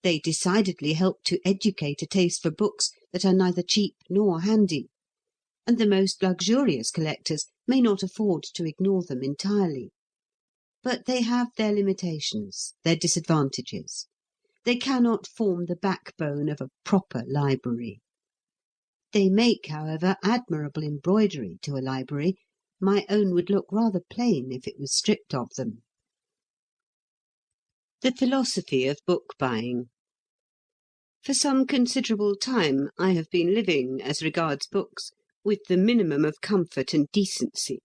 They decidedly help to educate a taste for books that are neither cheap nor handy, and the most luxurious collectors may not afford to ignore them entirely. But they have their limitations, their disadvantages. They cannot form the backbone of a proper library. They make, however, admirable embroidery to a library. My own would look rather plain if it was stripped of them. The philosophy of book buying. For some considerable time I have been living, as regards books, with the minimum of comfort and decency,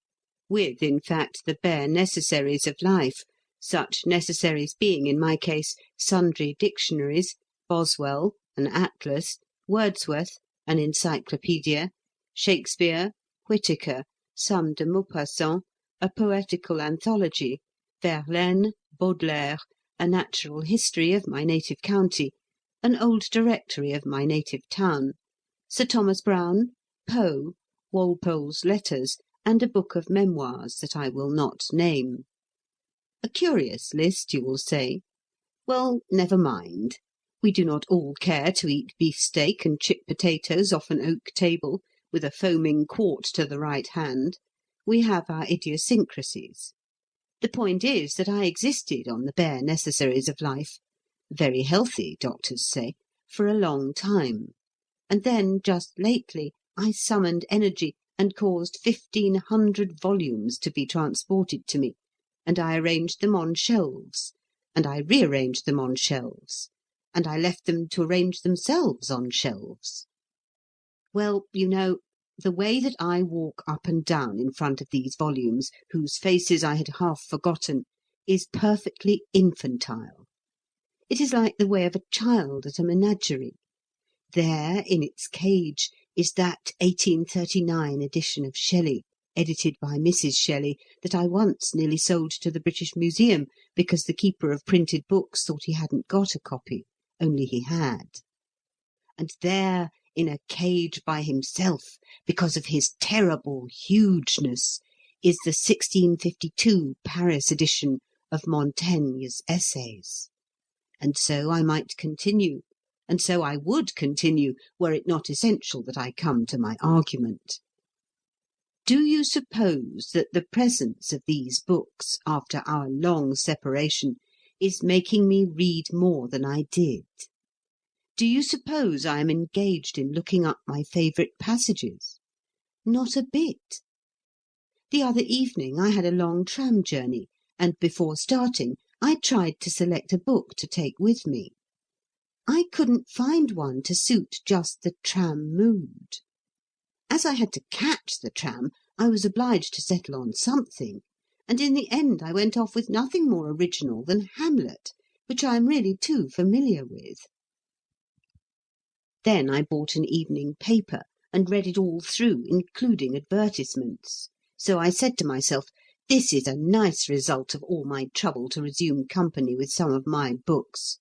with, in fact, the bare necessaries of life, such necessaries being, in my case, sundry dictionaries, Boswell, an atlas, Wordsworth, an encyclopaedia, Shakespeare, Whitaker, some de Maupassant, a poetical anthology, Verlaine, Baudelaire, a natural history of my native county, an old directory of my native town, Sir Thomas Browne, Poe, Walpole's letters, and a book of memoirs that I will not name. A curious list, you will say. Well, never mind. We do not all care to eat beefsteak and chipped potatoes off an oak table, with a foaming quart to the right hand. We have our idiosyncrasies. The point is that I existed on the bare necessaries of life, very healthy, doctors say, for a long time. And then, just lately, I summoned energy and caused 1,500 volumes to be transported to me, and I arranged them on shelves, and I rearranged them on shelves, and I left them to arrange themselves on shelves. Well, you know, the way that I walk up and down in front of these volumes, whose faces I had half forgotten, is perfectly infantile. It is like the way of a child at a menagerie. There, in its cage, is that 1839 edition of Shelley, edited by Mrs. Shelley, that I once nearly sold to the British Museum because the keeper of printed books thought he hadn't got a copy, only he had. And there, in a cage by himself, because of his terrible hugeness, is the 1652 Paris edition of Montaigne's Essays. And so I might continue, and so I would continue, were it not essential that I come to my argument. Do you suppose that the presence of these books, after our long separation, is making me read more than I did? Do you suppose I am engaged in looking up my favourite passages? Not a bit. The other evening I had a long tram journey, and before starting I tried to select a book to take with me. I couldn't find one to suit just the tram mood. As I had to catch the tram, I was obliged to settle on something, and in the end I went off with nothing more original than Hamlet, which I am really too familiar with. Then I bought an evening paper and read it all through, including advertisements. So I said to myself, this is a nice result of all my trouble to resume company with some of my books.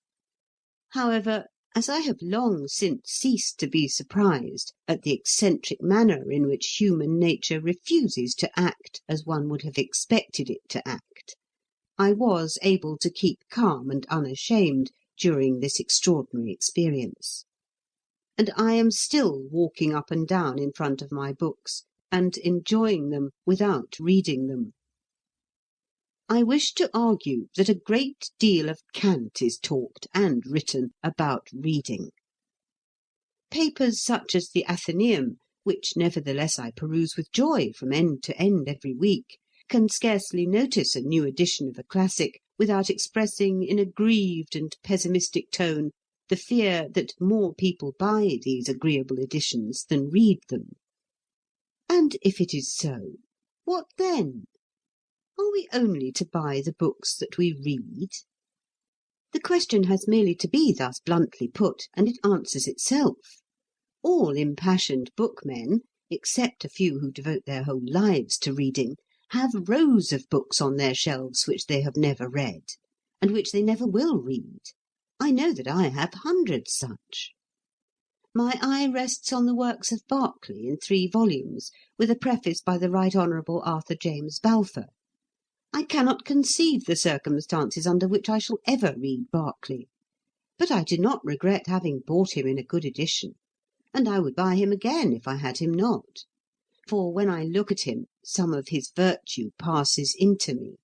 However, as I have long since ceased to be surprised at the eccentric manner in which human nature refuses to act as one would have expected it to act, I was able to keep calm and unashamed during this extraordinary experience. And I am still walking up and down in front of my books and enjoying them without reading them. I wish to argue that a great deal of cant is talked and written about reading. Papers such as the Athenaeum, which nevertheless I peruse with joy from end to end every week, can scarcely notice a new edition of a classic without expressing in a grieved and pessimistic tone the fear that more people buy these agreeable editions than read them. And if it is so, what then? Are we only to buy the books that we read? The question has merely to be thus bluntly put, and it answers itself. All impassioned bookmen, except a few who devote their whole lives to reading, have rows of books on their shelves which they have never read, and which they never will read. I know that I have hundreds such. My eye rests on the works of Berkeley in 3 volumes, with a preface by the Right Honourable Arthur James Balfour. I cannot conceive the circumstances under which I shall ever read Berkeley, but I do not regret having bought him in a good edition, and I would buy him again if I had him not, for when I look at him some of his virtue passes into me.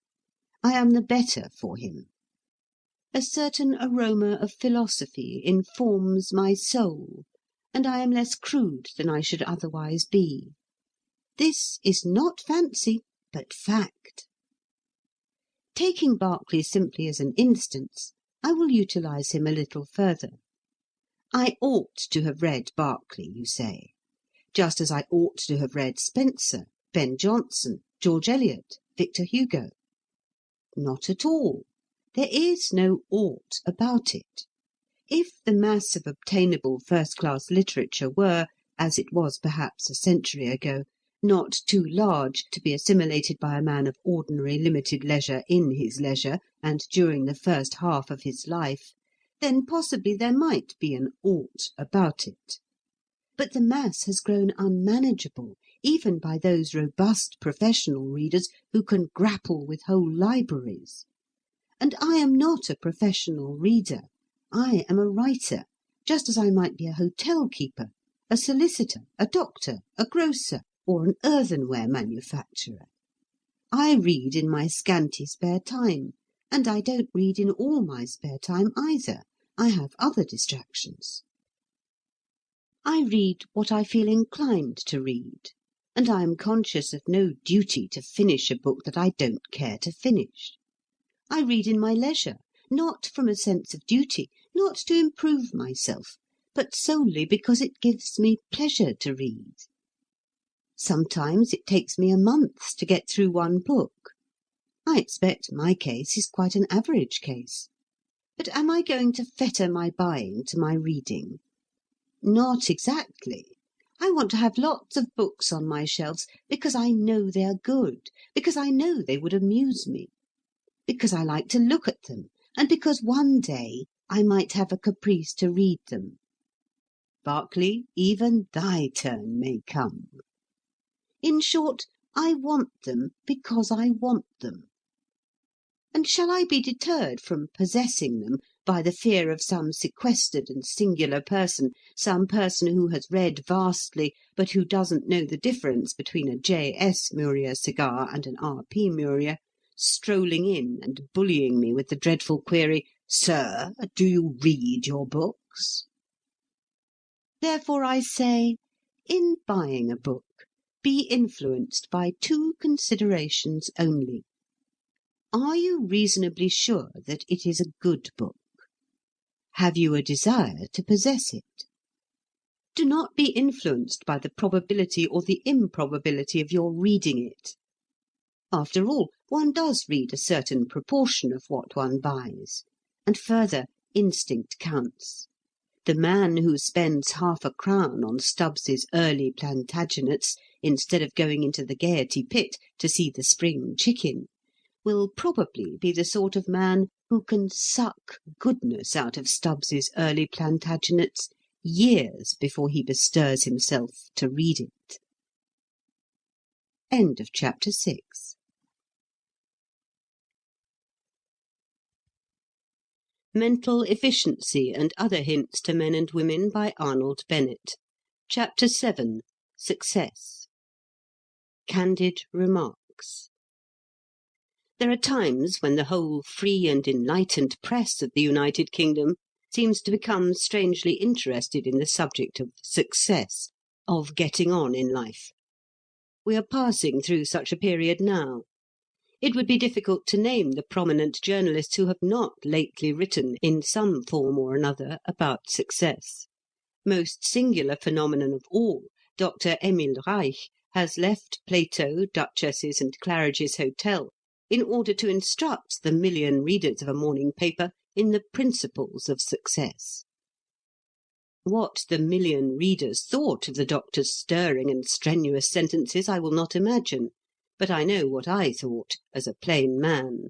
I am the better for him. A certain aroma of philosophy informs my soul, and I am less crude than I should otherwise be. This is not fancy, but fact. Taking Berkeley simply as an instance, I will utilize him a little further. I ought to have read Berkeley, you say, just as I ought to have read Spencer, Ben Jonson, George Eliot, Victor Hugo. Not at all. There is no ought about it. If the mass of obtainable first-class literature were, as it was perhaps a century ago, not too large to be assimilated by a man of ordinary limited leisure in his leisure and during the first half of his life, then possibly there might be an ought about it. But the mass has grown unmanageable, even by those robust professional readers who can grapple with whole libraries. And I am not a professional reader. I am a writer, just as I might be a hotel keeper, a solicitor, a doctor, a grocer, or an earthenware manufacturer. I read in my scanty spare time, and I don't read in all my spare time either. I have other distractions. I read what I feel inclined to read, and I am conscious of no duty to finish a book that I don't care to finish. I read in my leisure, not from a sense of duty, not to improve myself, but solely because it gives me pleasure to read. Sometimes it takes me a month to get through one book. I expect my case is quite an average case. But am I going to fetter my buying to my reading? Not exactly. I want to have lots of books on my shelves because I know they are good, because I know they would amuse me, because I like to look at them, and because one day I might have a caprice to read them. Berkeley, even thy turn may come. In short, I want them because I want them. And shall I be deterred from possessing them by the fear of some sequestered and singular person, some person who has read vastly, but who doesn't know the difference between a J.S. Muria cigar and an R.P. Muria, strolling in and bullying me with the dreadful query, "Sir, do you read your books?" Therefore I say, in buying a book, be influenced by 2 considerations only. Are you reasonably sure that it is a good book? Have you a desire to possess it? Do not be influenced by the probability or the improbability of your reading it. After all, one does read a certain proportion of what one buys. And further, instinct counts. The man who spends £half-a-crown on Stubbs's early Plantagenets instead of going into the Gaiety pit to see the spring chicken will probably be the sort of man who can suck goodness out of Stubbs's early Plantagenets years before he bestirs himself to read it. End of chapter 6. Mental Efficiency and Other Hints to Men and Women by Arnold Bennett. Chapter 7. Success. Candid Remarks. There are times when the whole free and enlightened press of the United Kingdom seems to become strangely interested in the subject of success, of getting on in life. We are passing through such a period now. It would be difficult to name the prominent journalists who have not lately written, in some form or another, about success. Most singular phenomenon of all, Dr. Emil Reich has left Plato, Duchesses, and Claridge's Hotel in order to instruct the million readers of a morning paper in the principles of success. What the million readers thought of the doctor's stirring and strenuous sentences I will not imagine, but I know what I thought as a plain man.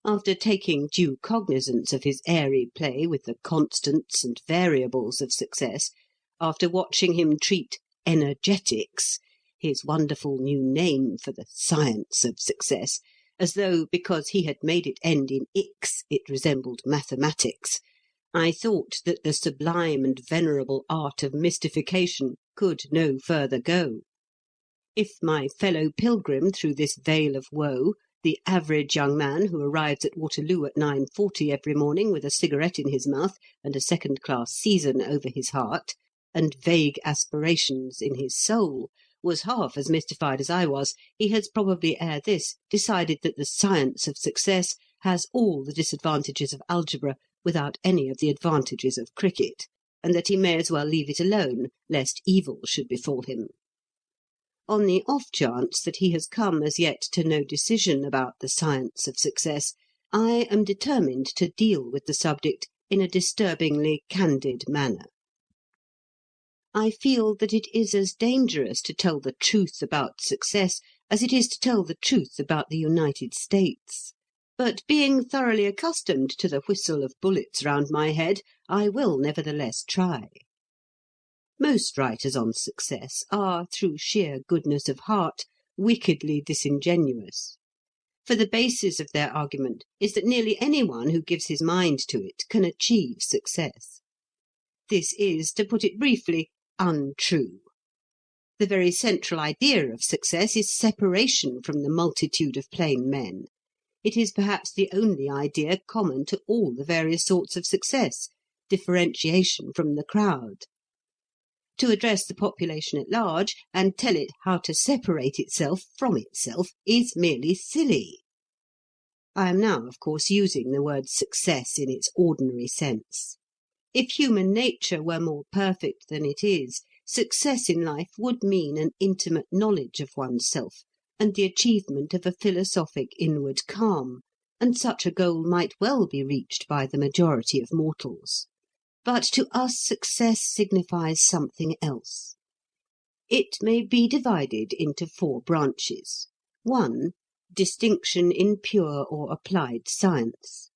After taking due cognizance of his airy play with the constants and variables of success, after watching him treat energetics, his wonderful new name for the science of success, as though because he had made it end in ix it resembled mathematics, I thought that the sublime and venerable art of mystification could no further go. If my fellow pilgrim through this vale of woe, the average young man who arrives at Waterloo at 9:40 every morning with a cigarette in his mouth and a second-class season over his heart, and vague aspirations in his soul, was half as mystified as I was, he has probably ere this decided that the science of success has all the disadvantages of algebra without any of the advantages of cricket, and that he may as well leave it alone, lest evil should befall him. On the off chance that he has come as yet to no decision about the science of success, I am determined to deal with the subject in a disturbingly candid manner. I feel that it is as dangerous to tell the truth about success as it is to tell the truth about the United States. But being thoroughly accustomed to the whistle of bullets round my head, I will nevertheless try. Most writers on success are, through sheer goodness of heart, wickedly disingenuous. For the basis of their argument is that nearly anyone who gives his mind to it can achieve success. This is, to put it briefly, untrue. The very central idea of success is separation from the multitude of plain men. It is perhaps the only idea common to all the various sorts of success, differentiation from the crowd. To address the population at large and tell it how to separate itself from itself is merely silly. I am now, of course, using the word success in its ordinary sense. If human nature were more perfect than it is, success in life would mean an intimate knowledge of oneself and the achievement of a philosophic inward calm, and such a goal might well be reached by the majority of mortals. But to us success signifies something else. It may be divided into 4 branches. 1. Distinction in pure or applied science.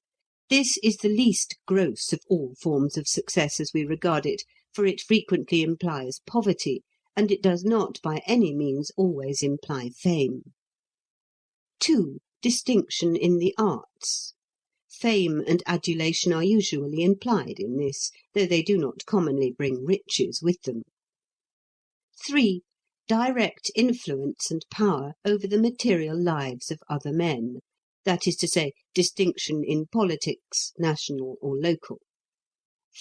This is the least gross of all forms of success as we regard it, for it frequently implies poverty, and it does not by any means always imply fame. 2. Distinction in the arts. Fame and adulation are usually implied in this, though they do not commonly bring riches with them. 3. Direct influence and power over the material lives of other men, that is to say, distinction in politics, national or local.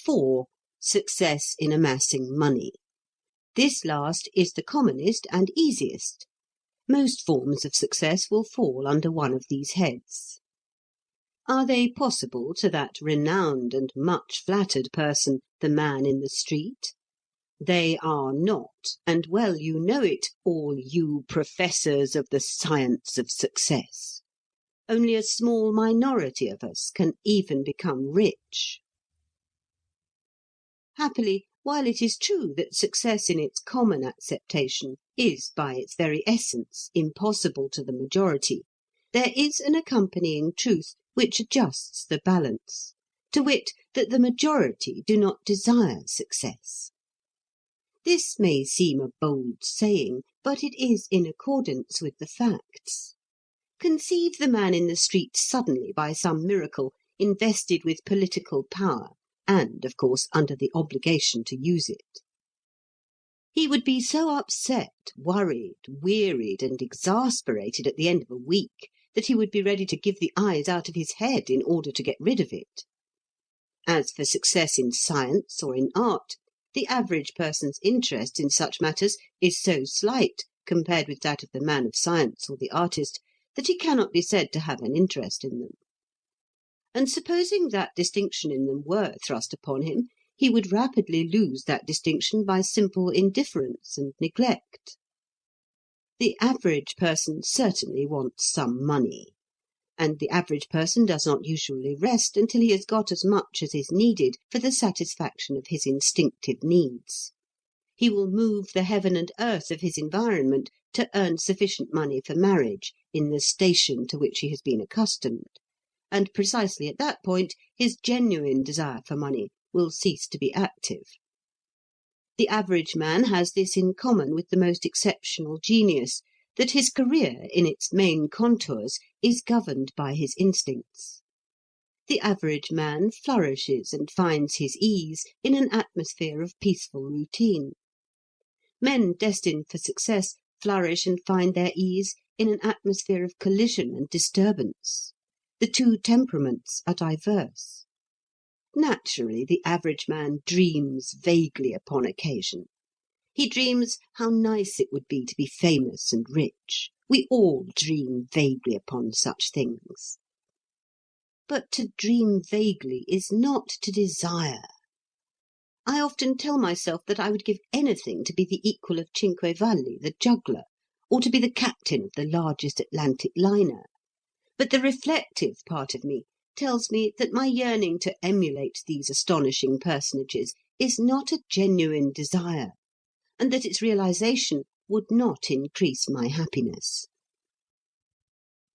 4. Success in amassing money. This last is the commonest and easiest. Most forms of success will fall under one of these heads. Are they possible to that renowned and much flattered person, the man in the street? They are not, and well you know it, all you professors of the science of success. Only a small minority of us can even become rich. Happily, while it is true that success in its common acceptation is by its very essence impossible to the majority, there is an accompanying truth which adjusts the balance, to wit, that the majority do not desire success. This may seem a bold saying, but it is in accordance with the facts. Conceive the man in the street suddenly, by some miracle, invested with political power, and, of course, under the obligation to use it. He would be so upset, worried, wearied, and exasperated at the end of a week that he would be ready to give the eyes out of his head in order to get rid of it. As for success in science or in art, the average person's interest in such matters is so slight compared with that of the man of science or the artist that he cannot be said to have an interest in them. And supposing that distinction in them were thrust upon him, he would rapidly lose that distinction by simple indifference and neglect. The average person certainly wants some money, and the average person does not usually rest until he has got as much as is needed for the satisfaction of his instinctive needs. He will move the heaven and earth of his environment to earn sufficient money for marriage in the station to which he has been accustomed, and precisely at that point his genuine desire for money will cease to be active. The average man has this in common with the most exceptional genius, that his career in its main contours is governed by his instincts. The average man flourishes and finds his ease in an atmosphere of peaceful routine. Men destined for success flourish and find their ease in an atmosphere of collision and disturbance. The two temperaments are diverse. Naturally, the average man dreams vaguely upon occasion. He dreams how nice it would be to be famous and rich. We all dream vaguely upon such things. But to dream vaguely is not to desire. I often tell myself that I would give anything to be the equal of Cinquevalli, the juggler, or to be the captain of the largest Atlantic liner. But the reflective part of me tells me that my yearning to emulate these astonishing personages is not a genuine desire, and that its realization would not increase my happiness.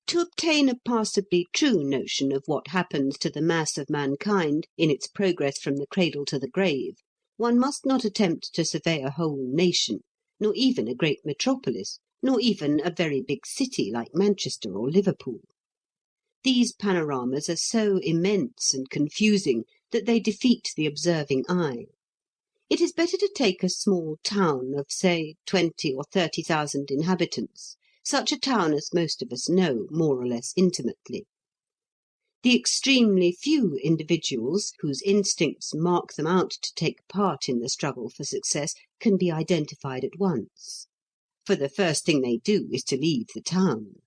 To obtain a passably true notion of what happens to the mass of mankind in its progress from the cradle to the grave, one must not attempt to survey a whole nation, nor even a great metropolis, nor even a very big city like Manchester or Liverpool. These panoramas are so immense and confusing that they defeat the observing eye. It is better to take a small town of, say, 20 or 30,000 inhabitants, such a town as most of us know more or less intimately. The extremely few individuals whose instincts mark them out to take part in the struggle for success can be identified at once. For the first thing they do is to leave the town.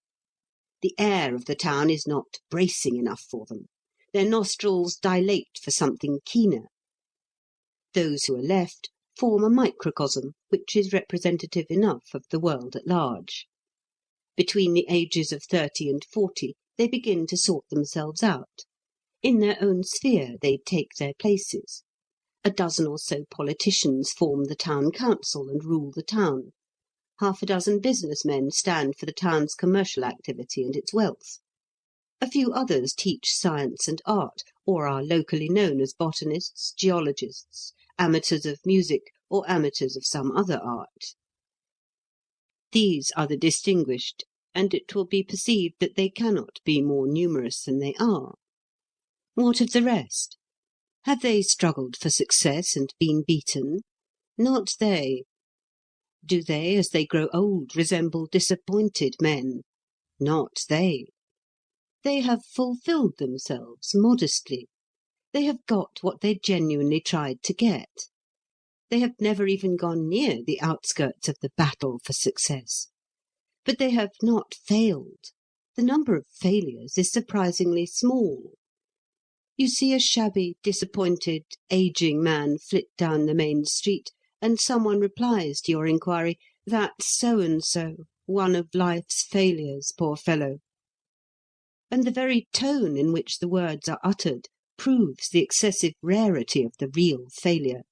The air of the town is not bracing enough for them. Their nostrils dilate for something keener. Those who are left form a microcosm which is representative enough of the world at large. Between the ages of 30 and 40 they begin to sort themselves out. In their own sphere they take their places. A dozen or so politicians form the town council and rule the town. Half a dozen businessmen stand for the town's commercial activity and its wealth. A few others teach science and art, or are locally known as botanists, geologists, amateurs of music, or amateurs of some other art. These are the distinguished, and it will be perceived that they cannot be more numerous than they are. What of the rest? Have they struggled for success and been beaten? Not they. Do they, as they grow old, resemble disappointed men? Not they. They have fulfilled themselves modestly. They have got what they genuinely tried to get. They have never even gone near the outskirts of the battle for success. But they have not failed. The number of failures is surprisingly small. You see a shabby, disappointed, ageing man flit down the main street, and someone replies to your inquiry, "That's so-and-so, one of life's failures, poor fellow." And the very tone in which the words are uttered proves the excessive rarity of the real failure.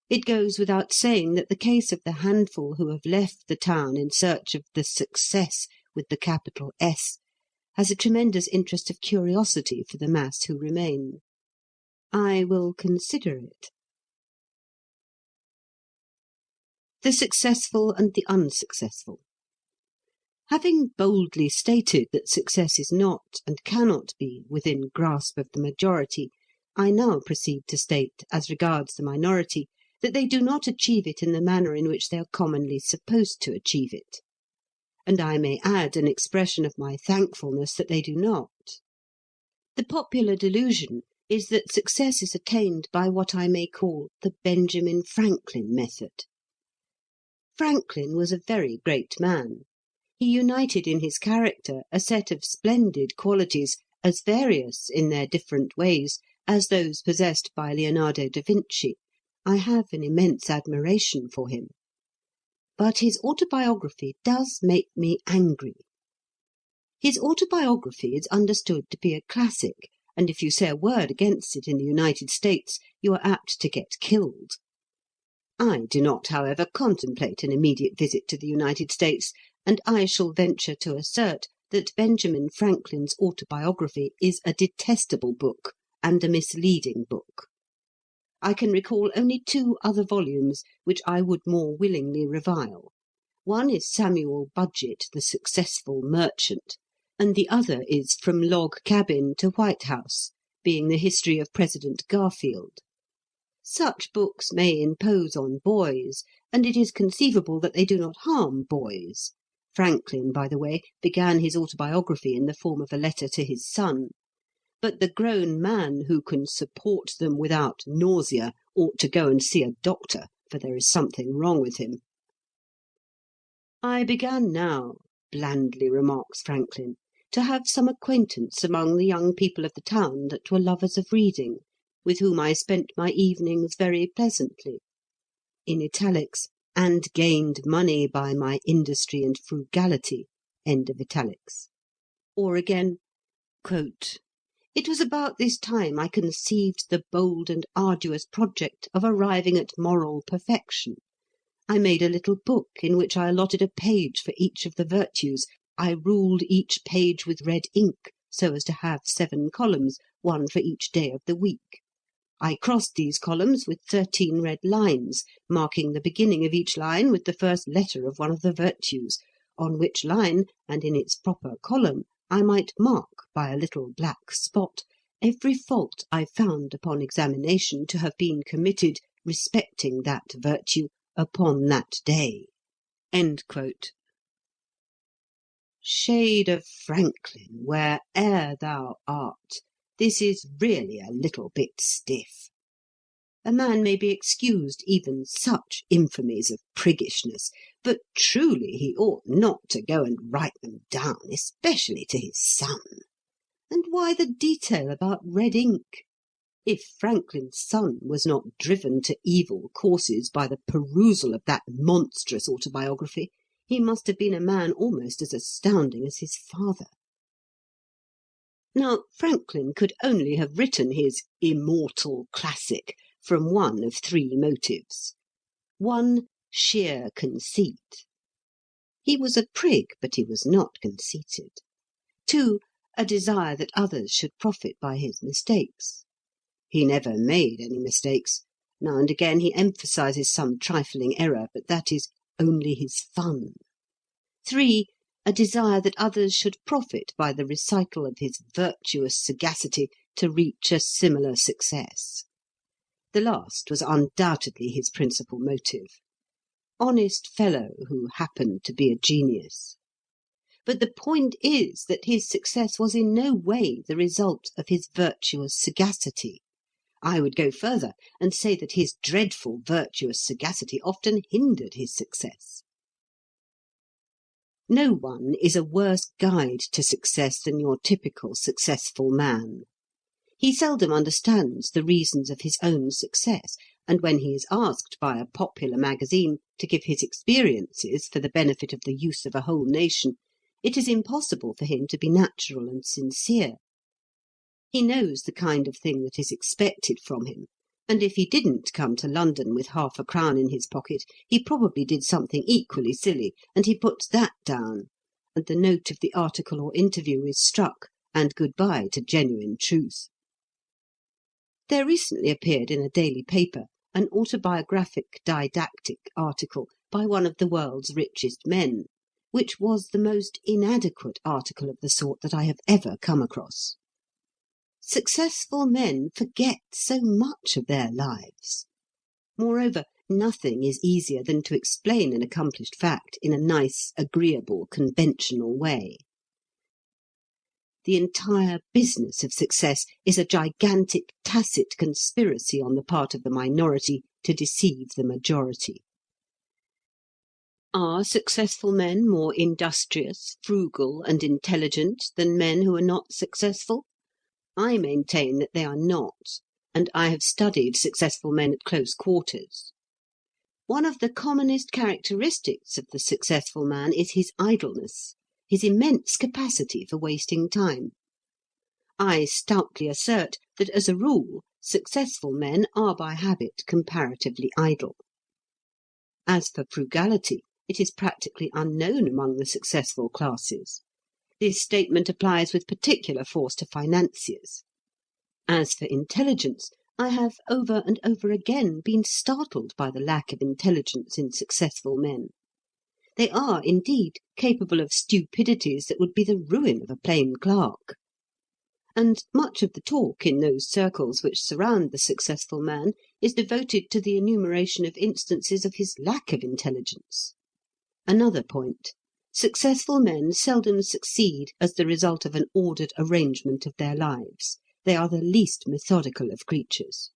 It goes without saying that the case of the handful who have left the town in search of the success with the capital S has a tremendous interest of curiosity for the mass who remain. I will consider it. The successful and the unsuccessful. Having boldly stated that success is not and cannot be within grasp of the majority, I now proceed to state, as regards the minority, that they do not achieve it in the manner in which they are commonly supposed to achieve it. And I may add an expression of my thankfulness that they do not. The popular delusion is that success is attained by what I may call the Benjamin Franklin method. Franklin was a very great man. He united in his character a set of splendid qualities, as various in their different ways as those possessed by Leonardo da Vinci. I have an immense admiration for him. But his autobiography does make me angry. His autobiography is understood to be a classic, and if you say a word against it in the United States, you are apt to get killed. I do not, however, contemplate an immediate visit to the United States, and I shall venture to assert that Benjamin Franklin's autobiography is a detestable book and a misleading book. I can recall only two other volumes which I would more willingly revile. One is Samuel Budgett, the Successful Merchant, and the other is From Log Cabin to White House, being the history of President Garfield. Such books may impose on boys, and it is conceivable that they do not harm boys. Franklin, by the way, began his autobiography in the form of a letter to his son. But the grown man who can support them without nausea ought to go and see a doctor, for there is something wrong with him. I began now, blandly remarks Franklin, to have some acquaintance among the young people of the town that were lovers of reading, with whom I spent my evenings very pleasantly. In italics, and gained money by my industry and frugality. End of italics. Or again, quote, "It was about this time I conceived the bold and arduous project of arriving at moral perfection. I made a little book in which I allotted a page for each of the virtues. I ruled each page with red ink, so as to have 7 columns, one for each day of the week. I crossed these columns with 13 red lines, marking the beginning of each line with the first letter of one of the virtues, on which line, and in its proper column, I might mark by a little black spot every fault I found upon examination to have been committed respecting that virtue upon that day." End quote. Shade of Franklin, where'er thou art, this is really a little bit stiff. A man may be excused even such infamies of priggishness, but truly he ought not to go and write them down, especially to his son. And why the detail about red ink? If Franklin's son was not driven to evil courses by the perusal of that monstrous autobiography, he must have been a man almost as astounding as his father. Now, Franklin could only have written his immortal classic from one of 3 motives. 1, sheer conceit. He was a prig, but he was not conceited. 2, a desire that others should profit by his mistakes. He never made any mistakes. Now and again he emphasizes some trifling error, but that is only his fun. 3, a desire that others should profit by the recital of his virtuous sagacity to reach a similar success. The last was undoubtedly his principal motive. Honest fellow who happened to be a genius. But the point is that his success was in no way the result of his virtuous sagacity. I would go further and say that his dreadful virtuous sagacity often hindered his success. No one is a worse guide to success than your typical successful man. He seldom understands the reasons of his own success, and when he is asked by a popular magazine to give his experiences for the benefit of the youth of a whole nation, it is impossible for him to be natural and sincere. He knows the kind of thing that is expected from him, and if he didn't come to London with half a crown in his pocket, he probably did something equally silly, and he puts that down, and the note of the article or interview is struck, and good-bye to genuine truth. There recently appeared in a daily paper an autobiographic didactic article by one of the world's richest men, which was the most inadequate article of the sort that I have ever come across. Successful men forget so much of their lives. Moreover, nothing is easier than to explain an accomplished fact in a nice, agreeable, conventional way. The entire business of success is a gigantic tacit conspiracy on the part of the minority to deceive the majority. Are successful men more industrious, frugal, and intelligent than men who are not successful? I maintain that they are not, and I have studied successful men at close quarters. One of the commonest characteristics of the successful man is his idleness, his immense capacity for wasting time. I stoutly assert that, as a rule, successful men are by habit comparatively idle. As for frugality, it is practically unknown among the successful classes. This statement applies with particular force to financiers. As for intelligence, I have over and over again been startled by the lack of intelligence in successful men. They are, indeed, capable of stupidities that would be the ruin of a plain clerk. And much of the talk in those circles which surround the successful man is devoted to the enumeration of instances of his lack of intelligence. Another point. Successful men seldom succeed as the result of an ordered arrangement of their lives. They are the least methodical of creatures.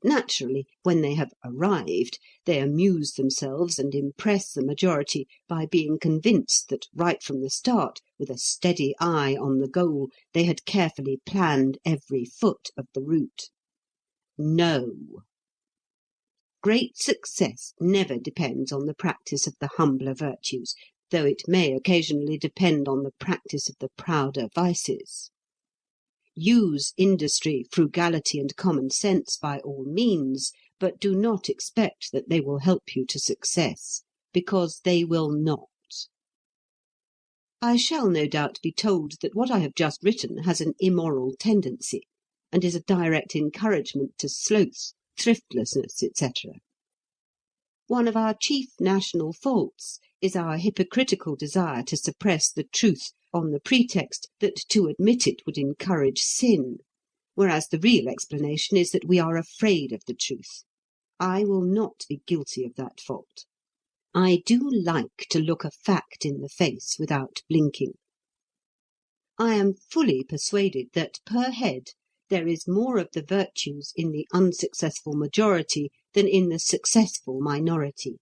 Naturally, when they have arrived, they amuse themselves and impress the majority by being convinced that right from the start, with a steady eye on the goal, they had carefully planned every foot of the route. No. Great success never depends on the practice of the humbler virtues, though it may occasionally depend on the practice of the prouder vices. Use industry, frugality, and common sense by all means, but do not expect that they will help you to success, because they will not. I shall no doubt be told that what I have just written has an immoral tendency, and is a direct encouragement to sloth, thriftlessness, etc. One of our chief national faults is our hypocritical desire to suppress the truth on the pretext that to admit it would encourage sin, whereas the real explanation is that we are afraid of the truth. I will not be guilty of that fault. I do like to look a fact in the face without blinking. I am fully persuaded that, per head, there is more of the virtues in the unsuccessful majority than in the successful minority.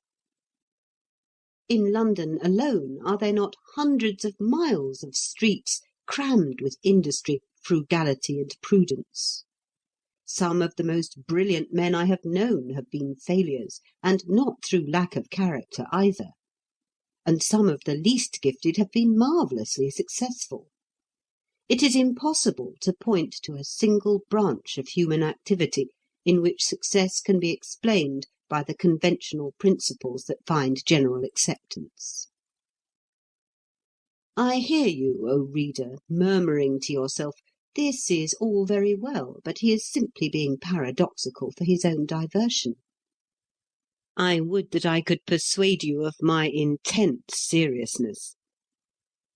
In London alone are there not hundreds of miles of streets crammed with industry, frugality, and prudence? Some of the most brilliant men I have known have been failures, and not through lack of character either. And some of the least gifted have been marvellously successful. It is impossible to point to a single branch of human activity in which success can be explained by the conventional principles that find general acceptance. I hear you, O reader, murmuring to yourself, "This is all very well, but he is simply being paradoxical for his own diversion." I would that I could persuade you of my intense seriousness.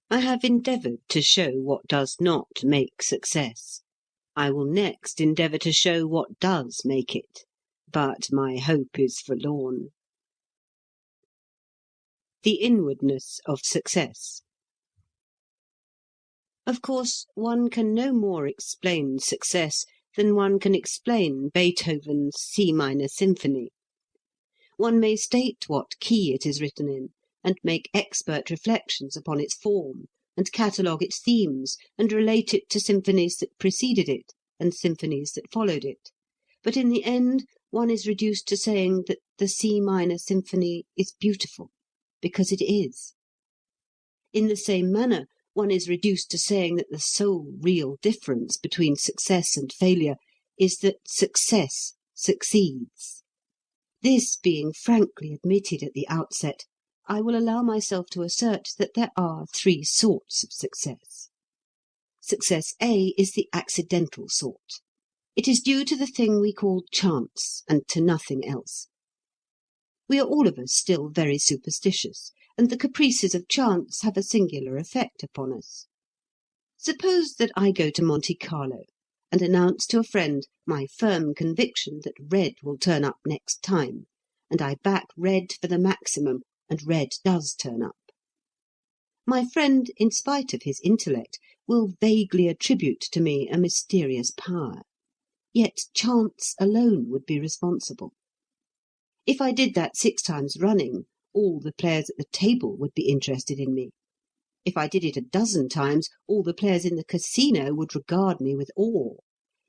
I have endeavoured to show what does not make success. I will next endeavour to show what does make it. But my hope is forlorn. The inwardness of success. Of course, one can no more explain success than one can explain Beethoven's C minor symphony. One may state what key it is written in, and make expert reflections upon its form, and catalogue its themes, and relate it to symphonies that preceded it, and symphonies that followed it, but in the end one is reduced to saying that the C minor symphony is beautiful, because it is. In the same manner, one is reduced to saying that the sole real difference between success and failure is that success succeeds. This being frankly admitted at the outset, I will allow myself to assert that there are three sorts of success. Success A is the accidental sort. It is due to the thing we call chance, and to nothing else. We are all of us still very superstitious, and the caprices of chance have a singular effect upon us. Suppose that I go to Monte Carlo and announce to a friend my firm conviction that red will turn up next time, and I back red for the maximum, and red does turn up. My friend, in spite of his intellect, will vaguely attribute to me a mysterious power. Yet chance alone would be responsible. If I did that 6 times running, all the players at the table would be interested in me. If I did it a dozen times, all the players in the casino would regard me with awe.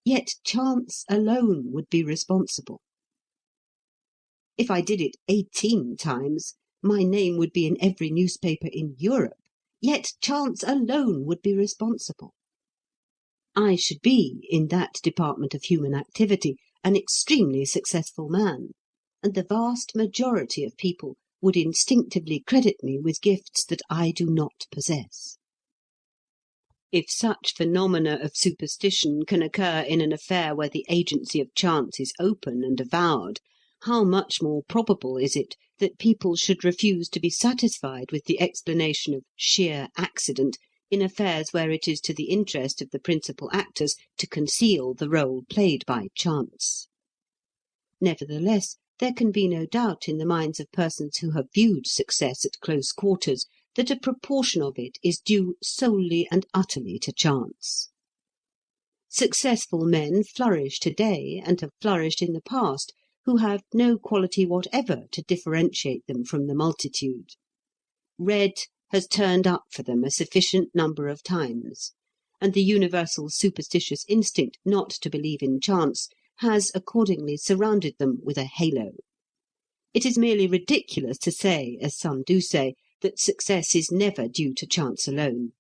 Yet chance alone would be responsible. If I did it 18 times, my name would be in every newspaper in Europe. Yet chance alone would be responsible. I should be, in that department of human activity, an extremely successful man, and the vast majority of people would instinctively credit me with gifts that I do not possess. If such phenomena of superstition can occur in an affair where the agency of chance is open and avowed, how much more probable is it that people should refuse to be satisfied with the explanation of sheer accident in affairs where it is to the interest of the principal actors to conceal the role played by chance. Nevertheless, there can be no doubt in the minds of persons who have viewed success at close quarters that a proportion of it is due solely and utterly to chance. Successful men flourish today and have flourished in the past who have no quality whatever to differentiate them from the multitude. Red has turned up for them a sufficient number of times, and the universal superstitious instinct not to believe in chance has accordingly surrounded them with a halo. It is merely ridiculous to say, as some do say, that success is never due to chance alone,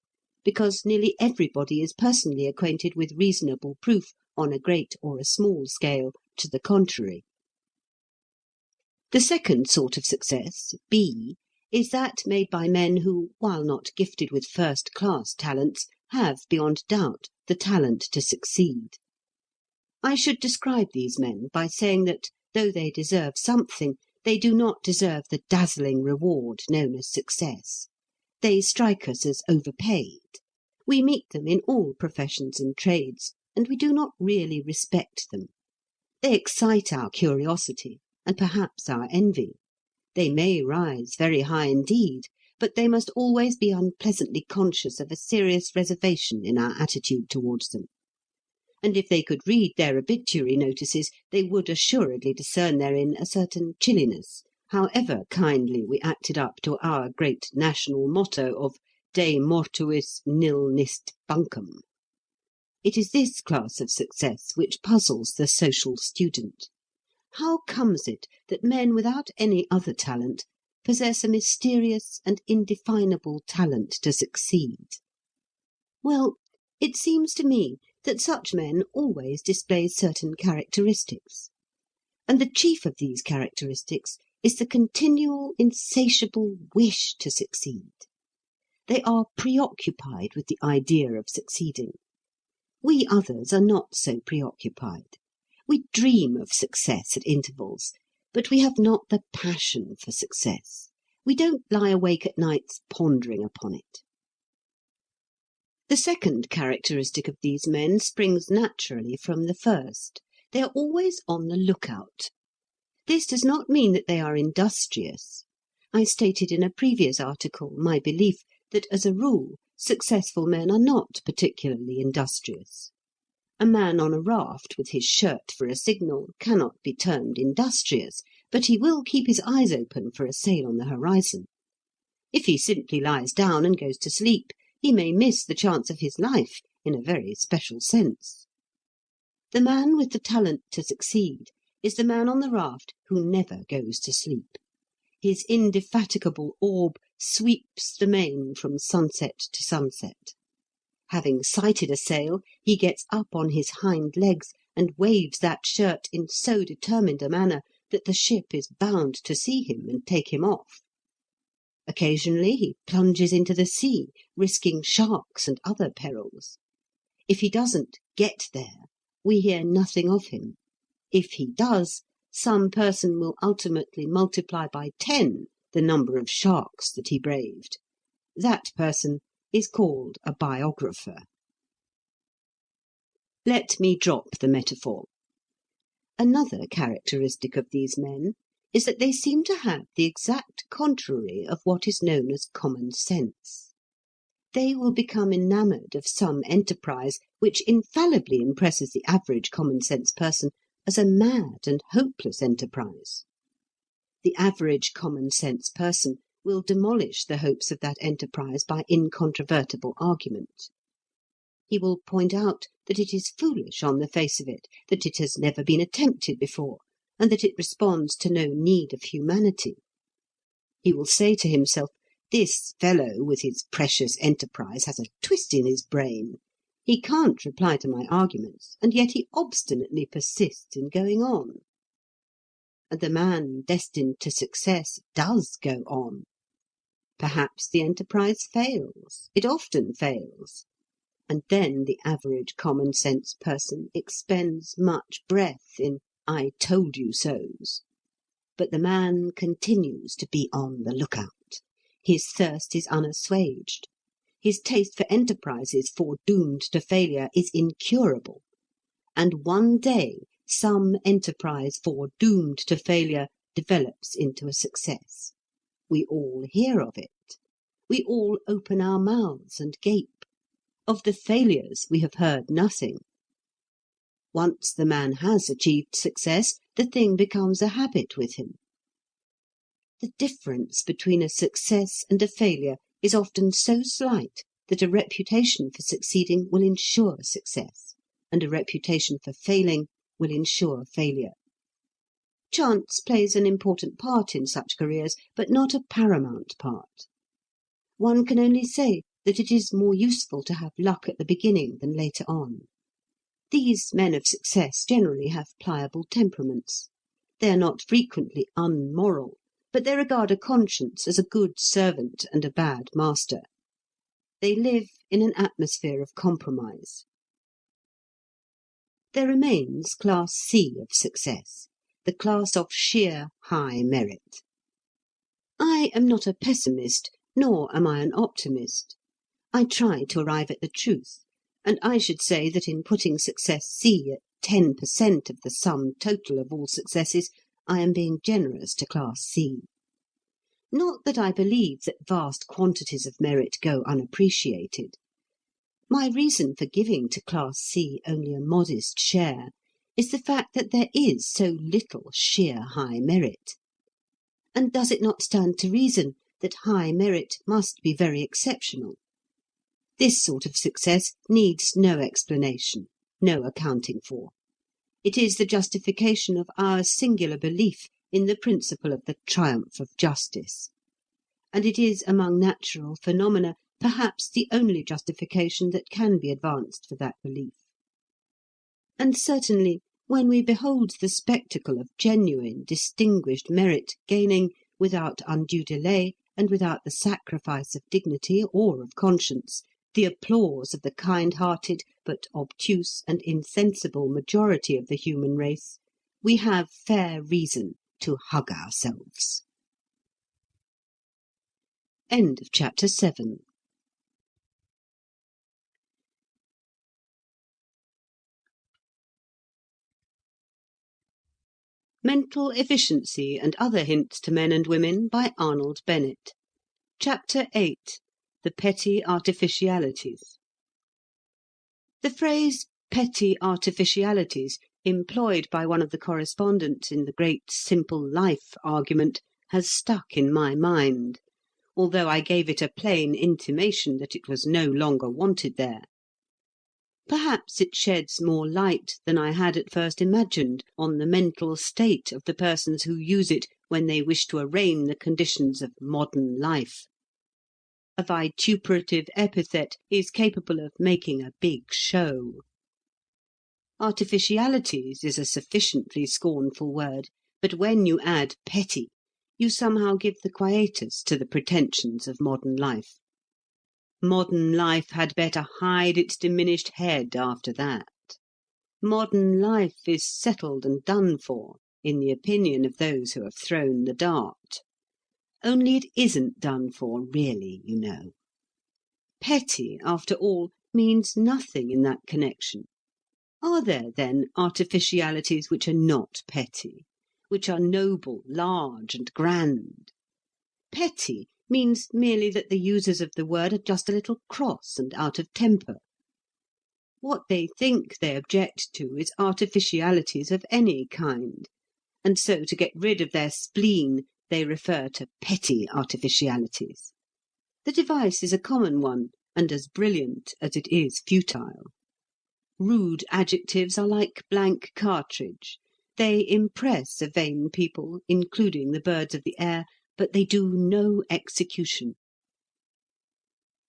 because nearly everybody is personally acquainted with reasonable proof, on a great or a small scale, to the contrary. The second sort of success, B, is that made by men who, while not gifted with first-class talents, have, beyond doubt, the talent to succeed. I should describe these men by saying that, though they deserve something, they do not deserve the dazzling reward known as success. They strike us as overpaid. We meet them in all professions and trades, and we do not really respect them. They excite our curiosity, and perhaps our envy. They may rise very high indeed, but they must always be unpleasantly conscious of a serious reservation in our attitude towards them. And if they could read their obituary notices, they would assuredly discern therein a certain chilliness, however kindly we acted up to our great national motto of De mortuis nil nist bunkum. It is this class of success which puzzles the social student. How comes it that men without any other talent possess a mysterious and indefinable talent to succeed? Well, it seems to me that such men always display certain characteristics. And the chief of these characteristics is the continual, insatiable wish to succeed. They are preoccupied with the idea of succeeding. We others are not so preoccupied. We dream of success at intervals, but we have not the passion for success. We don't lie awake at nights pondering upon it. The second characteristic of these men springs naturally from the first. They are always on the lookout. This does not mean that they are industrious. I stated in a previous article my belief that, as a rule, successful men are not particularly industrious. A man on a raft with his shirt for a signal cannot be termed industrious, but he will keep his eyes open for a sail on the horizon. If he simply lies down and goes to sleep, he may miss the chance of his life in a very special sense. The man with the talent to succeed is the man on the raft who never goes to sleep. His indefatigable orb sweeps the main from sunset to sunset. Having sighted a sail, he gets up on his hind legs and waves that shirt in so determined a manner that the ship is bound to see him and take him off. Occasionally he plunges into the sea, risking sharks and other perils. If he doesn't get there, we hear nothing of him. If he does, some person will ultimately multiply by 10 the number of sharks that he braved. That person is called a biographer. Let me drop the metaphor. Another characteristic of these men is that they seem to have the exact contrary of what is known as common sense. They will become enamoured of some enterprise which infallibly impresses the average common sense person as a mad and hopeless enterprise. The average common sense person will demolish the hopes of that enterprise by incontrovertible argument. He will point out that it is foolish on the face of it, that it has never been attempted before, and that it responds to no need of humanity. He will say to himself, "This fellow with his precious enterprise has a twist in his brain. He can't reply to my arguments, and yet he obstinately persists in going on." And the man destined to success does go on. Perhaps the enterprise fails. It often fails. And then the average common sense person expends much breath in "I told you so's." But the man continues to be on the lookout. His thirst is unassuaged. His taste for enterprises foredoomed to failure is incurable. And one day some enterprise foredoomed to failure develops into a success. We all hear of it. We all open our mouths and gape. Of the failures we have heard nothing. Once the man has achieved success, the thing becomes a habit with him. The difference between a success and a failure is often so slight that a reputation for succeeding will ensure success, and a reputation for failing will ensure failure. Chance plays an important part in such careers, but not a paramount part. One can only say that it is more useful to have luck at the beginning than later on. These men of success generally have pliable temperaments. They are not frequently unmoral, but they regard a conscience as a good servant and a bad master. They live in an atmosphere of compromise. There remains class C of success, the class of sheer high merit. I am not a pessimist, nor am I an optimist. I try to arrive at the truth, and I should say that in putting success C at 10% of the sum total of all successes, I am being generous to class C. Not that I believe that vast quantities of merit go unappreciated. My reason for giving to class C only a modest share is the fact that there is so little sheer high merit. And does it not stand to reason that high merit must be very exceptional? This sort of success needs no explanation, no accounting for. It is the justification of our singular belief in the principle of the triumph of justice. And it is among natural phenomena perhaps the only justification that can be advanced for that belief. And certainly, when we behold the spectacle of genuine, distinguished merit gaining, without undue delay and without the sacrifice of dignity or of conscience, the applause of the kind-hearted but obtuse and insensible majority of the human race, we have fair reason to hug ourselves. End of chapter 7. Mental Efficiency and Other Hints to Men and Women by Arnold Bennett. Chapter 8. The Petty Artificialities. The phrase petty artificialities, employed by one of the correspondents in the great simple life argument, has stuck in my mind, although I gave it a plain intimation that it was no longer wanted there. Perhaps it sheds more light than I had at first imagined on the mental state of the persons who use it when they wish to arraign the conditions of modern life. A vituperative epithet is capable of making a big show. Artificialities is a sufficiently scornful word, but when you add petty, you somehow give the quietus to the pretensions of modern life. Modern life had better hide its diminished head after that. Modern life is settled and done for, in the opinion of those who have thrown the dart. Only it isn't done for really, you know. Petty, after all, means nothing in that connection. Are there, then, artificialities which are not petty, which are noble, large, and grand? Petty means merely that the users of the word are just a little cross and out of temper. What they think they object to is artificialities of any kind, and so to get rid of their spleen they refer to petty artificialities. The device is a common one, and as brilliant as it is futile. Rude adjectives are like blank cartridge. They impress a vain people, including the birds of the air, but they do no execution.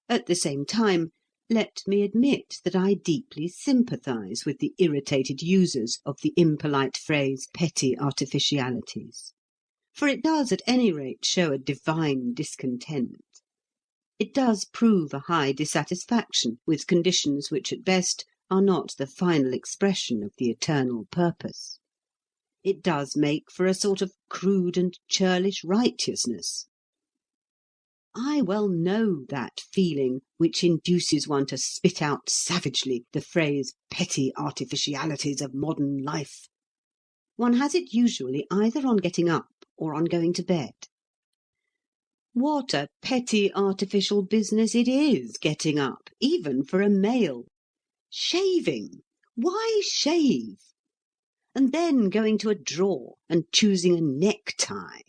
At the same time, let me admit that I deeply sympathize with the irritated users of the impolite phrase petty artificialities. For it does at any rate show a divine discontent. It does prove a high dissatisfaction with conditions which at best are not the final expression of the eternal purpose. It does make for a sort of crude and churlish righteousness. I well know that feeling which induces one to spit out savagely the phrase petty artificialities of modern life. One has it usually either on getting up or on going to bed. What a petty artificial business it is getting up, even for a male. Shaving! Why shave? And then going to a drawer and choosing a necktie.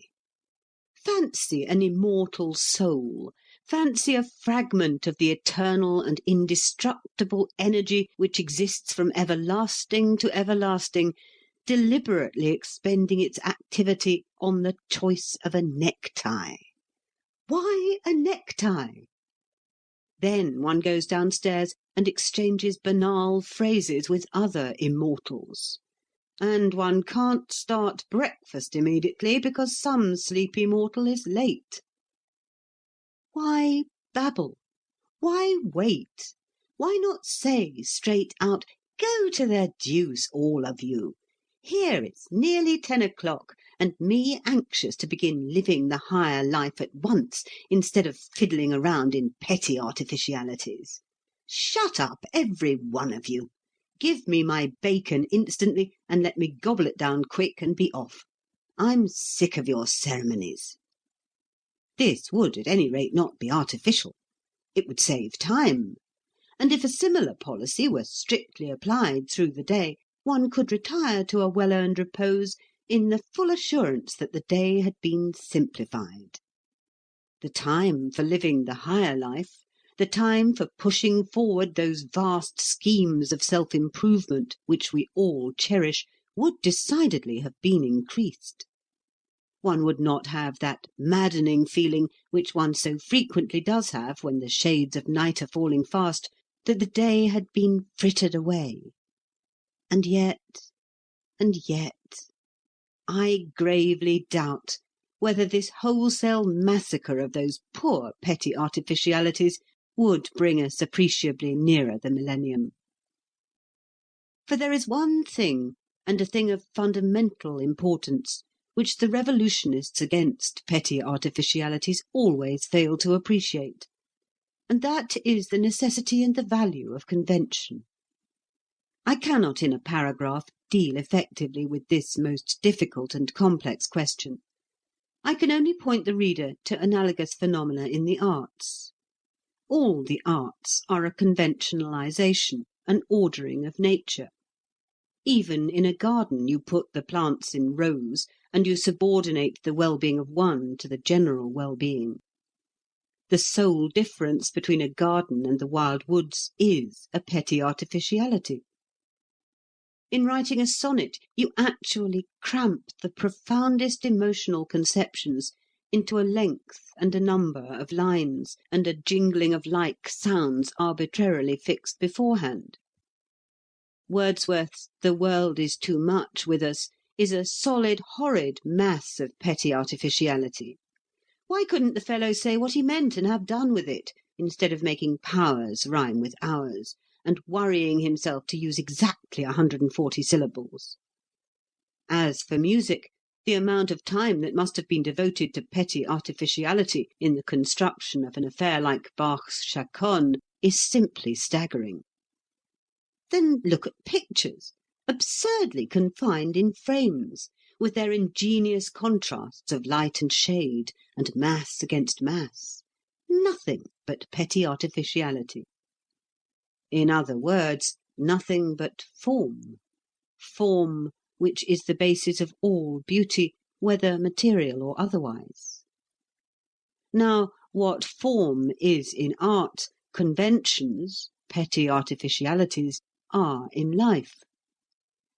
Fancy an immortal soul. Fancy a fragment of the eternal and indestructible energy which exists from everlasting to everlasting, deliberately expending its activity on the choice of a necktie. Why a necktie? Then one goes downstairs and exchanges banal phrases with other immortals. And one can't start breakfast immediately because some sleepy mortal is late. Why babble? Why wait? Why not say straight out, go to the deuce, all of you. Here it's nearly 10 o'clock, and me anxious to begin living the higher life at once, instead of fiddling around in petty artificialities. Shut up, every one of you. Give me my bacon instantly, and let me gobble it down quick and be off. I'm sick of your ceremonies. This would at any rate not be artificial. It would save time. And if a similar policy were strictly applied through the day, one could retire to a well-earned repose in the full assurance that the day had been simplified. The time for living the higher life, the time for pushing forward those vast schemes of self-improvement which we all cherish, would decidedly have been increased. One would not have that maddening feeling which one so frequently does have when the shades of night are falling fast, that the day had been frittered away. And yet, I gravely doubt whether this wholesale massacre of those poor petty artificialities would bring us appreciably nearer the millennium. For there is one thing, and a thing of fundamental importance, which the revolutionists against petty artificialities always fail to appreciate, and that is the necessity and the value of convention. I cannot in a paragraph deal effectively with this most difficult and complex question. I can only point the reader to analogous phenomena in the arts. All the arts are a conventionalization, an ordering of nature. Even in a garden you put the plants in rows, and you subordinate the well-being of one to the general well-being. The sole difference between a garden and the wild woods is a petty artificiality. In writing a sonnet, you actually cramp the profoundest emotional conceptions into a length and a number of lines, and a jingling of like sounds arbitrarily fixed beforehand. Wordsworth's "The world is too much with us" is a solid, horrid mass of petty artificiality. Why couldn't the fellow say what he meant and have done with it, instead of making powers rhyme with hours, and worrying himself to use exactly 140 syllables? As for music, the amount of time that must have been devoted to petty artificiality in the construction of an affair like Bach's Chaconne is simply staggering. Then look at pictures, absurdly confined in frames, with their ingenious contrasts of light and shade, and mass against mass. Nothing but petty artificiality. In other words, nothing but form. Form, which is the basis of all beauty, whether material or otherwise. Now, what form is in art, conventions, petty artificialities, are in life.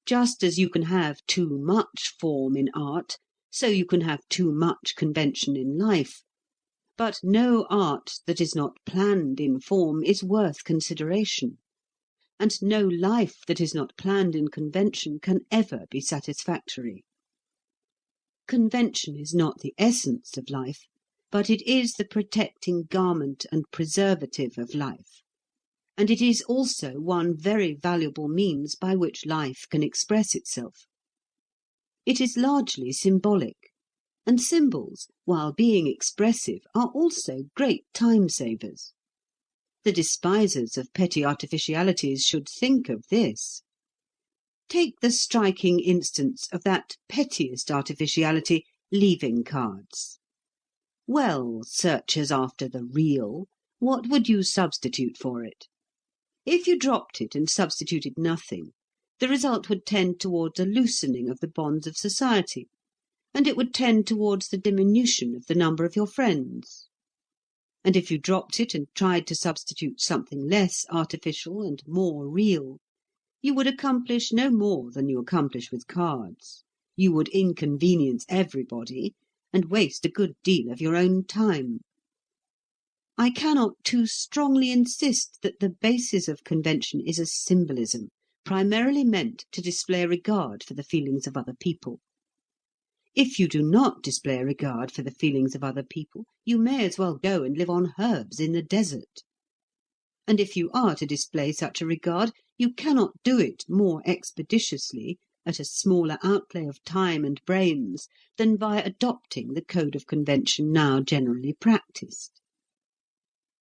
Just as you can have too much form in art, so you can have too much convention in life. But no art that is not planned in form is worth consideration. And no life that is not planned in convention can ever be satisfactory. Convention is not the essence of life, but it is the protecting garment and preservative of life. And it is also one very valuable means by which life can express itself. It is largely symbolic, and symbols, while being expressive, are also great time-savers. The despisers of petty artificialities should think of this. Take the striking instance of that pettiest artificiality, leaving cards. Well, searchers after the real, what would you substitute for it? If you dropped it and substituted nothing, the result would tend towards a loosening of the bonds of society, and it would tend towards the diminution of the number of your friends. And if you dropped it and tried to substitute something less artificial and more real, you would accomplish no more than you accomplish with cards. You would inconvenience everybody, and waste a good deal of your own time. I cannot too strongly insist that the basis of convention is a symbolism, primarily meant to display a regard for the feelings of other people. If you do not display a regard for the feelings of other people, you may as well go and live on herbs in the desert. And if you are to display such a regard, you cannot do it more expeditiously, at a smaller outlay of time and brains, than by adopting the code of convention now generally practised.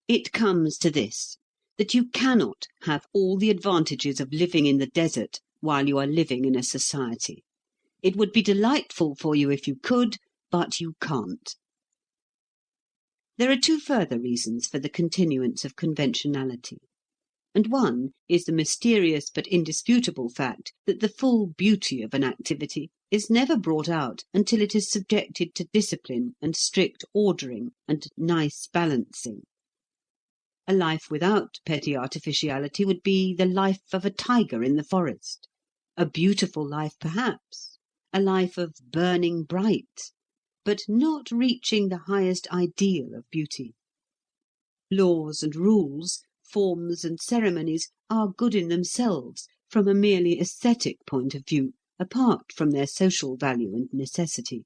It comes to this, that you cannot have all the advantages of living in the desert while you are living in a society. It would be delightful for you if you could, but you can't. There are two further reasons for the continuance of conventionality, and one is the mysterious but indisputable fact that the full beauty of an activity is never brought out until it is subjected to discipline and strict ordering and nice balancing. A life without petty artificiality would be the life of a tiger in the forest, a beautiful life perhaps, a life of burning bright, but not reaching the highest ideal of beauty. Laws and rules, forms and ceremonies are good in themselves from a merely aesthetic point of view, apart from their social value and necessity.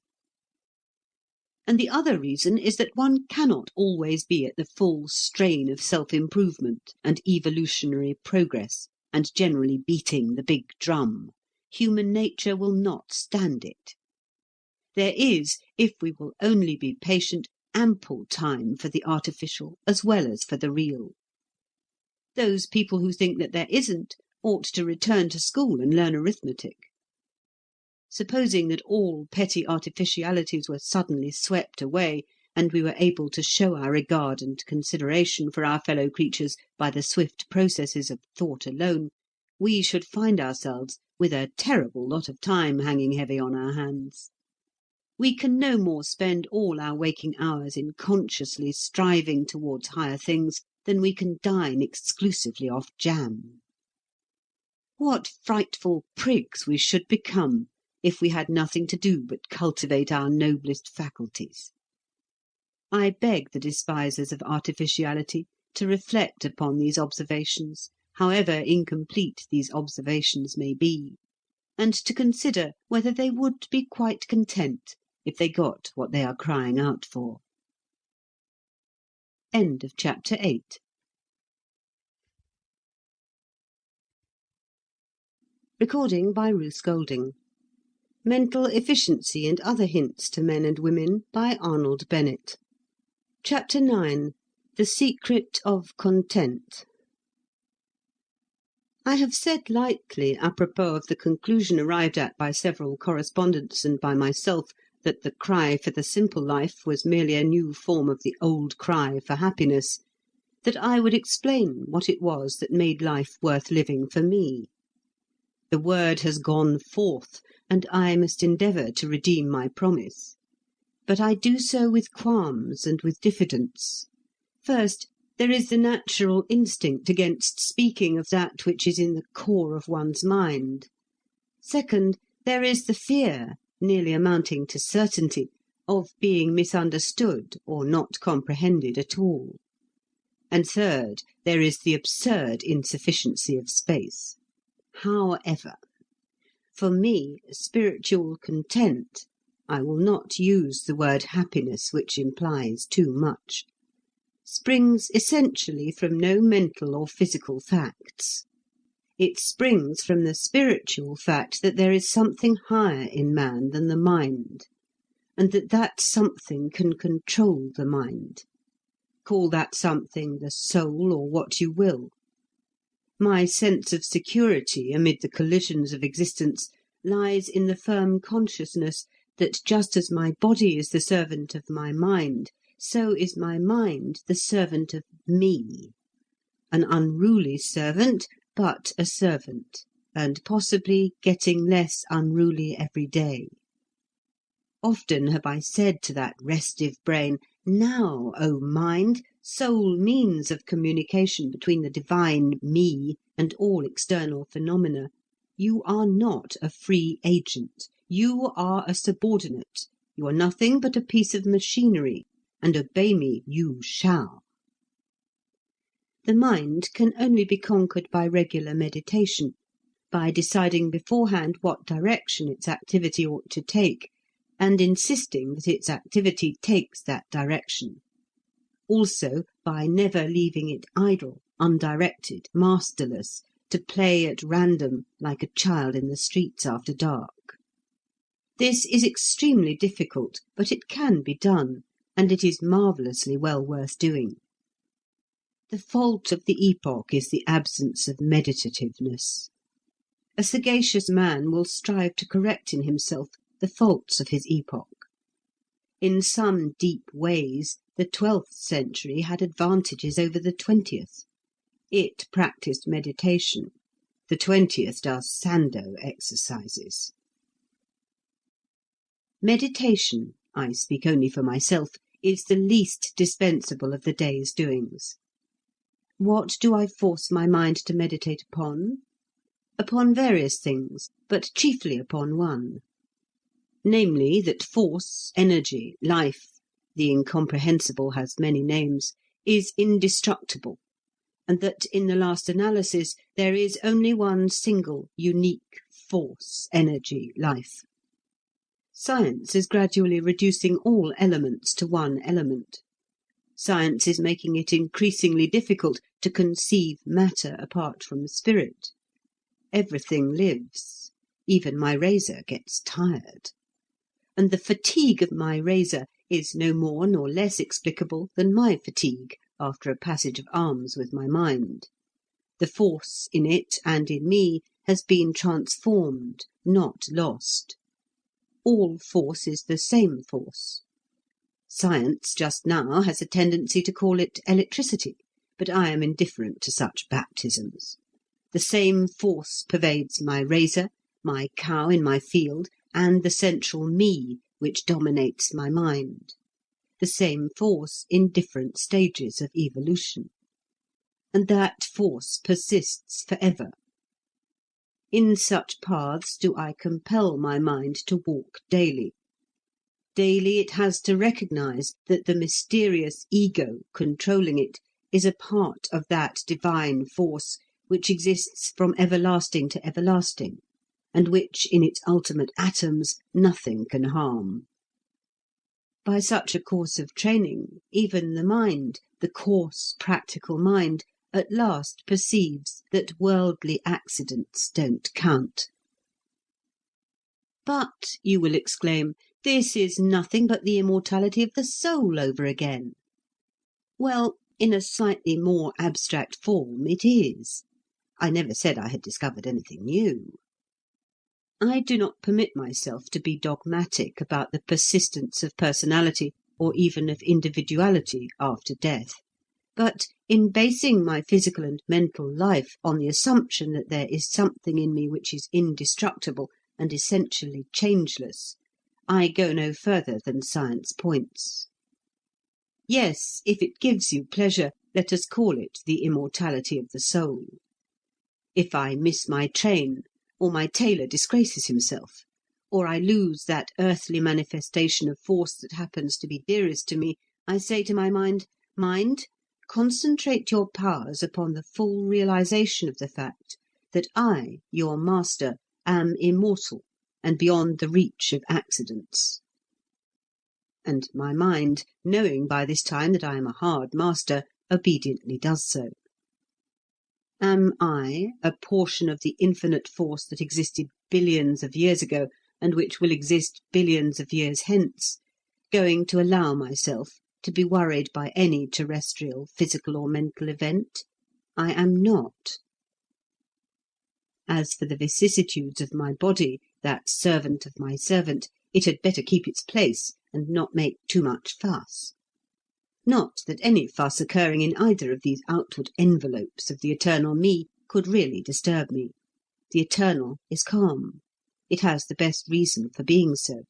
And the other reason is that one cannot always be at the full strain of self-improvement and evolutionary progress, and generally beating the big drum. Human nature will not stand it. There is, if we will only be patient, ample time for the artificial as well as for the real. Those people who think that there isn't ought to return to school and learn arithmetic. Supposing that all petty artificialities were suddenly swept away, and we were able to show our regard and consideration for our fellow creatures by the swift processes of thought alone, we should find ourselves with a terrible lot of time hanging heavy on our hands. We can no more spend all our waking hours in consciously striving towards higher things than we can dine exclusively off jam. What frightful prigs we should become if we had nothing to do but cultivate our noblest faculties! I beg the despisers of artificiality to reflect upon these observations, however incomplete these observations may be, and to consider whether they would be quite content if they got what they are crying out for. End of chapter 8. Recording by Ruth Golding. Mental Efficiency and Other Hints to Men and Women by Arnold Bennett. Chapter 9. The Secret of Content. I have said lightly, apropos of the conclusion arrived at by several correspondents and by myself, that the cry for the simple life was merely a new form of the old cry for happiness, that I would explain what it was that made life worth living for me. The word has gone forth, and I must endeavour to redeem my promise. But I do so with qualms and with diffidence. First, there is the natural instinct against speaking of that which is in the core of one's mind. Second, there is the fear, nearly amounting to certainty, of being misunderstood or not comprehended at all. And third, there is the absurd insufficiency of space. However, for me, spiritual content, I will not use the word happiness, which implies too much, springs essentially from no mental or physical facts. It springs from the spiritual fact that there is something higher in man than the mind, and that that something can control the mind. Call that something the soul or what you will. My sense of security amid the collisions of existence lies in the firm consciousness that just as my body is the servant of my mind, so is my mind the servant of me. An unruly servant, but a servant, and possibly getting less unruly every day. Often have I said to that restive brain, "Now, O mind, sole means of communication between the divine me and all external phenomena, you are not a free agent. You are a subordinate. You are nothing but a piece of machinery, and obey me you shall." The mind can only be conquered by regular meditation, by deciding beforehand what direction its activity ought to take, and insisting that its activity takes that direction. Also by never leaving it idle, undirected, masterless, to play at random like a child in the streets after dark. This is extremely difficult, but it can be done, and it is marvellously well worth doing. The fault of the epoch is the absence of meditativeness. A sagacious man will strive to correct in himself the faults of his epoch. In some deep ways, the 12th century had advantages over the 20th. It practised meditation. The 20th does Sandow exercises. Meditation, I speak only for myself, is the least dispensable of the day's doings. What do I force my mind to meditate upon? Upon various things, but chiefly upon one. Namely, that force, energy, life, the incomprehensible has many names, is indestructible, and that in the last analysis there is only one single, unique force, energy, life. Science is gradually reducing all elements to one element. Science is making it increasingly difficult to conceive matter apart from spirit. Everything lives. Even my razor gets tired. And the fatigue of my razor is no more nor less explicable than my fatigue after a passage of arms with my mind. The force in it and in me has been transformed, not lost. All force is the same force. Science just now has a tendency to call it electricity, but I am indifferent to such baptisms. The same force pervades my razor, my cow in my field, and the central me, which dominates my mind, the same force in different stages of evolution. And that force persists forever. In such paths do I compel my mind to walk daily. Daily it has to recognize that the mysterious ego controlling it is a part of that divine force which exists from everlasting to everlasting, and which in its ultimate atoms nothing can harm. By such a course of training, even the mind, the coarse, practical mind, at last perceives that worldly accidents don't count. But, you will exclaim, this is nothing but the immortality of the soul over again. Well, in a slightly more abstract form, it is. I never said I had discovered anything new. I do not permit myself to be dogmatic about the persistence of personality or even of individuality after death. But in basing my physical and mental life on the assumption that there is something in me which is indestructible and essentially changeless, I go no further than science points. Yes, if it gives you pleasure, let us call it the immortality of the soul. If I miss my train, or my tailor disgraces himself, or I lose that earthly manifestation of force that happens to be dearest to me, I say to my mind, mind, concentrate your powers upon the full realization of the fact that I, your master, am immortal and beyond the reach of accidents. And my mind, knowing by this time that I am a hard master, obediently does so. Am I, a portion of the infinite force that existed billions of years ago and which will exist billions of years hence, going to allow myself to be worried by any terrestrial, physical or mental event? I am not. As for the vicissitudes of my body, that servant of my servant, it had better keep its place and not make too much fuss. Not that any fuss occurring in either of these outward envelopes of the eternal me could really disturb me. The eternal is calm. It has the best reason for being so.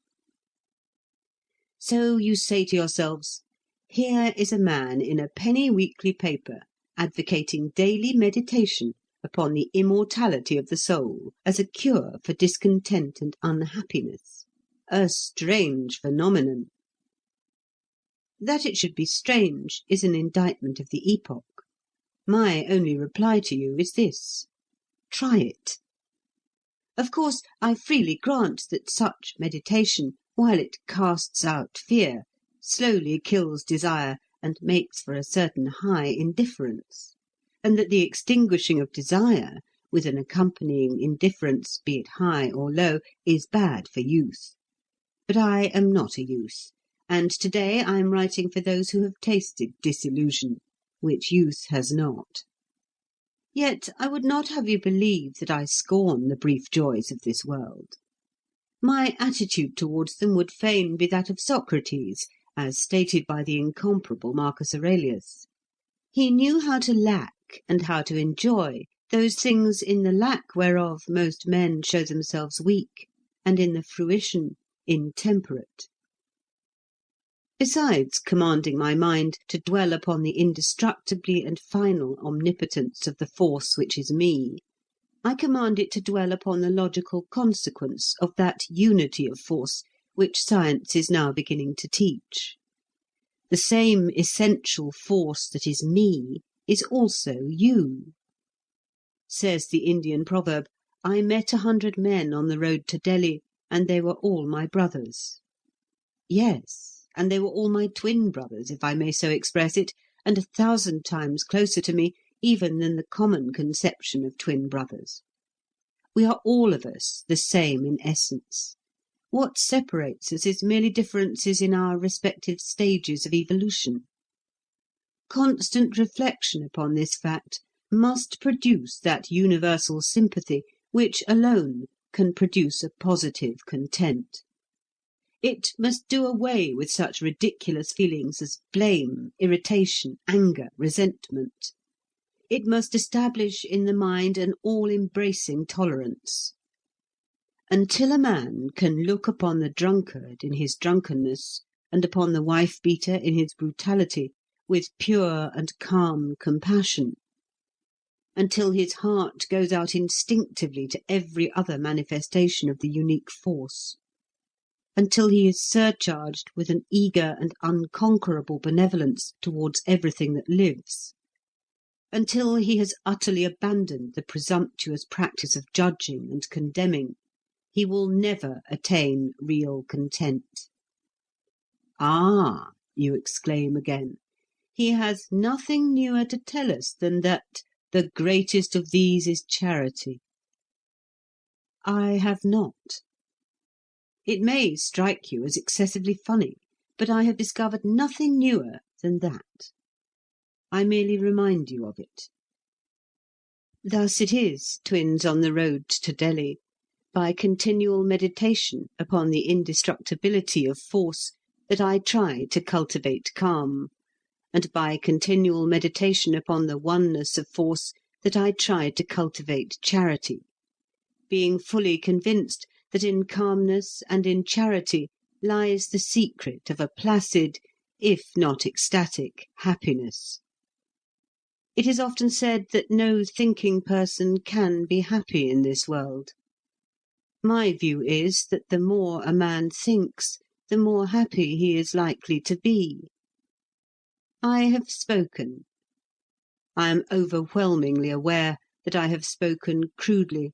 So you say to yourselves, here is a man in a penny weekly paper advocating daily meditation upon the immortality of the soul as a cure for discontent and unhappiness. A strange phenomenon. That it should be strange is an indictment of the epoch. My only reply to you is this: try it. Of course, I freely grant that such meditation, while it casts out fear, slowly kills desire and makes for a certain high indifference, and that the extinguishing of desire, with an accompanying indifference, be it high or low, is bad for youth. But I am not a youth, and today I am writing for those who have tasted disillusion, which youth has not. Yet I would not have you believe that I scorn the brief joys of this world. My attitude towards them would fain be that of Socrates, as stated by the incomparable Marcus Aurelius. He knew how to lack and how to enjoy those things in the lack whereof most men show themselves weak, and in the fruition intemperate. Besides commanding my mind to dwell upon the indestructibly and final omnipotence of the force which is me, I command it to dwell upon the logical consequence of that unity of force which science is now beginning to teach. The same essential force that is me is also you. Says the Indian proverb, I met 100 men on the road to Delhi, and they were all my brothers. Yes. And they were all my twin brothers, if I may so express it, and 1,000 times closer to me even than the common conception of twin brothers. We are all of us the same in essence. What separates us is merely differences in our respective stages of evolution. Constant reflection upon this fact must produce that universal sympathy which alone can produce a positive content. It must do away with such ridiculous feelings as blame, irritation, anger, resentment. It must establish in the mind an all-embracing tolerance. Until a man can look upon the drunkard in his drunkenness, and upon the wife-beater in his brutality, with pure and calm compassion, until his heart goes out instinctively to every other manifestation of the unique force, until he is surcharged with an eager and unconquerable benevolence towards everything that lives, until he has utterly abandoned the presumptuous practice of judging and condemning, he will never attain real content. Ah, you exclaim again, he has nothing newer to tell us than that the greatest of these is charity. I have not. It may strike you as excessively funny, but I have discovered nothing newer than that. I merely remind you of it. Thus it is, twins on the road to Delhi, by continual meditation upon the indestructibility of force, that I try to cultivate calm, and by continual meditation upon the oneness of force, that I try to cultivate charity, being fully convinced that in calmness and in charity lies the secret of a placid, if not ecstatic, happiness. It is often said that no thinking person can be happy in this world. My view is that the more a man thinks, the more happy he is likely to be. I have spoken. I am overwhelmingly aware that I have spoken crudely